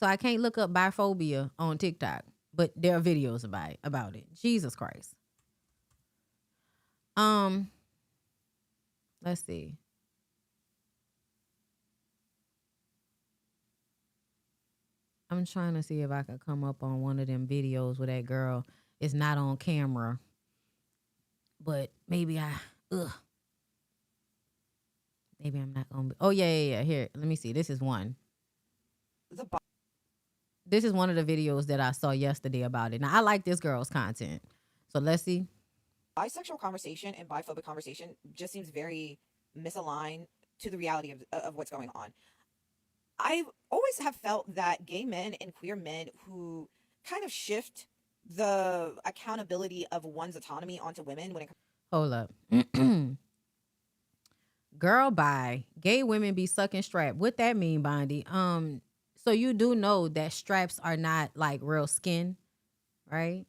So I can't look up biphobia on TikTok, but there are videos about it. Jesus Christ. Let's see. I'm trying to see if I can come up on one of them videos where that girl is not on camera. But maybe maybe I'm not gonna be. Oh yeah. Here, let me see. This is one. This is one of the videos that I saw yesterday about it. Now, I like this girl's content. So let's see. Bisexual conversation and biphobic conversation just seems very misaligned to the reality of what's going on. I always have felt that gay men and queer men who kind of shift the accountability of one's autonomy onto women when it Hold up. Girl, bye. Gay women be sucking strap. What that mean, Bondy? So you do know that straps are not like real skin, right?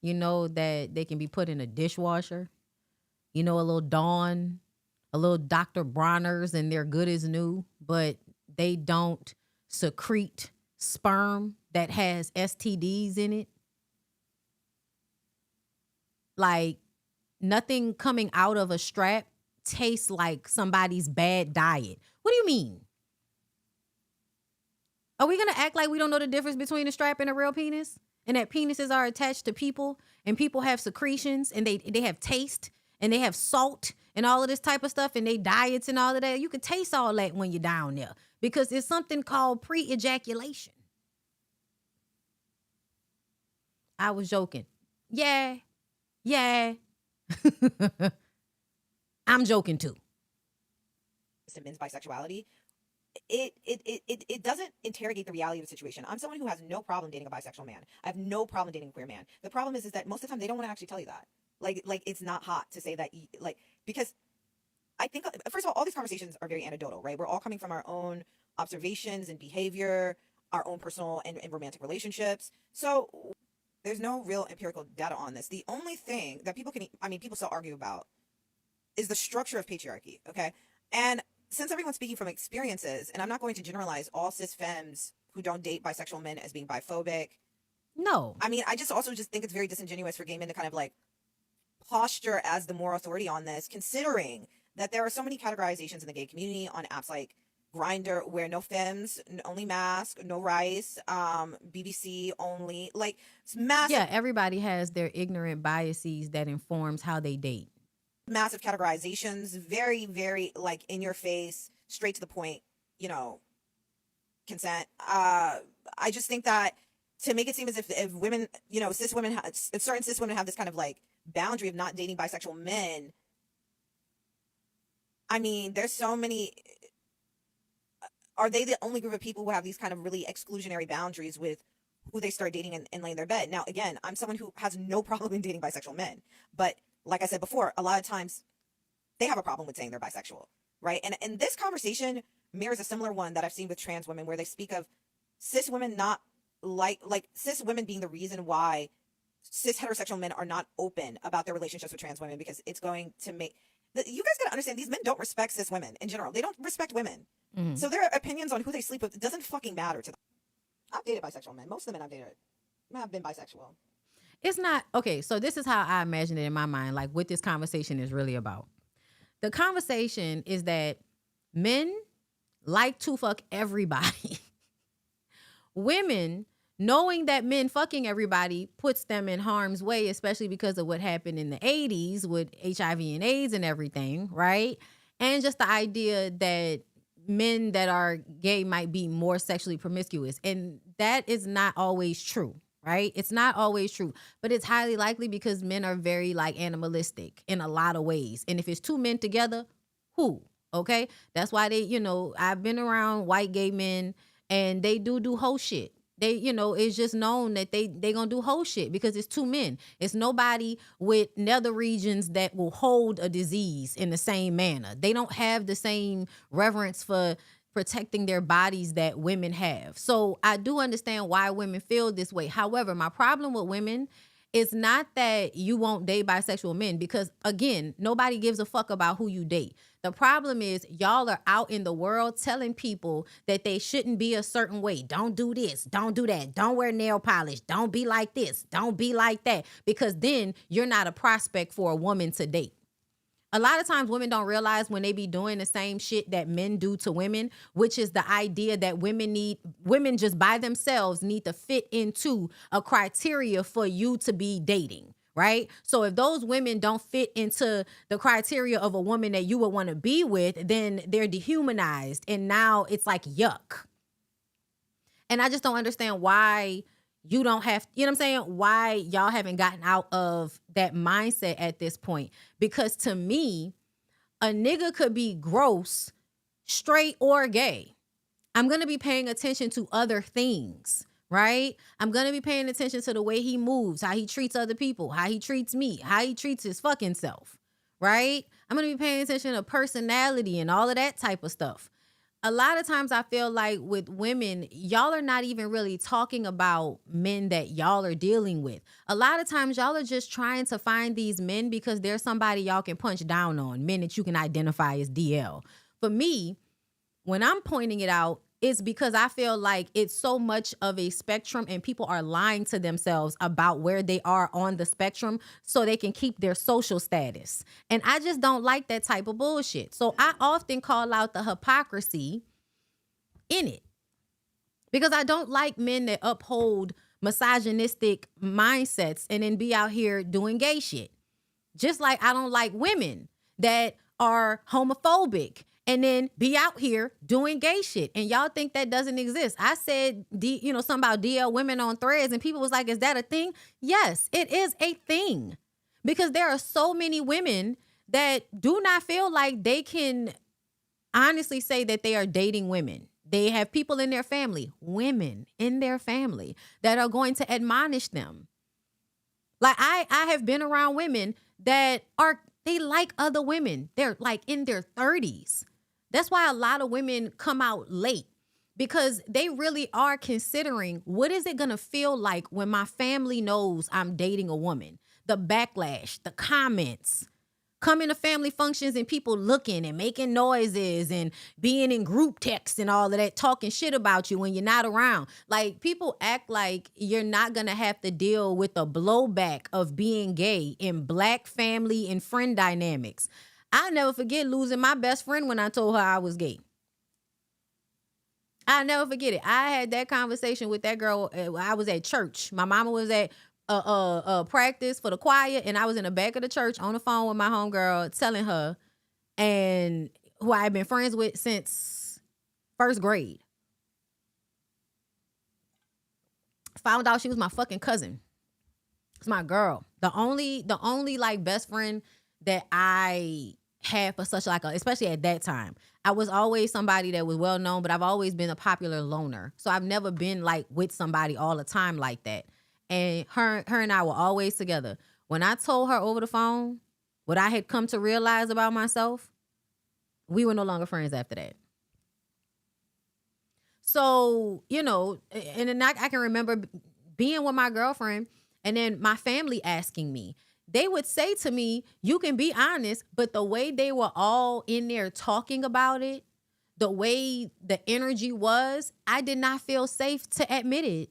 You know that they can be put in a dishwasher. A little Dawn, a little Dr. Bronner's, and they're good as new, but they don't secrete sperm that has STDs in it. Like nothing coming out of a strap tastes like somebody's bad diet. What do you mean? Are we going to act like we don't know the difference between a strap and a real penis? And that penises are attached to people and people have secretions and they have taste and they have salt and all of this type of stuff and they diets and all of that. You can taste all that when you're down there because it's something called pre-ejaculation. I was joking. Yeah. I'm joking too. men's bisexuality, it doesn't interrogate the reality of the situation. I'm someone who has no problem dating a bisexual man. I have no problem dating a queer man. The problem is that most of the time they don't want to actually tell you that. Like it's not hot to say that, because I think, first of all these conversations are very anecdotal, right? We're all coming from our own observations and behavior, our own personal and romantic relationships. So there's no real empirical data on this. The only thing that people still argue about is the structure of patriarchy, okay? And since everyone's speaking from experiences, and I'm not going to generalize all cis femmes who don't date bisexual men as being biphobic, No. I mean, I just also just think it's very disingenuous for gay men to kind of like posture as the moral authority on this, considering that there are so many categorizations in the gay community on apps like Grindr, where no femmes, only mask, no rice, BBC only, like it's massive. Yeah, everybody has their ignorant biases that informs how they date. Massive categorizations, very, very like in your face, straight to the point, you know, consent. I just think that to make it seem as if women, you know, cis women, if certain cis women have this kind of like boundary of not dating bisexual men. I mean, there's so many. Are they the only group of people who have these kind of really exclusionary boundaries with who they start dating and lay in their bed? Now, again, I'm someone who has no problem in dating bisexual men. But like I said before, a lot of times they have a problem with saying they're bisexual, right? And this conversation mirrors a similar one that I've seen with trans women, where they speak of cis women not like cis women being the reason why cis heterosexual men are not open about their relationships with trans women, because it's going to make... You guys got to understand, these men don't respect cis women in general. They don't respect women. Mm-hmm. So their opinions on who they sleep with, it doesn't fucking matter to them. I've dated bisexual men. Most of the men I've dated have been bisexual. It's not okay. So this is how I imagine it in my mind, like what this conversation is really about. The conversation is that men like to fuck everybody. Women, knowing that men fucking everybody puts them in harm's way, especially because of what happened in the 80s with HIV and AIDS and everything, right? And just the idea that men that are gay might be more sexually promiscuous. And that is not always true, right? It's not always true, but it's highly likely because men are very like animalistic in a lot of ways. And if it's two men together, who? Okay? That's why they, you know, I've been around white gay men and they do whole shit. They, you know, it's just known that they gonna do whole shit because it's two men. It's nobody with nether regions that will hold a disease in the same manner. They don't have the same reverence for protecting their bodies that women have. So I do understand why women feel this way. However, my problem with women is not that you won't date bisexual men, because again, nobody gives a fuck about who you date. The problem is y'all are out in the world telling people that they shouldn't be a certain way. Don't do this. Don't do that. Don't wear nail polish. Don't be like this. Don't be like that. Because then you're not a prospect for a woman to date. A lot of times women don't realize when they be doing the same shit that men do to women, which is the idea that women just by themselves need to fit into a criteria for you to be dating, right? So if those women don't fit into the criteria of a woman that you would want to be with, then they're dehumanized. And now it's like, yuck. And I just don't understand why you don't have, you know what I'm saying? Why y'all haven't gotten out of that mindset at this point. Because to me, a nigga could be gross, straight or gay. I'm going to be paying attention to other things, right? I'm going to be paying attention to the way he moves, how he treats other people, how he treats me, how he treats his fucking self, right? I'm going to be paying attention to personality and all of that type of stuff. A lot of times I feel like with women, y'all are not even really talking about men that y'all are dealing with. A lot of times y'all are just trying to find these men because there's somebody y'all can punch down on, men that you can identify as DL. For me, when I'm pointing it out, it's because I feel like it's so much of a spectrum and people are lying to themselves about where they are on the spectrum so they can keep their social status. And I just don't like that type of bullshit. So I often call out the hypocrisy in it because I don't like men that uphold misogynistic mindsets and then be out here doing gay shit. Just like I don't like women that are homophobic and then be out here doing gay shit. And y'all think that doesn't exist. I said, something about DL women on Threads and people was like, is that a thing? Yes, it is a thing. Because there are so many women that do not feel like they can honestly say that they are dating women. They have people in their family, women in their family that are going to admonish them. Like I have been around women that they like other women. They're like in their 30s. That's why a lot of women come out late because they really are considering what is it going to feel like when my family knows I'm dating a woman? The backlash, the comments. coming to family functions and people looking and making noises and being in group texts and all of that, talking shit about you when you're not around. Like, people act like you're not going to have to deal with the blowback of being gay in Black family and friend dynamics. I'll never forget losing my best friend when I told her I was gay. I'll never forget it. I had that conversation with that girl. I was at church. My mama was at practice for the choir, and I was in the back of the church on the phone with my homegirl telling her, and who I had been friends with since first grade. Found out she was my fucking cousin. It's my girl. The only like best friend that I had for such like especially at that time. I was always somebody that was well known, but I've always been a popular loner. So I've never been like with somebody all the time like that. And her and I were always together. When I told her over the phone what I had come to realize about myself, we were no longer friends after that. So, you know, and then I can remember being with my girlfriend and then my family asking me. They would say to me, you can be honest, but the way they were all in there talking about it, the way the energy was, I did not feel safe to admit it.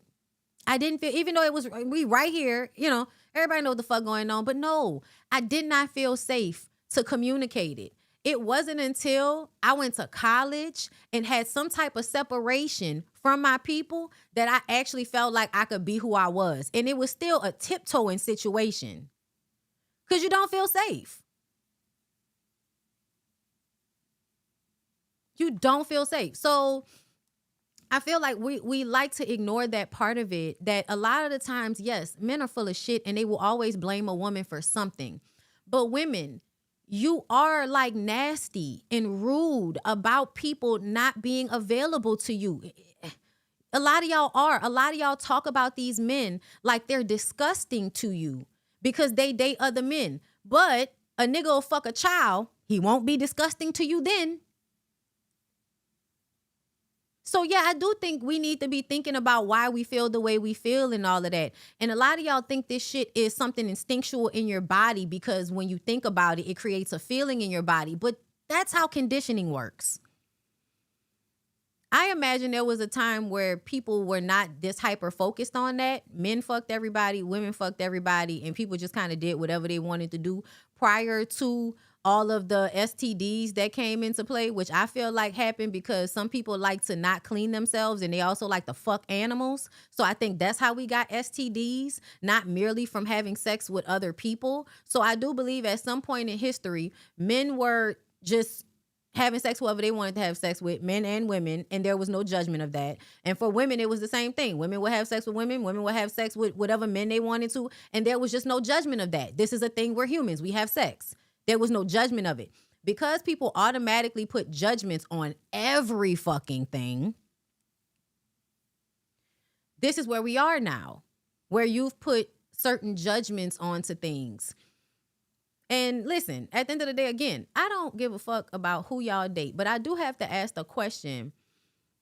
I didn't feel, even though it was we right here, you know, everybody know what the fuck going on, but no, I did not feel safe to communicate it. It wasn't until I went to college and had some type of separation from my people that I actually felt like I could be who I was. And it was still a tiptoeing situation because you don't feel safe. You don't feel safe. So I feel like we like to ignore that part of it, that a lot of the times, yes, men are full of shit and they will always blame a woman for something. But women, you are like nasty and rude about people not being available to you. A lot of y'all are. A lot of y'all talk about these men like they're disgusting to you because they date other men. But a nigga will fuck a child. He won't be disgusting to you then. So yeah, I do think we need to be thinking about why we feel the way we feel and all of that. And a lot of y'all think this shit is something instinctual in your body because when you think about it, it creates a feeling in your body. But that's how conditioning works. I imagine there was a time where people were not this hyper focused on that. Men fucked everybody, women fucked everybody, and people just kind of did whatever they wanted to do prior to all of the STDs that came into play, which I feel like happened because some people like to not clean themselves and they also like to fuck animals. So I think that's how we got STDs, not merely from having sex with other people. So I do believe at some point in history, men were just having sex whoever they wanted to have sex with, men and women, and there was no judgment of that. And for women, it was the same thing. Women would have sex with women would have sex with whatever men they wanted to, and there was just no judgment of that. This is a thing, we're humans, we have sex. There was no judgment of it. Because people automatically put judgments on every fucking thing, this is where we are now, where you've put certain judgments onto things. And listen, at the end of the day, again, I don't give a fuck about who y'all date, but I do have to ask the question,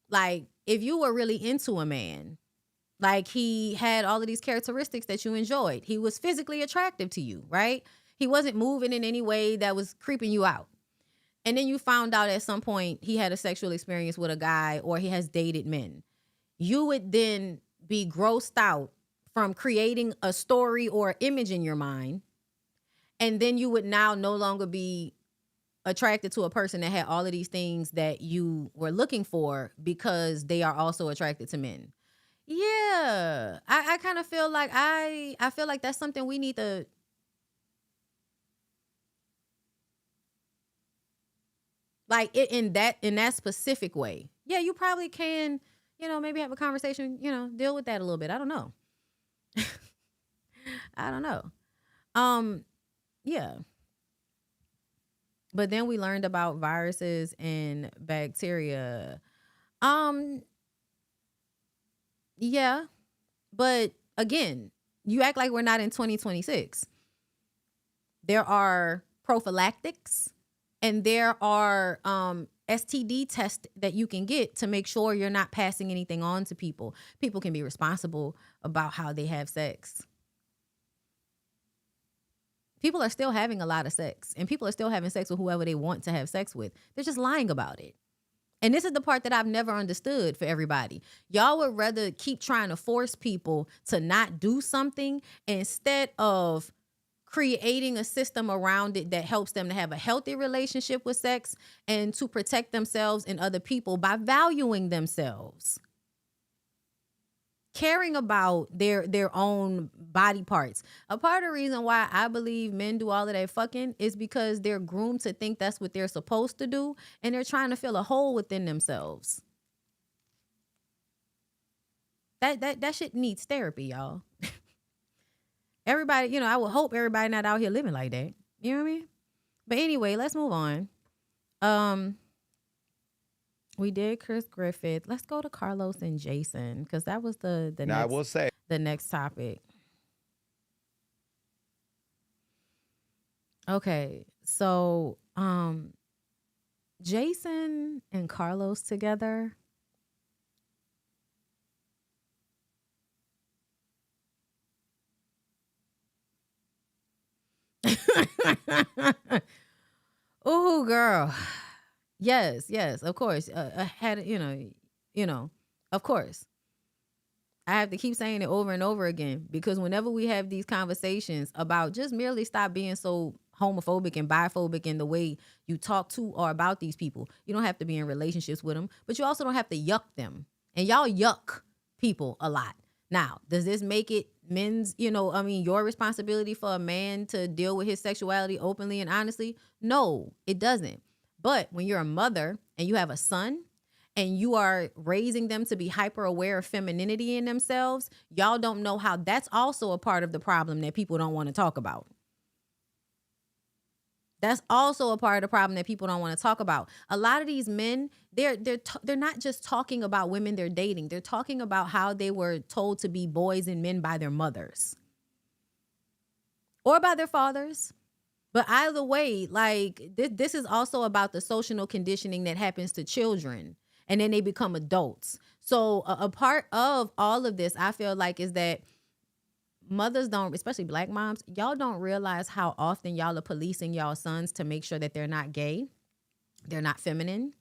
like, if you were really into a man, like he had all of these characteristics that you enjoyed, he was physically attractive to you, right? He wasn't moving in any way that was creeping you out. And then you found out at some point he had a sexual experience with a guy or he has dated men. You would then be grossed out from creating a story or image in your mind. And then you would now no longer be attracted to a person that had all of these things that you were looking for because they are also attracted to men. Yeah, I kind of feel like I feel like that's something we need to like it in that specific way. Yeah, you probably can, maybe have a conversation, deal with that a little bit. I don't know. I don't know. Yeah. But then we learned about viruses and bacteria. Yeah. But again, you act like we're not in 2026. There are prophylactics and there are STD tests that you can get to make sure you're not passing anything on to people. People can be responsible about how they have sex. People are still having a lot of sex, and people are still having sex with whoever they want to have sex with. They're just lying about it. And this is the part that I've never understood for everybody. Y'all would rather keep trying to force people to not do something instead of creating a system around it that helps them to have a healthy relationship with sex and to protect themselves and other people by valuing themselves. Caring about their own body parts. A part of the reason why I believe men do all of that fucking is because they're groomed to think that's what they're supposed to do, and they're trying to fill a hole within themselves. That shit needs therapy, y'all. Everybody, I would hope everybody not out here living like that. You know what I mean? But anyway, let's move on. We did Chris Griffith. Let's go to Carlos and Jason, because that was the Now, next, I will say, the next topic. Okay, so Jason and Carlos together. Ooh, girl. Yes, of course. I had, of course. I have to keep saying it over and over again, because whenever we have these conversations about just merely stop being so homophobic and biphobic in the way you talk to or about these people, you don't have to be in relationships with them, but you also don't have to yuck them. And y'all yuck people a lot. Now, does this make it men's, your responsibility for a man to deal with his sexuality openly and honestly? No, it doesn't. But when you're a mother and you have a son and you are raising them to be hyper aware of femininity in themselves, y'all don't know how that's also a part of the problem that people don't want to talk about. That's also a part of the problem that people don't want to talk about. A lot of these men, they're not just talking about women they're dating. They're talking about how they were told to be boys and men by their mothers or by their fathers. But either way, like this is also about the social conditioning that happens to children, and then they become adults. So a part of all of this, I feel like, is that mothers don't, especially black moms, y'all don't realize how often y'all are policing y'all sons to make sure that they're not gay, they're not feminine.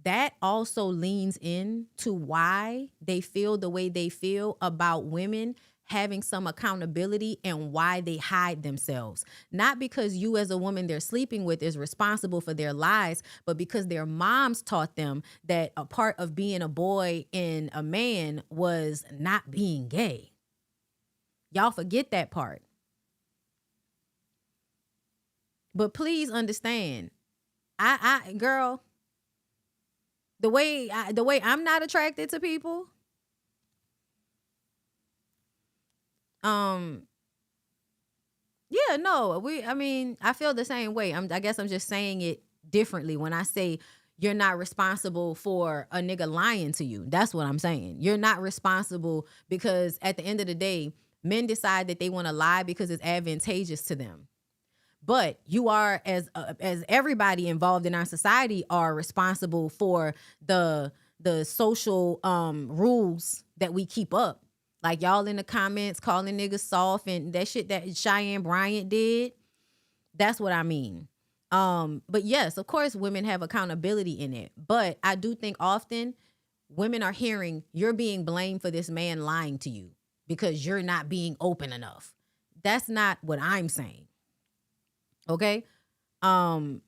That also leans in to why they feel the way they feel about women having some accountability and why they hide themselves. Not because you as a woman they're sleeping with is responsible for their lies, but because their moms taught them that a part of being a boy and a man was not being gay. Y'all forget that part. But please understand, girl, the way I'm not attracted to people, I feel the same way. I guess I'm just saying it differently when I say you're not responsible for a nigga lying to you. That's what I'm saying. You're not responsible because at the end of the day, men decide that they want to lie because it's advantageous to them. But you are, as everybody involved in our society, are responsible for the social rules that we keep up. Like y'all in the comments calling niggas soft and that shit that Cheyenne Bryant did. That's what I mean. But yes, of course, women have accountability in it. But I do think often women are hearing you're being blamed for this man lying to you because you're not being open enough. That's not what I'm saying. Okay? But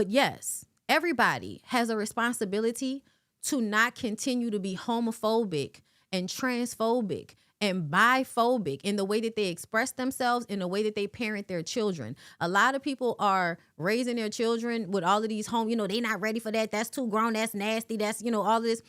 yes, everybody has a responsibility to not continue to be homophobic and transphobic and biphobic in the way that they express themselves, in the way that they parent their children. A lot of people are raising their children with all of these they not ready for that. That's too grown. That's nasty. That's, all of this.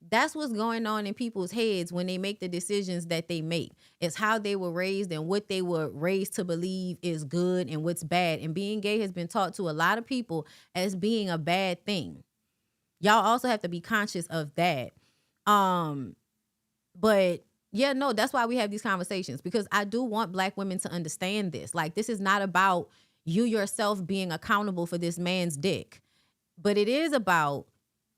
That's what's going on in people's heads when they make the decisions that they make. It's how they were raised and what they were raised to believe is good and what's bad. And being gay has been taught to a lot of people as being a bad thing. Y'all also have to be conscious of that. But yeah, no, that's why we have these conversations, because I do want black women to understand this. Like, this is not about you yourself being accountable for this man's dick, but it is about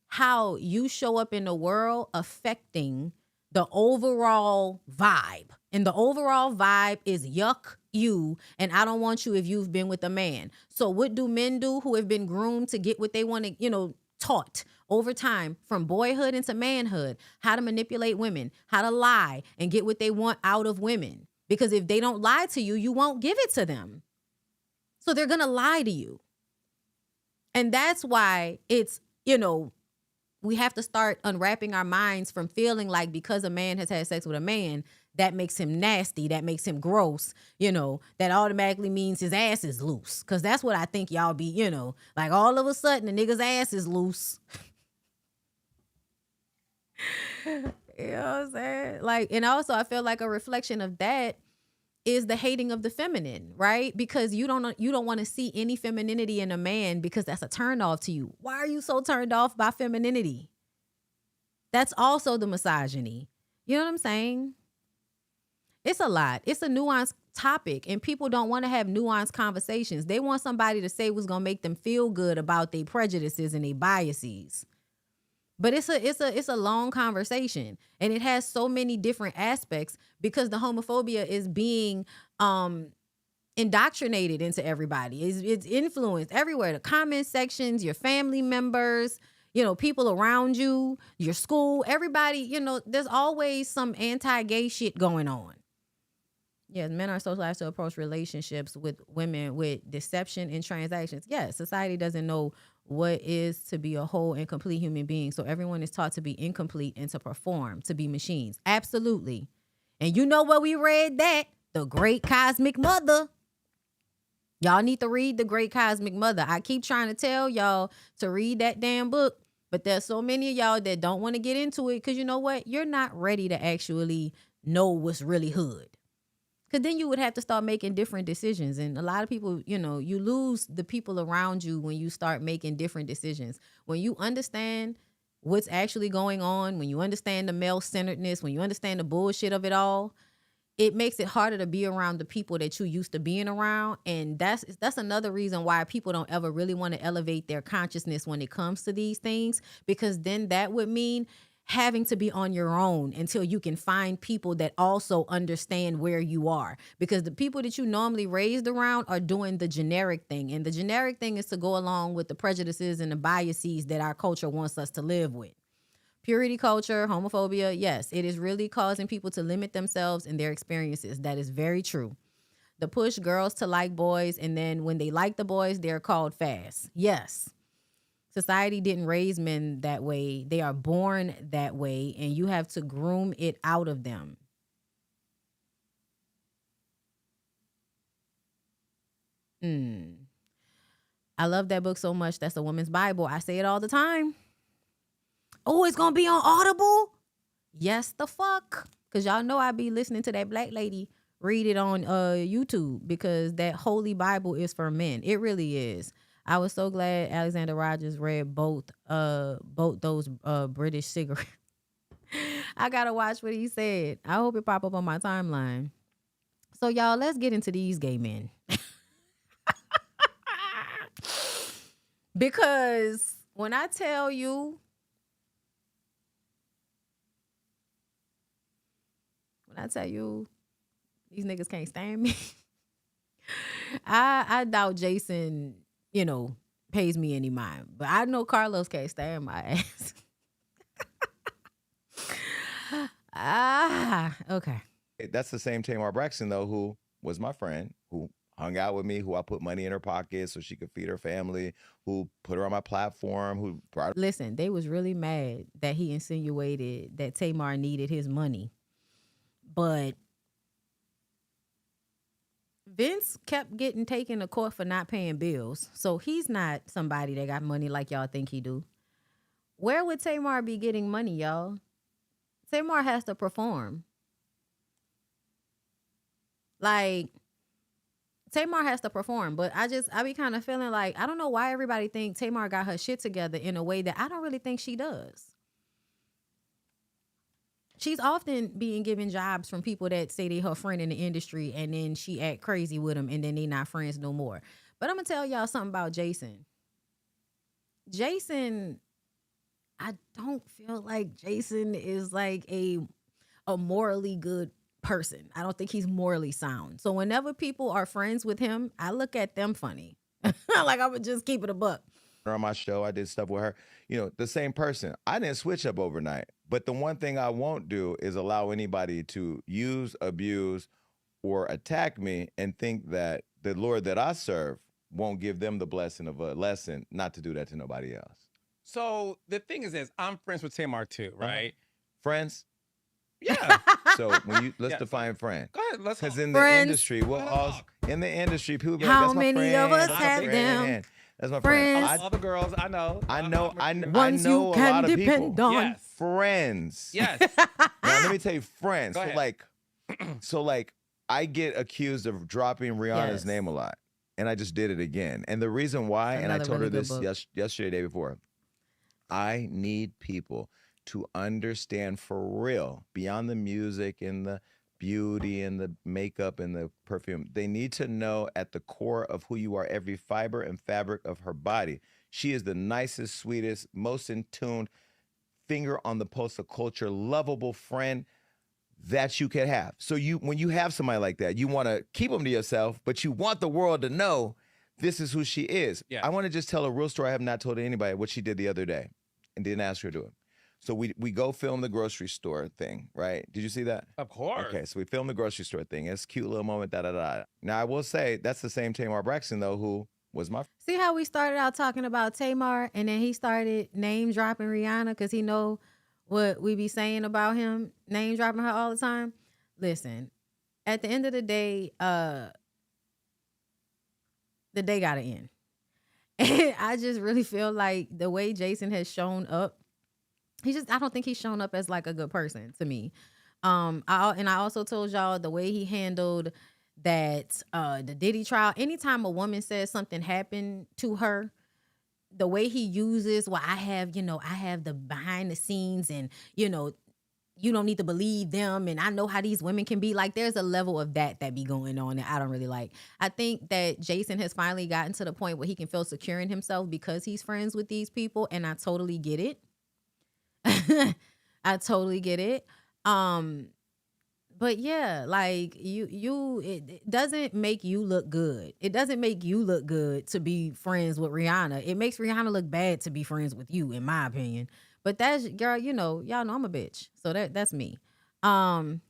how you show up in the world affecting the overall vibe And the overall vibe is yuck you, and I don't want you if you've been with a man. So what do men do who have been groomed to get what they want to, taught over time from boyhood into manhood, how to manipulate women, how to lie and get what they want out of women. Because if they don't lie to you, you won't give it to them. So they're going to lie to you. And that's why it's, we have to start unwrapping our minds from feeling like because a man has had sex with a man, that makes him nasty, that makes him gross, that automatically means his ass is loose. Because that's what I think y'all be, like all of a sudden the nigga's ass is loose. You know what I'm saying? Like, and also I feel like a reflection of that is the hating of the feminine, right? Because you don't want to see any femininity in a man because that's a turn off to you. Why are you so turned off by femininity? That's also the misogyny. You know what I'm saying? It's a lot. It's a nuanced topic, and people don't want to have nuanced conversations. They want somebody to say what's going to make them feel good about their prejudices and their biases. But it's a long conversation, and it has so many different aspects because the homophobia is being indoctrinated into everybody. It's influenced everywhere. The comment sections, your family members, people around you, your school, everybody, there's always some anti-gay shit going on. Yes, men are socialized to approach relationships with women with deception and transactions. Yes, society doesn't know what is to be a whole and complete human being. So everyone is taught to be incomplete and to perform, to be machines. Absolutely. And you know where we read that? The Great Cosmic Mother. Y'all need to read The Great Cosmic Mother. I keep trying to tell y'all to read that damn book, but there's so many of y'all that don't want to get into it because you know what? You're not ready to actually know what's really hood. Because then you would have to start making different decisions. And a lot of people, you lose the people around you when you start making different decisions. When you understand what's actually going on, when you understand the male-centeredness, when you understand the bullshit of it all, it makes it harder to be around the people that you used to being around. And that's another reason why people don't ever really want to elevate their consciousness when it comes to these things. Because then that would mean having to be on your own until you can find people that also understand where you are. Because the people that you normally raised around are doing the generic thing. And the generic thing is to go along with the prejudices and the biases that our culture wants us to live with. Purity culture, homophobia, yes, it is really causing people to limit themselves and their experiences. That is very true. The push girls to like boys, and then when they like the boys, they're called fast. Yes. Society didn't raise men that way. They are born that way, and you have to groom it out of them. I love that book so much. That's a woman's Bible. I say it all the time. Oh, it's going to be on Audible? Yes, the fuck. Because y'all know I be listening to that black lady read it on YouTube because that holy Bible is for men. It really is. I was so glad Alexander Rogers read both those British cigarettes. I gotta watch what he said. I hope it pop up on my timeline. So y'all, let's get into these gay men. Because when I tell you, these niggas can't stand me, I doubt Jason, pays me any mind. But I know Carlos can't stand my ass. Okay. That's the same Tamar Braxton, though, who was my friend, who hung out with me, who I put money in her pocket so she could feed her family, who put her on my platform, who brought her. Listen, they was really mad that he insinuated that Tamar needed his money. But Vince kept getting taken to court for not paying bills. So he's not somebody that got money like y'all think he do. Where would Tamar be getting money, y'all? Tamar has to perform. Like, Tamar has to perform. But I be kind of feeling like, I don't know why everybody think Tamar got her shit together in a way that I don't really think she does. She's often being given jobs from people that say they her friend in the industry, and then she act crazy with them, and then they not friends no more. But I'm going to tell y'all something about Jason. Jason, I don't feel like Jason is like a morally good person. I don't think he's morally sound. So whenever people are friends with him, I look at them funny. Like, I would just keep it a buck. On my show, I did stuff with her. You know, the same person. I didn't switch up overnight. But the one thing I won't do is allow anybody to use, abuse, or attack me and think that the Lord that I serve won't give them the blessing of a lesson not to do that to nobody else. So the thing is this, I'm friends with Tamar too, right? Friends? Yeah. So when you let's define friend. Go ahead, let's Because in Friends. the industry, we'll also in the industry, people be like, How that's my many friend, of us that's my have friend, them? That's my Friends. friend. all the girls I know. I know Ones I know you a can lot of depend people. on. Yes. Friends. Yes. Now let me tell you, friends. Go So ahead. like, I get accused of dropping Rihanna's Yes. name a lot, and I just did it again. And the reason why, and I Another told really her good this book. yesterday, day before, I need people to understand for real, beyond the music and the beauty and the makeup and the perfume. They need to know at the core of who you are, every fiber and fabric of her body. She is the nicest, sweetest, most in tune, finger on the pulse of culture, lovable friend that you can have. So when you have somebody like that, you want to keep them to yourself, but you want the world to know this is who she is. Yeah. I want to just tell a real story I have not told anybody, what she did the other day, and didn't ask her to do it. So we go film the grocery store thing, right? Did you see that? Of course. Okay, so we filmed the grocery store thing. It's a cute little moment, da-da-da. Now, I will say, that's the same Tamar Braxton, though, who was my... See how we started out talking about Tamar, and then he started name dropping Rihanna because he know what we be saying about him, name dropping her all the time. Listen, at the end of the day gotta end. And I just really feel like the way Jason has shown up, I don't think he's shown up as like a good person to me. I also told y'all the way he handled that the Diddy trial. Anytime a woman says something happened to her, the way he uses, I have the behind the scenes, and you don't need to believe them, and I know how these women can be. Like, there's a level of that be going on that I don't really like. I think that Jason has finally gotten to the point where he can feel secure in himself because he's friends with these people, and I totally get it. I totally get it. But yeah, like it doesn't make you look good. It doesn't make you look good to be friends with Rihanna. It makes Rihanna look bad to be friends with you, in my opinion. But that's, girl, y'all know I'm a bitch. So that's me. One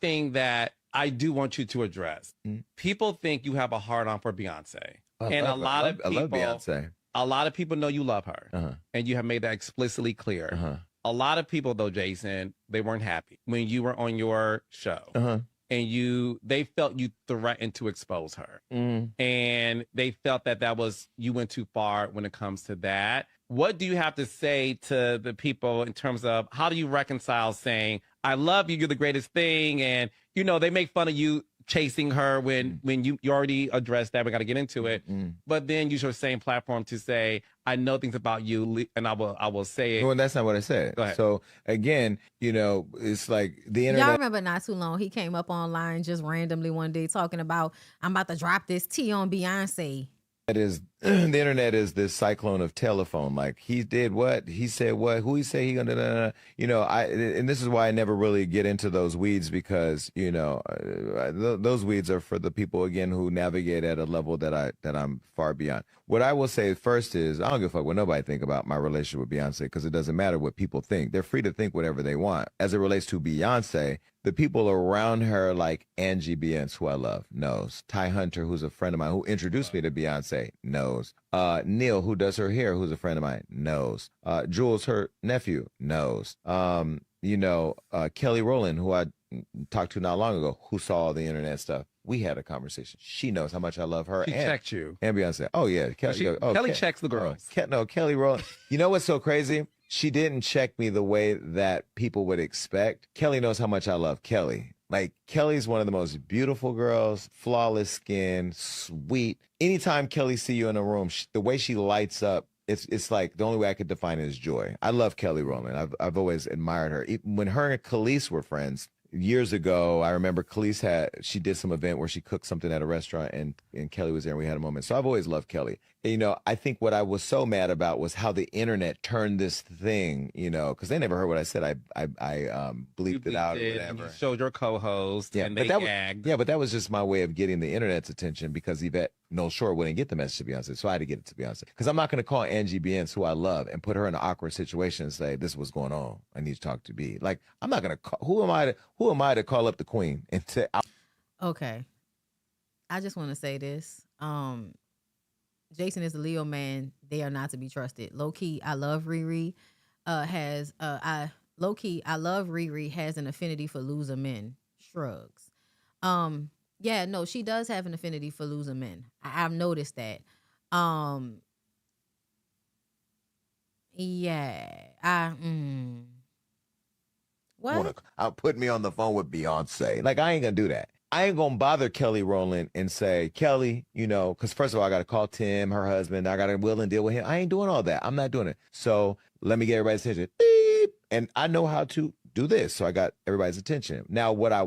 thing that I do want you to address, people think you have a hard on for Beyonce. I love Beyonce. A lot of people know you love her, and you have made that explicitly clear. A lot of people, though, Jason, they weren't happy when you were on your show, and they felt you threatened to expose her, and they felt that was, you went too far when it comes to that. What do you have to say to the people in terms of how do you reconcile saying, I love you, you're the greatest thing, and they make fun of you chasing her when you already addressed that, we got to get into it, but then use your same platform to say, I know things about you, and I will say it. Well, that's not what I said. Go ahead. So again, it's like the internet. Y'all remember not too long, he came up online just randomly one day talking about, I'm about to drop this tea on Beyonce. That is, the internet is this cyclone of telephone. Like, he did what, he said what, who he say he gonna, and this is why I never really get into those weeds, because those weeds are for the people again who navigate at a level that I'm far beyond. What I will say first is, I don't give a fuck what nobody think about my relationship with Beyonce, because it doesn't matter what people think. They're free to think whatever they want. As it relates to Beyonce, the people around her, like Angie Bience, who I love, knows. Ty Hunter, who's a friend of mine, who introduced me to Beyonce, knows. Neil, who does her hair, who's a friend of mine, knows. Jules, her nephew, knows. Kelly Rowland, who I talked to not long ago, who saw all the internet stuff. We had a conversation. She knows how much I love her. She checked you. And Beyonce. Oh, yeah. Kelly checks the girls. Kelly Rowland. You know what's so crazy? She didn't check me the way that people would expect. Kelly knows how much I love Kelly. Like, Kelly's one of the most beautiful girls, flawless skin, sweet. Anytime Kelly see you in a room, the way she lights up, it's like the only way I could define it is joy. I love Kelly Rowland. I've always admired her. When her and Khalees were friends years ago, I remember Khalees she did some event where she cooked something at a restaurant, and Kelly was there and we had a moment. So I've always loved Kelly. you know, I think what I was so mad about was how the internet turned this thing, you know, because they never heard what I said. I bleeped it out or whatever. You showed your co-host, and they gagged. But that was just my way of getting the internet's attention because Yvette No Short wouldn't get the message to Beyonce, so I had to get it to Beyonce. Because I'm not going to call Angie Bienz, who I love, and put her in an awkward situation and say, "This is what's going on. I need to talk to B." Like, I'm not going to call. Who am I to call up the queen and say? Okay, I just want to say this. Jason is a Leo man. They are not to be trusted. Low key, I love Riri. I love Riri has an affinity for loser men. Shrugs. Yeah, no, she does have an affinity for loser men. I've noticed that. What? Put me on the phone with Beyonce. Like, I ain't gonna do that. I ain't gonna bother Kelly Rowland and say, Kelly, you know, because first of all, I gotta call Tim, her husband. I gotta will and deal with him. I ain't doing all that. I'm not doing it. So let me get everybody's attention. Beep. And I know how to do this. So I got everybody's attention. Now, what I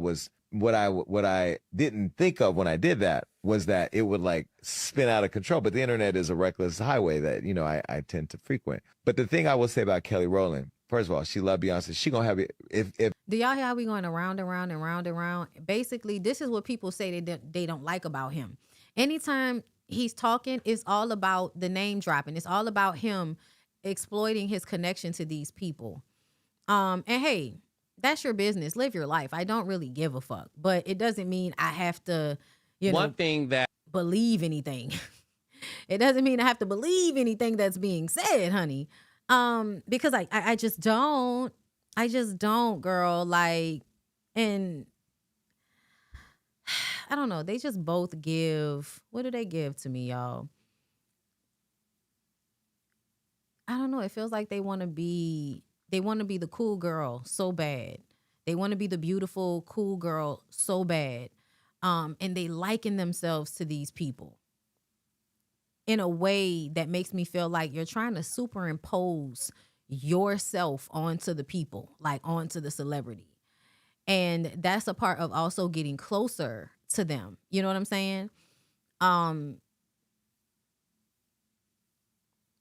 didn't think of when I did that was that it would like spin out of control. But the internet is a reckless highway that, you know, I tend to frequent. But the thing I will say about Kelly Rowland, first of all, she loved Beyonce. She gonna have it. If do y'all hear how we going around and round and round and round? Basically, this is what people say they don't like about him. Anytime he's talking, it's all about the name dropping. It's all about him exploiting his connection to these people. And hey, that's your business. Live your life. I don't really give a fuck. But it doesn't mean I have to, believe anything. It doesn't mean I have to believe anything that's being said, honey. Because I just don't. I just don't, girl. Like, and I don't know. They just both give. What do they give to me, y'all? I don't know. It feels like they want to be the cool girl so bad. They want to be the beautiful, cool girl so bad. And they liken themselves to these people in a way that makes me feel like you're trying to superimpose yourself onto the people, like onto the celebrity. And that's a part of also getting closer to them. You know what I'm saying?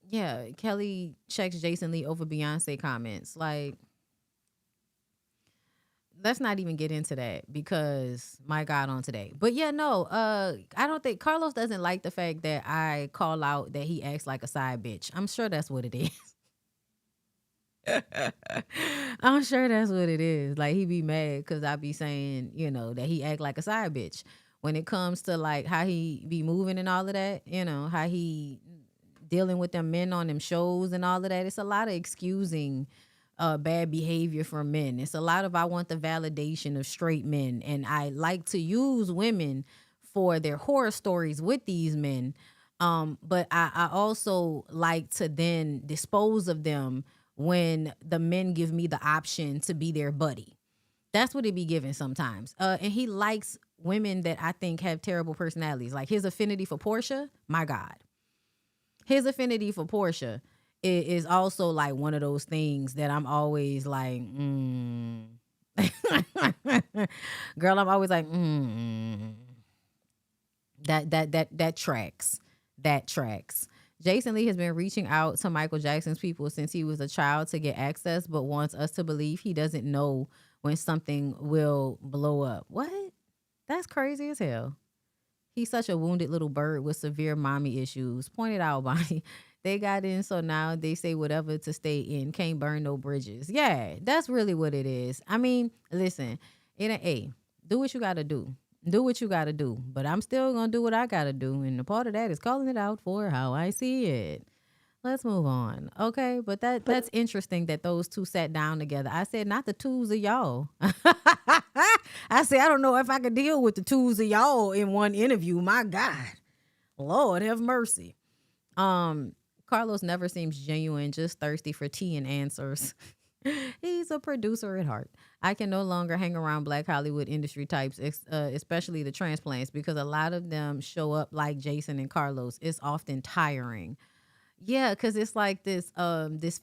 Yeah, Kelly checks Jason Lee over Beyonce comments. Like, let's not even get into that because my God on today. But yeah, no, I don't think Carlos doesn't like the fact that I call out that he acts like a side bitch. I'm sure that's what it is. I'm sure that's what it is. Like, he be mad because I be saying, you know, that he act like a side bitch. When it comes to like how he be moving and all of that, you know, how he dealing with them men on them shows and all of that, it's a lot of excusing bad behavior from men. It's a lot of I want the validation of straight men. And I like to use women for their horror stories with these men. But I also like to then dispose of them when the men give me the option to be their buddy. That's what it be given sometimes. And he likes women that I think have terrible personalities. Like his affinity for Portia, my God. His affinity for Portia is also like one of those things that I'm always like, girl, I'm always like, that tracks. That tracks. Jason Lee has been reaching out to Michael Jackson's people since he was a child to get access, but wants us to believe he doesn't know when something will blow up. What? That's crazy as hell. He's such a wounded little bird with severe mommy issues. Pointed out, Bondy. They got in, so now they say whatever to stay in. Can't burn no bridges. Yeah, that's really what it is. I mean, listen, do what you got to do. Do what you got to do. But I'm still going to do what I got to do. And the part of that is calling it out for how I see it. Let's move on. Okay, but that's interesting that those two sat down together. I said, not the twos of y'all. I said, I don't know if I could deal with the twos of y'all in one interview. My God. Lord have mercy. Carlos never seems genuine, just thirsty for tea and answers. He's a producer at heart. I can no longer hang around Black Hollywood industry types, especially the transplants, because a lot of them show up like Jason and Carlos. It's often tiring. Yeah, because it's like this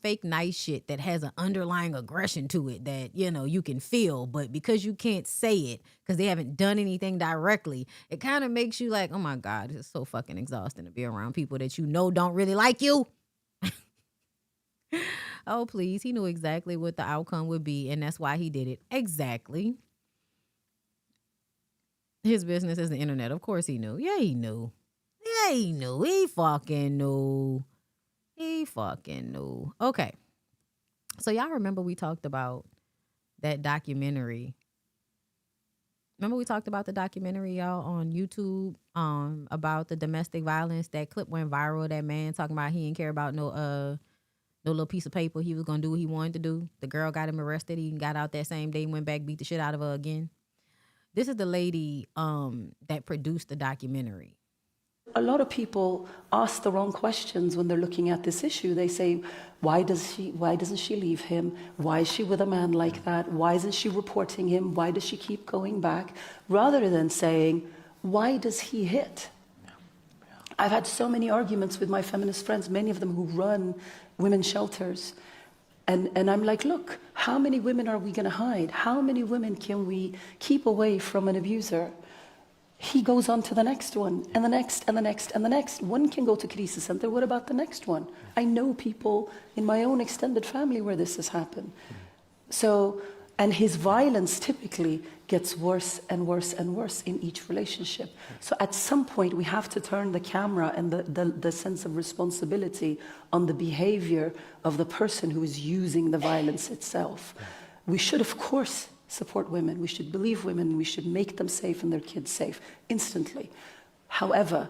fake nice shit that has an underlying aggression to it that, you can feel, but because you can't say it, because they haven't done anything directly, it kind of makes you like, oh my God, it's so fucking exhausting to be around people that don't really like you. Oh, please. He knew exactly what the outcome would be, and that's why he did it. Exactly. His business is the internet. Of course he knew. Yeah, he knew. Yeah, he knew. He fucking knew. He fucking knew. Okay. So y'all remember we talked about that documentary. Remember we talked about the documentary, y'all, on YouTube about the domestic violence. That clip went viral. That man talking about he didn't care about no little piece of paper. He was going to do what he wanted to do. The girl got him arrested. He got out that same day, went back, beat the shit out of her again. This is the lady that produced the documentary. A lot of people ask the wrong questions when they're looking at this issue. They say, why doesn't she leave him? Why is she with a man like that? Why isn't she reporting him? Why does she keep going back? Rather than saying, why does he hit? I've had so many arguments with my feminist friends, many of them who run women's shelters. And I'm like, look, how many women are we going to hide? How many women can we keep away from an abuser? He goes on to the next one, and the next, and the next, and the next. One can go to crisis center. What about the next one? I know people in my own extended family where this has happened. So, and his violence typically gets worse and worse and worse in each relationship. So at some point, we have to turn the camera and the sense of responsibility on the behavior of the person who is using the violence itself. We should, of course, support women. We should believe women. We should make them safe and their kids safe instantly. However,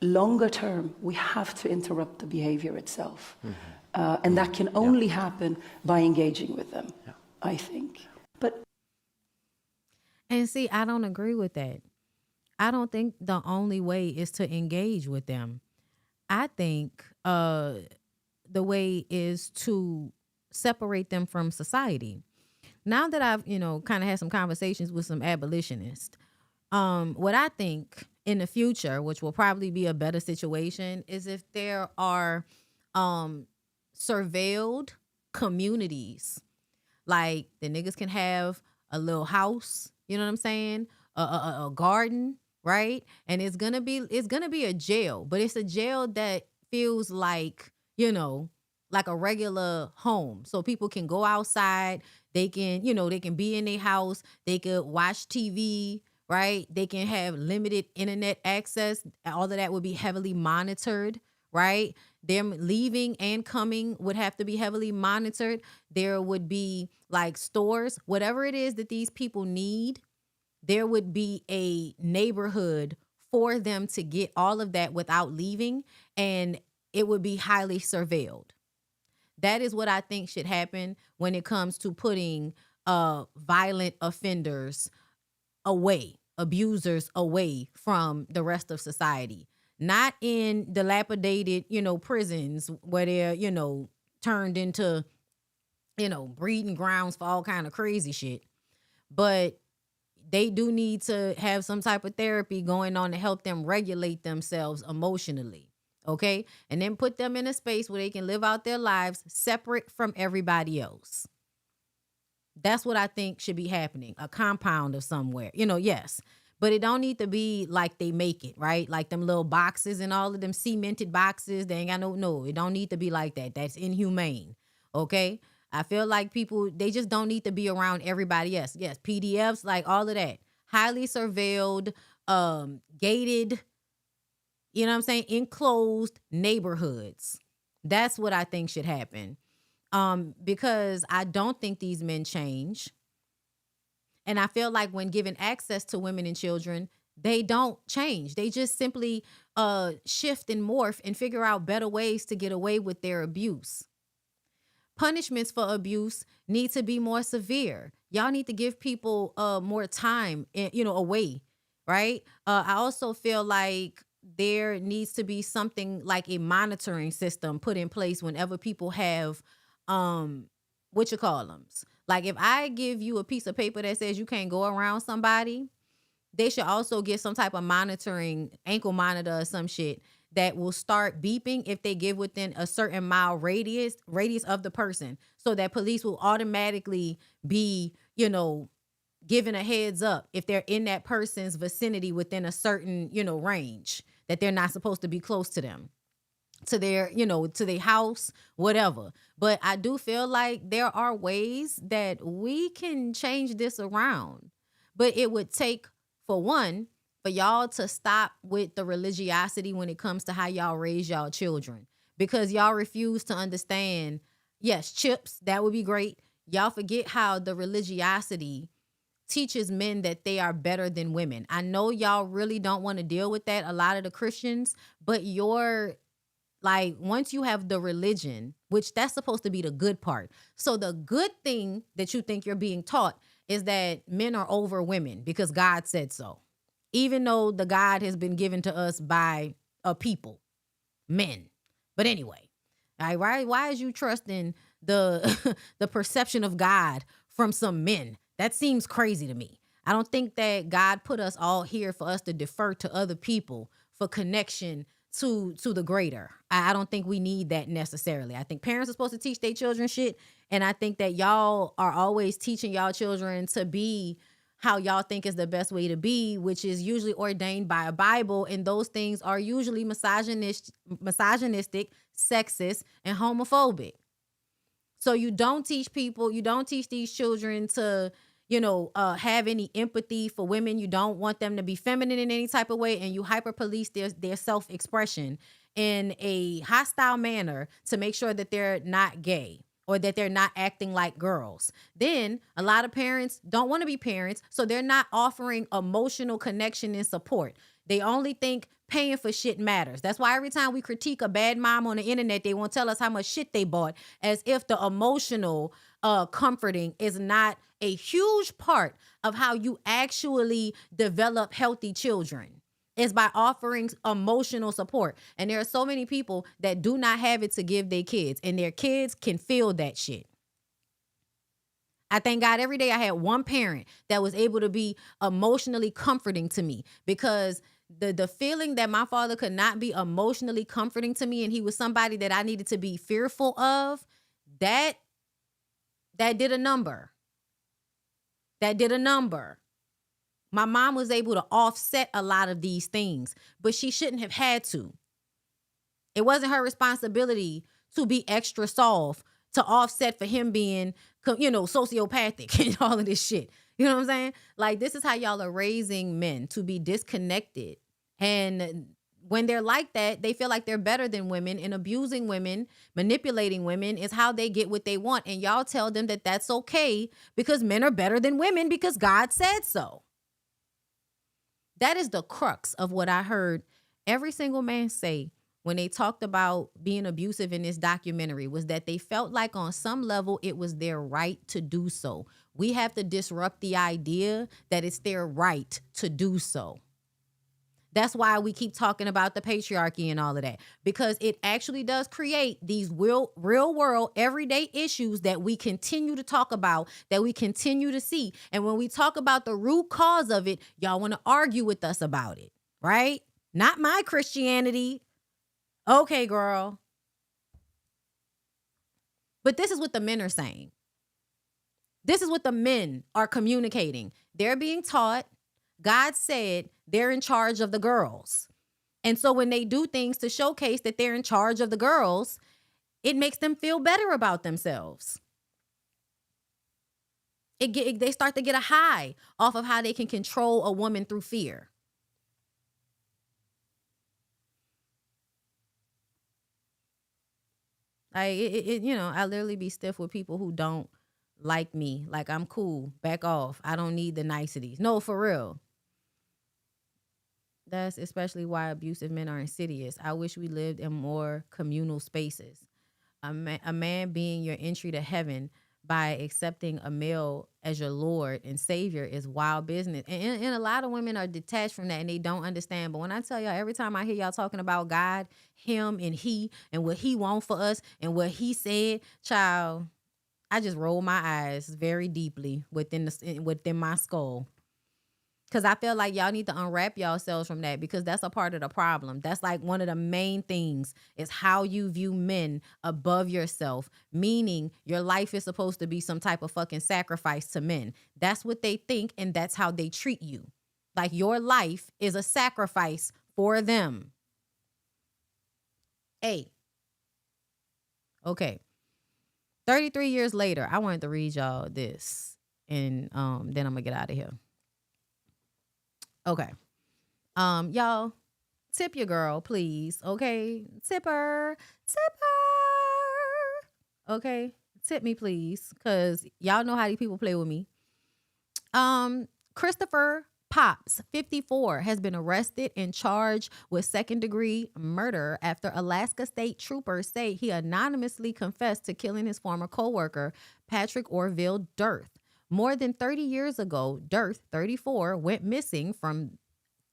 longer term, we have to interrupt the behavior itself. And that can only happen by engaging with them, I think. And see, I don't agree with that. I don't think the only way is to engage with them. I think the way is to separate them from society. Now that I've, kind of had some conversations with some abolitionists, what I think in the future, which will probably be a better situation, is if there are surveilled communities. Like the niggas can have a little house, you know what I'm saying? A garden, right? And it's gonna be a jail, but it's a jail that feels like, like a regular home. So people can go outside, they can be in their house, they could watch TV, right? They can have limited internet access. All of that would be heavily monitored, right? Them leaving and coming would have to be heavily monitored. There would be like stores, whatever it is that these people need, there would be a neighborhood for them to get all of that without leaving, and it would be highly surveilled. That is what I think should happen when it comes to putting violent offenders away, abusers away from the rest of society. Not in dilapidated, prisons where they're, turned into, breeding grounds for all kind of crazy shit. But they do need to have some type of therapy going on to help them regulate themselves emotionally. Okay? And then put them in a space where they can live out their lives separate from everybody else. That's what I think should be happening. A compound of somewhere. Yes. But it don't need to be like they make it, right? Like them little boxes and all of them cemented boxes. They ain't got no, it don't need to be like that. That's inhumane. Okay? I feel like people, they just don't need to be around everybody else. Yes, PDFs, like all of that. Highly surveilled, gated, enclosed neighborhoods. That's what I think should happen. Because I don't think these men change. And I feel like when given access to women and children, they don't change. They just simply shift and morph and figure out better ways to get away with their abuse. Punishments for abuse need to be more severe. Y'all need to give people more time, away, right? I also feel like there needs to be something like a monitoring system put in place whenever people have, like if I give you a piece of paper that says you can't go around somebody, they should also get some type of monitoring, ankle monitor or some shit that will start beeping if they give within a certain mile radius of the person, so that police will automatically be, given a heads up if they're in that person's vicinity within a certain, range, that they're not supposed to be close to them, to their, to their house, whatever. But I do feel like there are ways that we can change this around. But it would take, for one, for y'all to stop with the religiosity when it comes to how y'all raise y'all children. Because y'all refuse to understand, yes, chips, that would be great. Y'all forget how the religiosity teaches men that they are better than women. I know y'all really don't want to deal with that, a lot of the Christians, but once you have the religion, which that's supposed to be the good part. So the good thing that you think you're being taught is that men are over women because God said so. Even though the God has been given to us by a people, men. But anyway, why is you trusting the the perception of God from some men? That seems crazy to me. I don't think that God put us all here for us to defer to other people for connection to the greater. I don't think we need that necessarily. I think parents are supposed to teach their children shit, and I think that y'all are always teaching y'all children to be how y'all think is the best way to be, which is usually ordained by a Bible, and those things are usually misogynistic, sexist, and homophobic. So you don't teach these children to, have any empathy for women. You don't want them to be feminine in any type of way, and you hyper police their self-expression in a hostile manner to make sure that they're not gay or that they're not acting like girls. Then a lot of parents don't want to be parents, so they're not offering emotional connection and support. They only think paying for shit matters. That's why every time we critique a bad mom on the internet, they won't tell us how much shit they bought, as if the emotional comforting is not a huge part of how you actually develop healthy children. Is by offering emotional support. And there are so many people that do not have it to give their kids, and their kids can feel that shit. I thank God every day I had one parent that was able to be emotionally comforting to me, because the feeling that my father could not be emotionally comforting to me, and he was somebody that I needed to be fearful of, that did a number. That did a number. My mom was able to offset a lot of these things, but she shouldn't have had to. It wasn't her responsibility to be extra soft to offset for him being, sociopathic and all of this shit. You know what I'm saying? Like, this is how y'all are raising men, to be disconnected. And when they're like that, they feel like they're better than women, and abusing women, manipulating women is how they get what they want. And y'all tell them that that's okay because men are better than women because God said so. That is the crux of what I heard every single man say when they talked about being abusive in this documentary, was that they felt like on some level it was their right to do so. We have to disrupt the idea that it's their right to do so. That's why we keep talking about the patriarchy and all of that, because it actually does create these real world, everyday issues that we continue to talk about, that we continue to see. And when we talk about the root cause of it, y'all want to argue with us about it, right? Not my Christianity. Okay, girl. But this is what the men are saying. This is what the men are communicating. They're being taught, God said they're in charge of the girls. And so when they do things to showcase that they're in charge of the girls, it makes them feel better about themselves. They start to get a high off of how they can control a woman through fear. I literally be stiff with people who don't like me. Like, I'm cool. Back off. I don't need the niceties. No, for real. That's especially why abusive men are insidious. I wish we lived in more communal spaces. A man being your entry to heaven by accepting a male as your Lord and Savior is wild business. And a lot of women are detached from that and they don't understand. But when I tell y'all, every time I hear y'all talking about God, him and he, and what he wants for us and what he said, child, I just roll my eyes very deeply within my skull. Because I feel like y'all need to unwrap yourselves from that, because that's a part of the problem. That's like one of the main things is how you view men above yourself, meaning your life is supposed to be some type of fucking sacrifice to men. That's what they think, and that's how they treat you. Like your life is a sacrifice for them. Hey. Okay. 33 years later, I wanted to read y'all this, and then I'm gonna get out of here. Okay. Y'all, tip your girl, please. Okay. Tip her. Okay. Tip me, please. Cause y'all know how these people play with me. Christopher Pops, 54, has been arrested and charged with second-degree murder after Alaska State troopers say he anonymously confessed to killing his former co-worker, Patrick Orville Dirth. More than 30 years ago, Dirth, 34, went missing from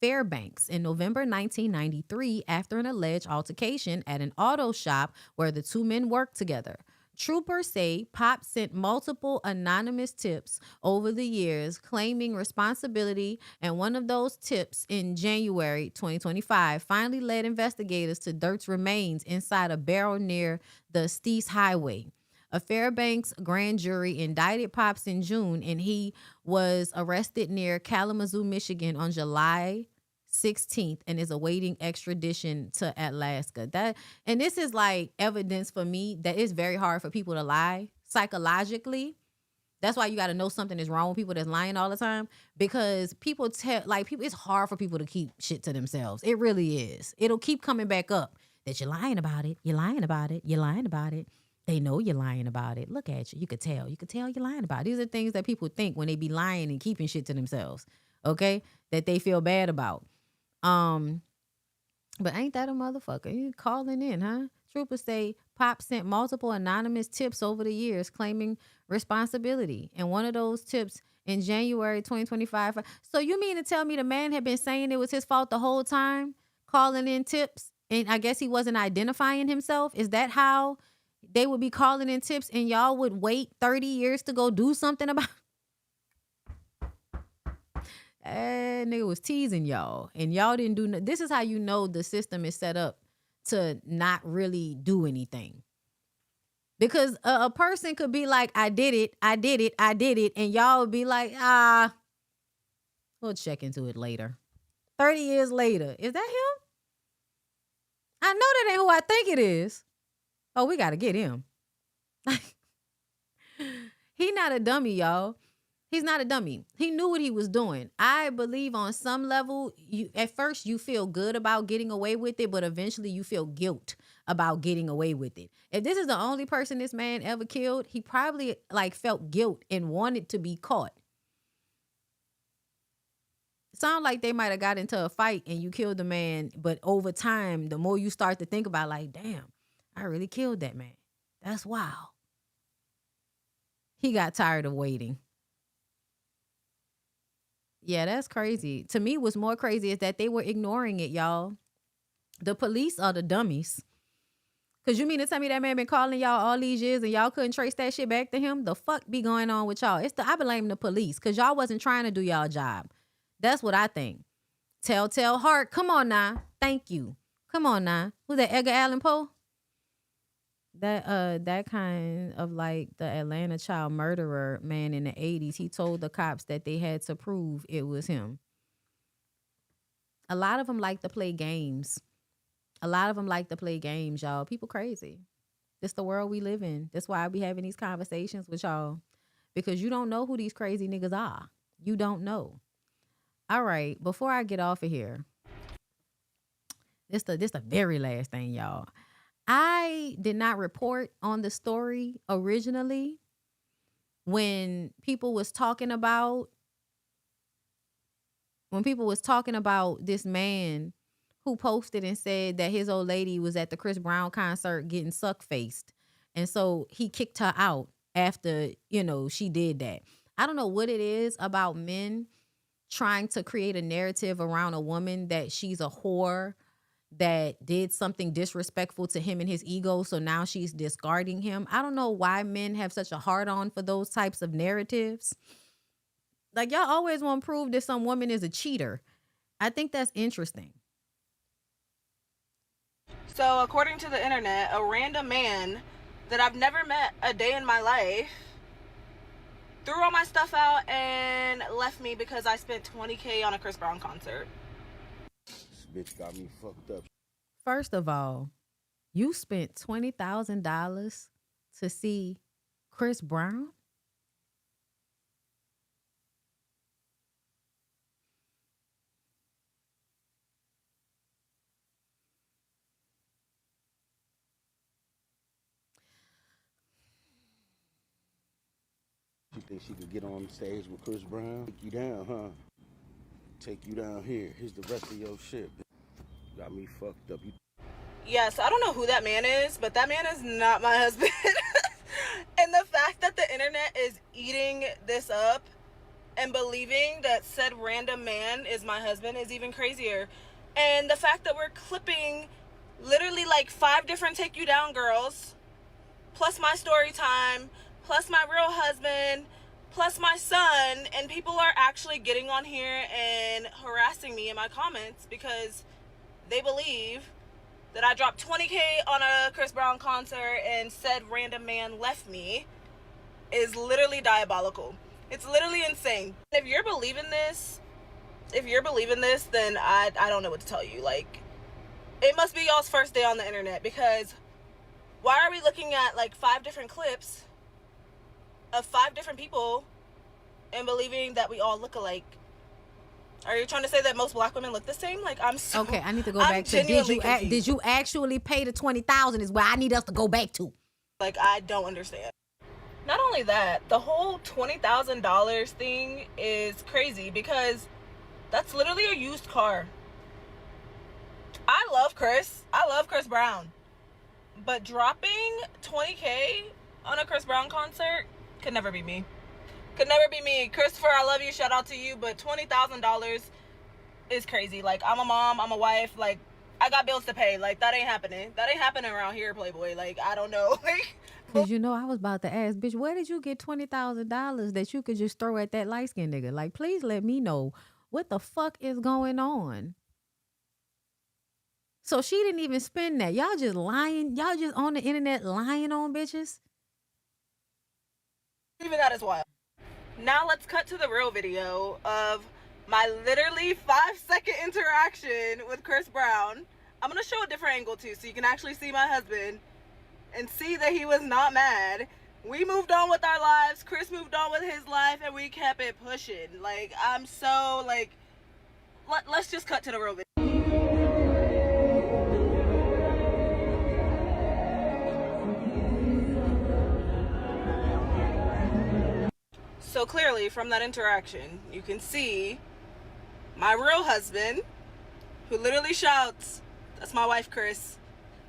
Fairbanks in November 1993 after an alleged altercation at an auto shop where the two men worked together. Troopers say Pop sent multiple anonymous tips over the years claiming responsibility, and one of those tips in January 2025 finally led investigators to Dirt's remains inside a barrel near the Steese Highway. A Fairbanks grand jury indicted Pops in June, and he was arrested near Kalamazoo, Michigan on July 16th and is awaiting extradition to Alaska. And this is like evidence for me that it's very hard for people to lie psychologically. That's why you got to know something is wrong with people that's lying all the time, because people it's hard for people to keep shit to themselves. It really is. It'll keep coming back up that you're lying about it. You're lying about it. You're lying about it. They know you're lying about it. Look at you. You could tell. You could tell you're lying about it. These are things that people think when they be lying and keeping shit to themselves. Okay? That they feel bad about. But ain't that a motherfucker? You calling in, huh? Troopers say Pop sent multiple anonymous tips over the years claiming responsibility. And one of those tips in January 2025. So you mean to tell me the man had been saying it was his fault the whole time, calling in tips, and I guess he wasn't identifying himself? Is that how they would be calling in tips, and y'all would wait 30 years to go do something about it? Nigga was teasing y'all, and y'all didn't do this is how you know the system is set up to not really do anything. Because a person could be like, I did it, and y'all would be like, we'll check into it later. 30 years later, is that him? I know that ain't who I think it is. Oh, we got to get him. He not a dummy, y'all. He's not a dummy. He knew what he was doing. I believe on some level, at first you feel good about getting away with it, but eventually you feel guilt about getting away with it. If this is the only person this man ever killed, he probably felt guilt and wanted to be caught. Sound like they might have got into a fight and you killed the man, but over time, the more you start to think about damn, I really killed that man. That's wild. He got tired of waiting. Yeah, that's crazy. To me, what's more crazy is that they were ignoring it, y'all. The police are the dummies. Because you mean to tell me that man been calling y'all all these years and y'all couldn't trace that shit back to him? The fuck be going on with y'all? I blame the police because y'all wasn't trying to do y'all job. That's what I think. Telltale heart. Come on now. Thank you. Come on now. Who's that, Edgar Allan Poe? That kind of the Atlanta child murderer man in the 80s, he told the cops that they had to prove it was him. A lot of them like to play games. Y'all. People crazy. This the world we live in. That's why I be having these conversations with y'all, because you don't know who these crazy niggas are. You don't know. All right, before I get off of here, this the very last thing, y'all. I did not report on the story originally when people was talking about this man who posted and said that his old lady was at the Chris Brown concert getting suck-faced. And so he kicked her out after, she did that. I don't know what it is about men trying to create a narrative around a woman that she's a whore, that did something disrespectful to him and his ego, so now she's discarding him. I don't know why men have such a hard-on for those types of narratives. Like, y'all always want to prove that some woman is a cheater. I think that's interesting. So, according to the internet, a random man that I've never met a day in my life threw all my stuff out and left me because I spent $20K on a Chris Brown concert. This bitch got me fucked up. First of all, you spent $20,000 to see Chris Brown? You think she could get on stage with Chris Brown? Take you down, huh? Take you down here. Here's the rest of your shit. Got me fucked up. Yes, I don't know who that man is, but that man is not my husband. And the fact that the internet is eating this up and believing that said random man is my husband is even crazier. And the fact that we're clipping literally like 5 different Take You Down girls, plus my story time, plus my real husband, plus my son, and people are actually getting on here and harassing me in my comments because they believe that I dropped $20K on a Chris Brown concert and said random man left me is literally diabolical. It's literally insane. If you're believing this, then I don't know what to tell you. Like, it must be y'all's first day on the internet, because why are we looking at like 5 different clips of 5 different people and believing that we all look alike? Are you trying to say that most black women look the same? Like, I'm so... Okay, I need to go back to, did you actually pay the $20,000 is where I need us to go back to. Like, I don't understand. Not only that, the whole $20,000 thing is crazy because that's literally a used car. I love Chris Brown. But dropping $20K on a Chris Brown concert could never be me. Could never be me. Christopher, I love you. Shout out to you. But $20,000 is crazy. Like, I'm a mom. I'm a wife. Like, I got bills to pay. Like, that ain't happening. That ain't happening around here, Playboy. Like, I don't know. Because, you know, I was about to ask, bitch, where did you get $20,000 that you could just throw at that light-skinned nigga? Like, please let me know what the fuck is going on. So she didn't even spend that. Y'all just lying. Y'all just on the internet lying on bitches. Even that is wild. Now let's cut to the real video of my literally 5-second interaction with Chris Brown. I'm going to show a different angle too, so you can actually see my husband and see that he was not mad. We moved on with our lives. Chris moved on with his life, and we kept it pushing. Like, I'm so, like, let's just cut to the real video. So clearly from that interaction, you can see my real husband, who literally shouts, that's my wife, Chris,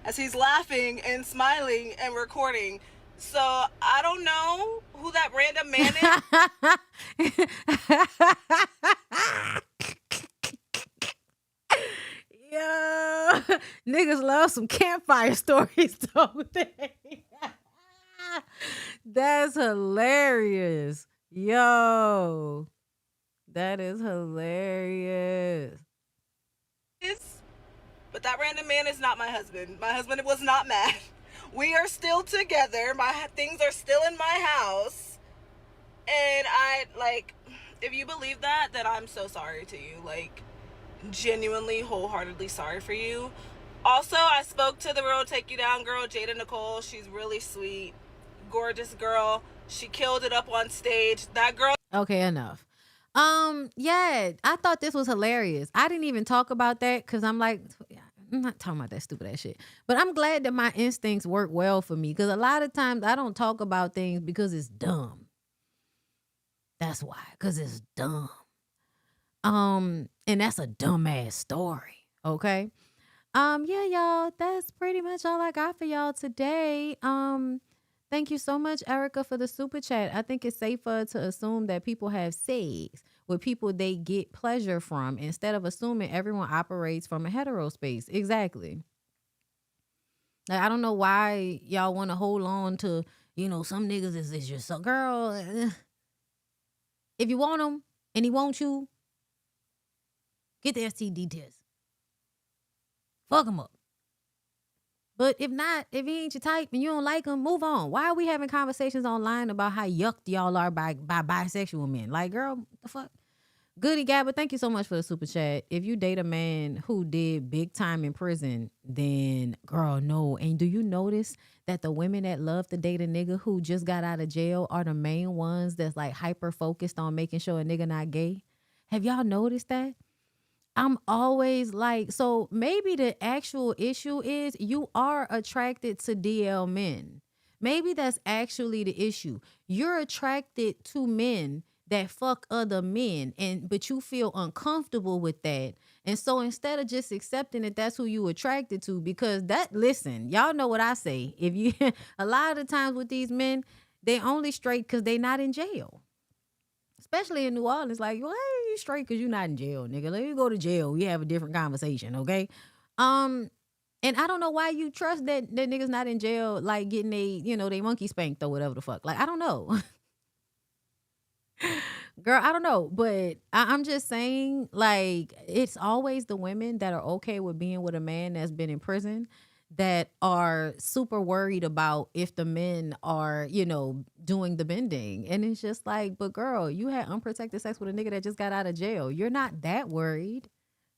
as he's laughing and smiling and recording. So I don't know who that random man is. Yo, niggas love some campfire stories, don't they? That's hilarious. Yo, that is hilarious. But that random man is not my husband. My husband was not mad. We are still together. My things are still in my house. And I, like, if you believe that, then I'm so sorry to you. Like, genuinely, wholeheartedly sorry for you. Also, I spoke to the real Take You Down girl, Jada Nicole. She's really sweet. Gorgeous girl. She killed it up on stage. That girl. Okay, enough. Yeah, I thought this was hilarious. I didn't even talk about that because I'm like, I'm not talking about that stupid ass shit. But I'm glad that my instincts work well for me, because a lot of times I don't talk about things because it's dumb. That's why, because it's dumb. And that's a dumbass story. Okay. Yeah, y'all, that's pretty much all I got for y'all today. Thank you so much, Erica, for the super chat. I think it's safer to assume that people have sex with people they get pleasure from instead of assuming everyone operates from a hetero space. Exactly. Like, I don't know why y'all want to hold on to, you know, some niggas is your son. Girl, if you want them, and he wants you, get the STD test. Fuck him up. But if not, if he ain't your type and you don't like him, move on. Why are we having conversations online about how yucked y'all are by bisexual men? Like, girl, what the fuck? Goody Gabba, thank you so much for the super chat. If you date a man who did big time in prison, then girl, no. And do you notice that the women that love to date a nigga who just got out of jail are the main ones that's like hyper focused on making sure a nigga not gay? Have y'all noticed that? I'm always like, so maybe the actual issue is you are attracted to DL men. Maybe that's actually the issue. You're attracted to men that fuck other men, but you feel uncomfortable with that. And so instead of just accepting that that's who you attracted to, because listen, y'all know what I say. If you, a lot of the times with these men, they only straight because they not in jail. Especially in New Orleans, like, well, hey, you straight because you're not in jail, nigga. Let you go to jail. We have a different conversation, okay? And I don't know why you trust that niggas not in jail, like getting they monkey spanked or whatever the fuck. Like, I don't know. Girl, I don't know, but I'm just saying, like, it's always the women that are okay with being with a man that's been in prison that are super worried about if the men are, doing the bending. And it's just like, but girl, you had unprotected sex with a nigga that just got out of jail. You're not that worried.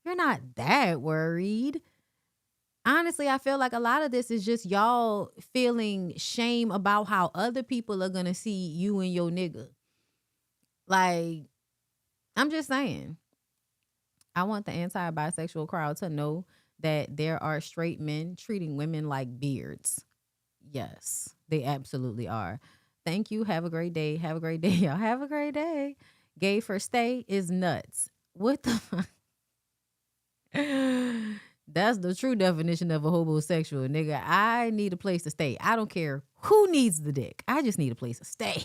You're not that worried. Honestly, I feel like a lot of this is just y'all feeling shame about how other people are going to see you and your nigga. Like, I'm just saying, I want the anti-bisexual crowd to know that there are straight men treating women like beards. Yes, they absolutely are. Thank you. Have a great day. Have a great day, y'all. Have a great day. Gay for stay is nuts. What the fuck? That's the true definition of a homosexual, nigga. I need a place to stay. I don't care who needs the dick. I just need a place to stay.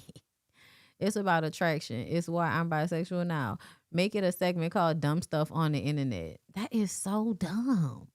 It's about attraction. It's why I'm bisexual now. Make it a segment called Dumb Stuff on the Internet. That is so dumb.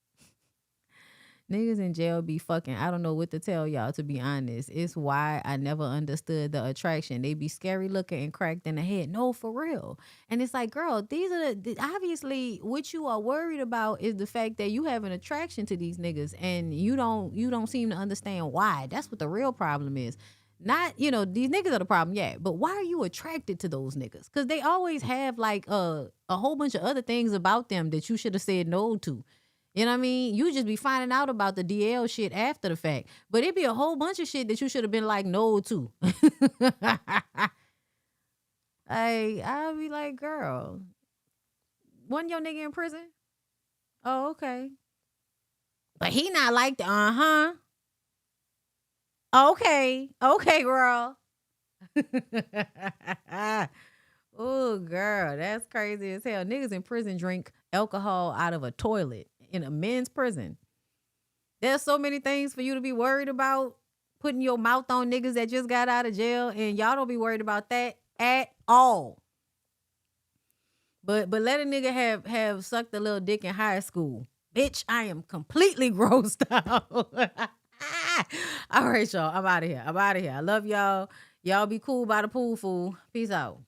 Niggas in jail be fucking. I don't know what to tell y'all, to be honest. It's why I never understood the attraction. They be scary looking and cracked in the head. No, for real. And it's like, girl, these are obviously what you are worried about is the fact that you have an attraction to these niggas and you don't seem to understand why. That's what the real problem is. Not, these niggas are the problem, yeah. But why are you attracted to those niggas? Because they always have like a whole bunch of other things about them that you should have said no to. You know what I mean? You just be finding out about the DL shit after the fact. But it'd be a whole bunch of shit that you should have been like no to. I'll be like, girl, wasn't your nigga in prison? Oh, okay. But he not like the Okay, girl. Oh, girl, that's crazy as hell. Niggas in prison drink alcohol out of a toilet in a men's prison. There's so many things for you to be worried about. Putting your mouth on niggas that just got out of jail, and y'all don't be worried about that at all. But let a nigga have sucked a little dick in high school. Bitch, I am completely grossed out. All right, y'all. I'm out of here. I love y'all. Y'all be cool by the pool, fool. Peace out.